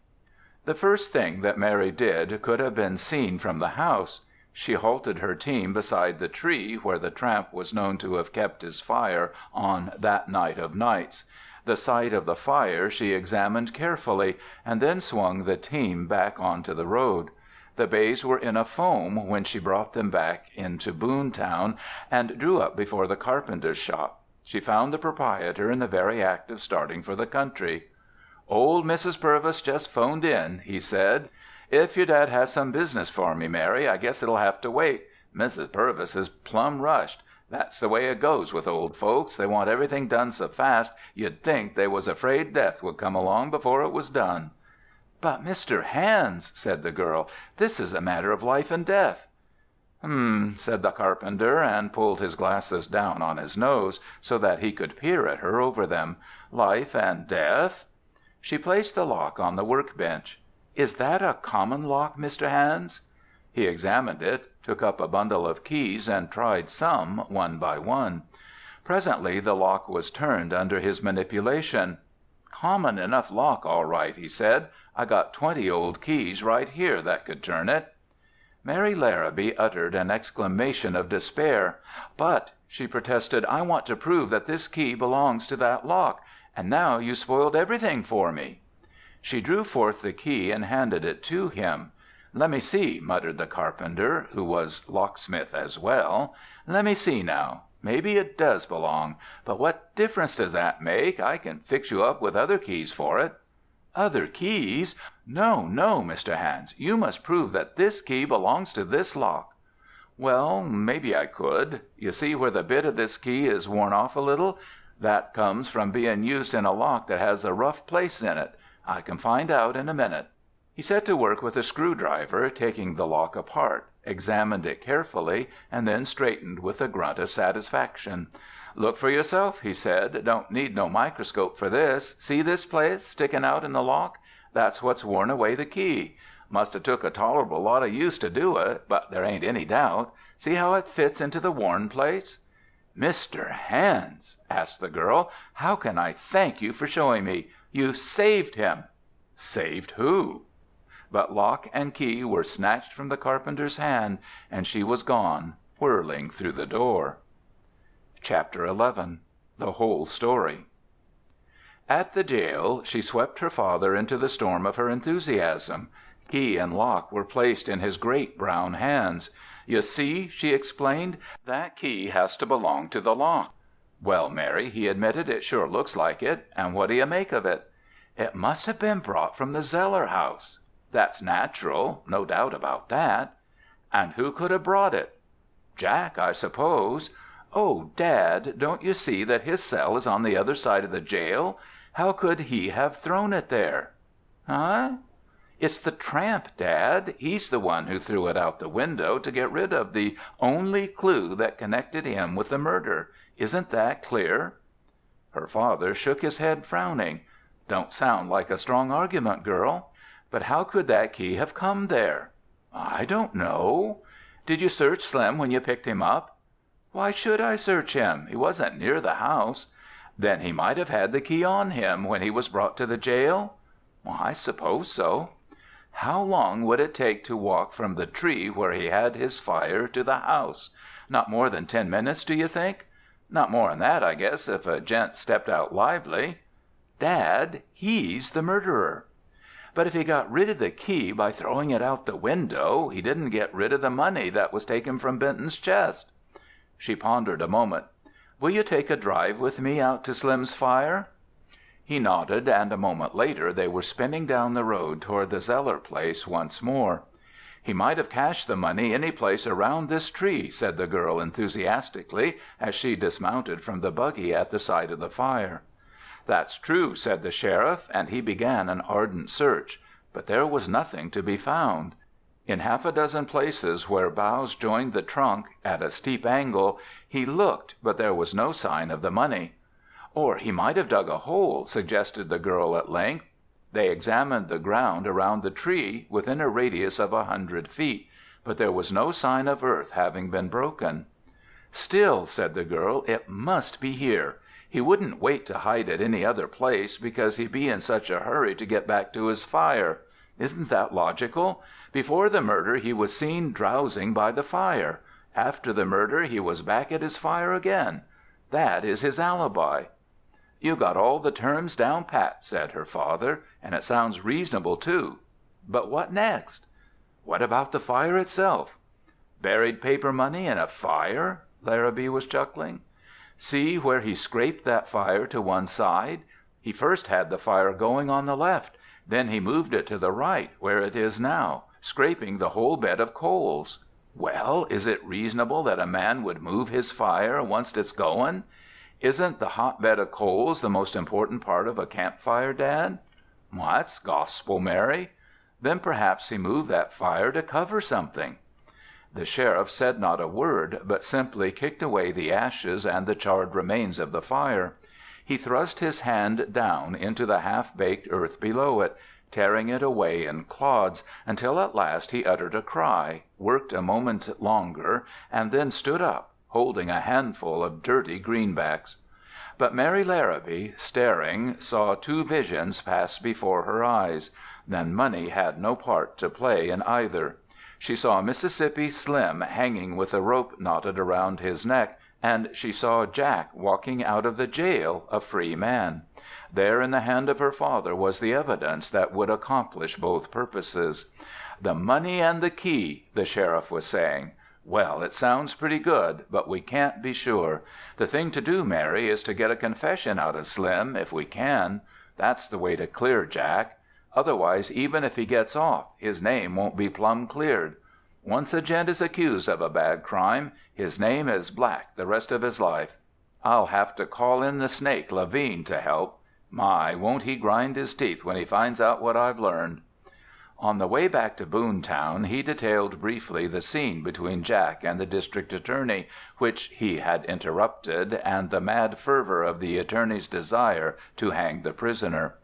The first thing that Mary did could have been seen from the house. She halted her team beside the tree where the tramp was known to have kept his fire on that night of nights. The site of the fire she examined carefully, and then swung the team back onto the road. The bays were in a foam when she brought them back into Boontown and drew up before the carpenter's shop. She found the proprietor in the very act of starting for the country. "Old Mrs. Purvis just phoned in," he said. "If your dad has some business for me, Mary, I guess it'll have to wait. Mrs. Purvis is plumb rushed. That's the way it goes with old folks. They want everything done so fast you'd think they was afraid death would come along before it was done." "But, Mr. Hands," said the girl, "this is a matter of life and death." Said the carpenter, and pulled his glasses down on his nose, so that he could peer at her over them. "Life and death?" She placed the lock on the workbench. "Is that a common lock, Mr. Hands?" He examined it, took up a bundle of keys, and tried some one by one. Presently the lock was turned under his manipulation. "Common enough lock, all right," he said. "I got 20 old keys right here that could turn it." Mary Larrabee uttered an exclamation of despair. "But," she protested, "I want to prove that this key belongs to that lock, and now you spoiled everything for me." She drew forth the key and handed it to him. "Let me see," muttered the carpenter, who was locksmith as well. "Let me see now. Maybe it does belong. But what difference does that make? I can fix you up with other keys for it." "Other keys? No, no, Mr. Hands. You must prove that this key belongs to this lock." "Well, maybe I could. You see where the bit of this key is worn off a little? That comes from being used in a lock that has a rough place in it. I can find out in a minute." He set to work with a screwdriver, taking the lock apart, examined it carefully, and then straightened with a grunt of satisfaction. "Look for yourself," he said. "Don't need no microscope for this. See this place sticking out in the lock? That's what's worn away the key. Must have took a tolerable lot of use to do it, but there ain't any doubt. See how it fits into the worn place?" "Mr. Hans," asked the girl, "how can I thank you for showing me? You've saved him." "Saved who?" But lock and key were snatched from the carpenter's hand, and she was gone, whirling through the door. Chapter 11. The Whole Story. At the jail she swept her father into the storm of her enthusiasm. Key and lock were placed in his great brown hands. "You see," she explained, "that key has to belong to the lock." "Well, Mary," he admitted, "it sure looks like it. And what do you make of it?" "It must have been brought from the Zellar house." "That's natural. No doubt about that." "And who could have brought it?" "Jack, I suppose." "Oh, Dad, don't you see that his cell is on the other side of the jail? How could he have thrown it there?" "Huh?" "It's the tramp, Dad. He's the one who threw it out the window to get rid of the only clue that connected him with the murder. Isn't that clear?" Her father shook his head, frowning. "Don't sound like a strong argument, girl. But how could that key have come there?" "I don't know." "Did you search Slim when you picked him up?" "Why should I search him? He wasn't near the house." "Then he might have had the key on him when he was brought to the jail?" "I suppose so." "How long would it take to walk from the tree where he had his fire to the house? Not more than 10 minutes, do you think?" "Not more'n that, I guess, if a gent stepped out lively." "Dad, he's the murderer." "But if he got rid of the key by throwing it out the window, he didn't get rid of the money that was taken from Benton's chest." She pondered a moment. "Will you take a drive with me out to Slim's fire?" He nodded, and a moment later they were spinning down the road toward the Zellar place once more. "He might have cached the money any place around this tree," said the girl enthusiastically, as she dismounted from the buggy at the side of the fire. "That's true," said the sheriff, and he began an ardent search. But there was nothing to be found. In half a dozen places where boughs joined the trunk, at a steep angle, he looked, but there was no sign of the money. "Or he might have dug a hole," suggested the girl at length. They examined the ground around the tree, within a radius of 100 feet, but there was no sign of earth having been broken. "Still," said the girl, "it must be here. He wouldn't wait to hide it any other place, because he'd be in such a hurry to get back to his fire. Isn't that logical? Before the murder he was seen drowsing by the fire. After the murder he was back at his fire again. That is his alibi." "You got all the terms down pat," said her father, "and it sounds reasonable, too. But what next?" "What about the fire itself?" "Buried paper money in a fire?" Larrabee was chuckling. "See where he scraped that fire to one side? He first had the fire going on the left. Then he moved it to the right, where it is now, scraping the whole bed of coals. Well, is it reasonable that a man would move his fire once it's going? Isn't the hot bed of coals the most important part of a campfire, Dad?" "That's gospel, Mary." "Then perhaps he moved that fire to cover something." The sheriff said not a word, but simply kicked away the ashes and the charred remains of the fire. He thrust his hand down into the half-baked earth below it, tearing it away in clods, until at last he uttered a cry, worked a moment longer, and then stood up, holding a handful of dirty greenbacks. But Mary Larrabee, staring, saw two visions pass before her eyes. Then money had no part to play in either. She saw Mississippi Slim hanging with a rope knotted around his neck, and she saw Jack walking out of the jail a free man. There in the hand of her father was the evidence that would accomplish both purposes. "The money and the key," the sheriff was saying. "Well, it sounds pretty good, but we can't be sure. The thing to do, Mary, is to get a confession out of Slim, if we can. That's the way to clear Jack. Otherwise, even if he gets off, his name won't be plumb cleared. Once a gent is accused of a bad crime, his name is black the rest of his life. I'll have to call in the snake, Levine, to help. My, won't he grind his teeth when he finds out what I've learned." On the way back to Boontown he detailed briefly the scene between Jack and the district attorney, which he had interrupted, and the mad fervor of the attorney's desire to hang the prisoner.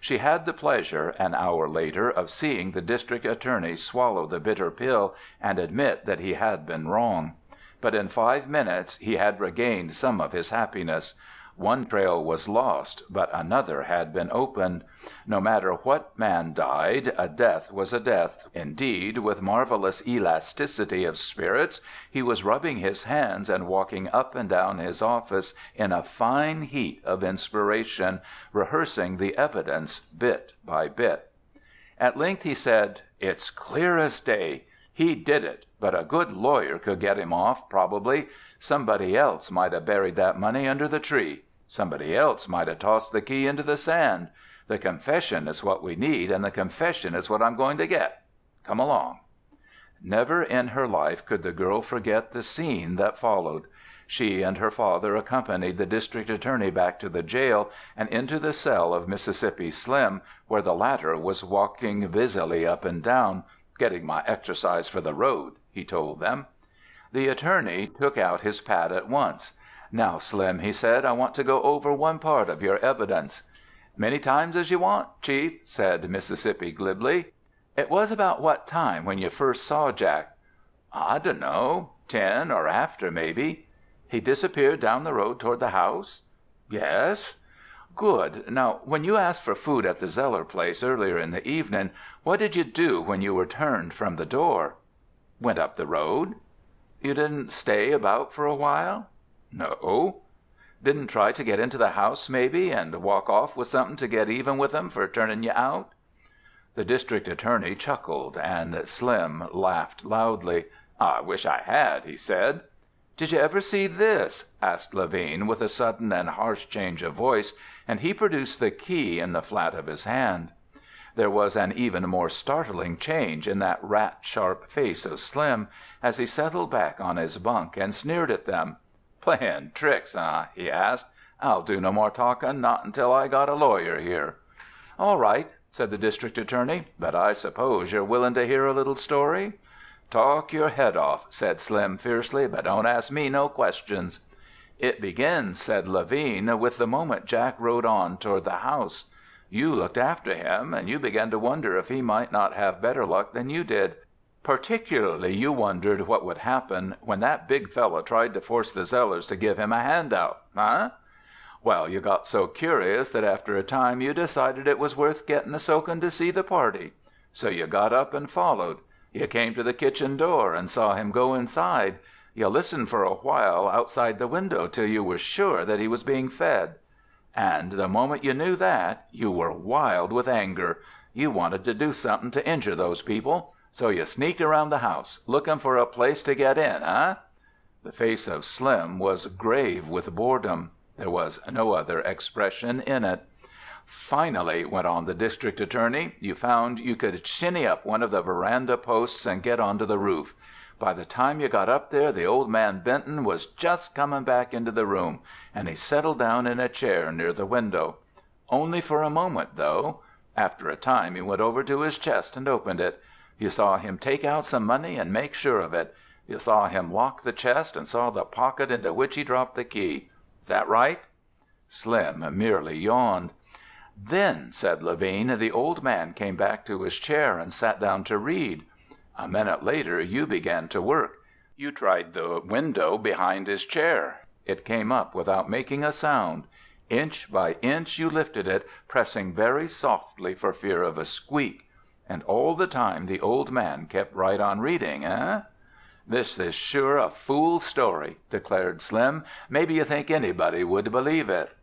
She had the pleasure, an hour later, of seeing the district attorney swallow the bitter pill and admit that he had been wrong. But in 5 minutes he had regained some of his happiness. One trail was lost, but another had been opened. No matter what man died, a death was a death. Indeed, with marvelous elasticity of spirits, he was rubbing his hands and walking up and down his office in a fine heat of inspiration, rehearsing the evidence bit by bit. At length he said, "It's clear as day. He did it, but a good lawyer could get him off, probably. Somebody else might have buried that money under the tree. Somebody else might have tossed the key into the sand. The confession is what we need, and the confession is what I'm going to get. Come along." Never in her life could the girl forget the scene that followed. She and her father accompanied the district attorney back to the jail and into the cell of Mississippi Slim, where the latter was walking busily up and down, "getting my exercise for the road," he told them. The attorney took out his pad at once. "Now, Slim," he said, "I want to go over one part of your evidence." "Many times as you want, Chief," said Mississippi glibly. "It was about what time when you first saw Jack?" "I dunno. 10 or after, maybe." "He disappeared down the road toward the house?" "Yes." "Good. Now, when you asked for food at the Zellar place earlier in the evening, what did you do when you were turned from the door?" "Went up the road." "You didn't stay about for a while?" "No." "Didn't try to get into the house, maybe, and walk off with something to get even with 'em for turning you out?" The district attorney chuckled, and Slim laughed loudly. "I wish I had," he said. "Did you ever see this?" asked Levine, with a sudden and harsh change of voice, and he produced the key in the flat of his hand. There was an even more startling change in that rat-sharp face of Slim, as he settled back on his bunk and sneered at them. "Playin' tricks, eh?" he asked. "I'll do no more talking, not until I got a lawyer here." "All right," said the district attorney, "but I suppose you're willing to hear a little story?" "Talk your head off," said Slim fiercely, "but don't ask me no questions." "It begins," said Levine, "with the moment Jack rode on toward the house. You looked after him, and you began to wonder if he might not have better luck than you did. Particularly you wondered what would happen when that big fellow tried to force the Zellars to give him a handout, huh? Well, you got so curious that after a time you decided it was worth getting a soaking to see the party. So you got up and followed. You came to the kitchen door and saw him go inside. You listened for a while outside the window till you were sure that he was being fed. And the moment you knew that, you were wild with anger. You wanted to do something to injure those people. So you sneaked around the house, looking for a place to get in, eh?" The face of Slim was grave with boredom. There was no other expression in it. "Finally," went on the district attorney, "you found you could shinny up one of the veranda posts and get onto the roof. By the time you got up there, the old man Benton was just coming back into the room, and he settled down in a chair near the window. Only for a moment, though. After a time he went over to his chest and opened it. You saw him take out some money and make sure of it. You saw him lock the chest and saw the pocket into which he dropped the key. That right?" Slim merely yawned. "Then," said Levine, "the old man came back to his chair and sat down to read. A minute later you began to work. You tried the window behind his chair. It came up without making a sound. Inch by inch you lifted it, pressing very softly for fear of a squeak. And all the time the old man kept right on reading, eh?" "This is sure a fool story," declared Slim. "Maybe you think anybody would believe it."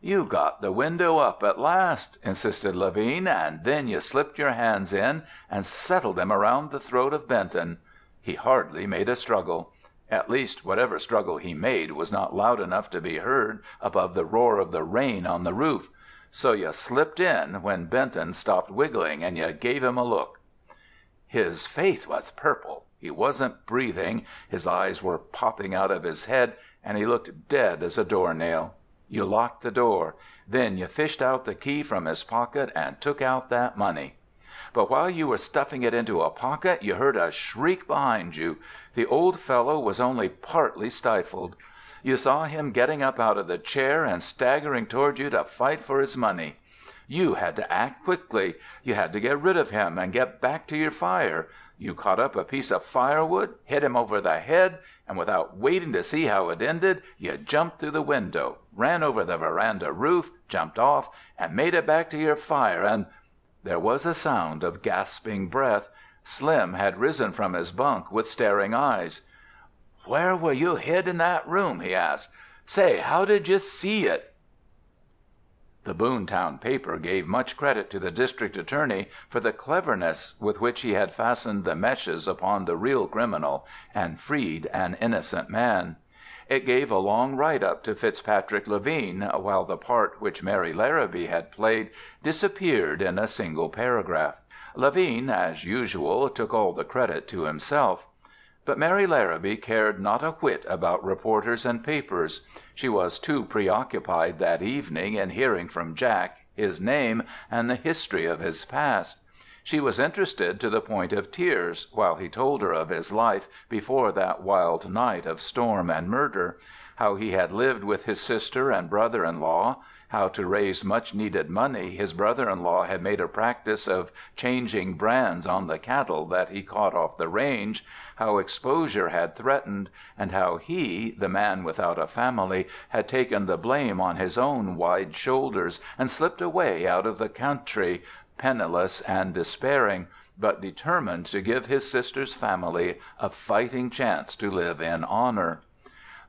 "You got the window up at last," insisted Levine, "and then you slipped your hands in and settled them around the throat of Benton. He hardly made a struggle. At least, whatever struggle he made was not loud enough to be heard above the roar of the rain on the roof. So you slipped in when Benton stopped wiggling and you gave him a look." "His face was purple. He wasn't breathing. His eyes were popping out of his head, and he looked dead as a doornail. You locked the door. Then you fished out the key from his pocket and took out that money. but while you were stuffing it into a pocket you heard a shriek behind you. The old fellow was only partly stifled. You saw him getting up out of the chair and staggering toward you to fight for his money. You had to act quickly. You had to get rid of him and get back to your fire. You caught up a piece of firewood, hit him over the head, and without waiting to see how it ended, you jumped through the window, ran over the veranda roof, jumped off, and made it back to your fire, and—" There was a sound of gasping breath. Slim had risen from his bunk with staring eyes. "Where were you hid in that room?" he asked. "Say, how did you see it?" The Boontown paper gave much credit to the district attorney for the cleverness with which he had fastened the meshes upon the real criminal and freed an innocent man. It gave a long write-up to Fitzpatrick Levine, while the part which Mary Larrabee had played disappeared in a single paragraph. Levine, as usual, took all the credit to himself. But Mary Larrabee cared not a whit about reporters and papers. She was too preoccupied that evening in hearing from Jack his name and the history of his past. She was interested to the point of tears while he told her of his life before that wild night of storm and murder, how he had lived with his sister and brother-in-law, how to raise much-needed money his brother-in-law had made a practice of changing brands on the cattle that he caught off the range, how exposure had threatened, and how he, the man without a family, had taken the blame on his own wide shoulders and slipped away out of the country, penniless and despairing, but determined to give his sister's family a fighting chance to live in honor.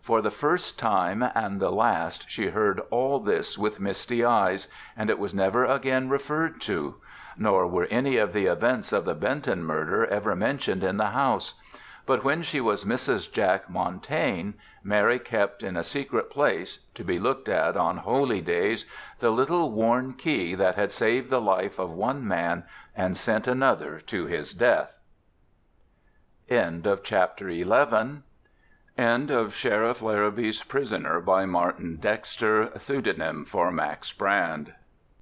For the first time and the last she heard all this with misty eyes, and it was never again referred to. Nor were any of the events of the Benton murder ever mentioned in the house. But when she was Mrs. Jack Montagne, Mary kept in a secret place, to be looked at on holy days, the little worn key that had saved the life of one man and sent another to his death. End of Chapter 11. End of Sheriff Larrabee's Prisoner by Martin Dexter, pseudonym for Max Brand.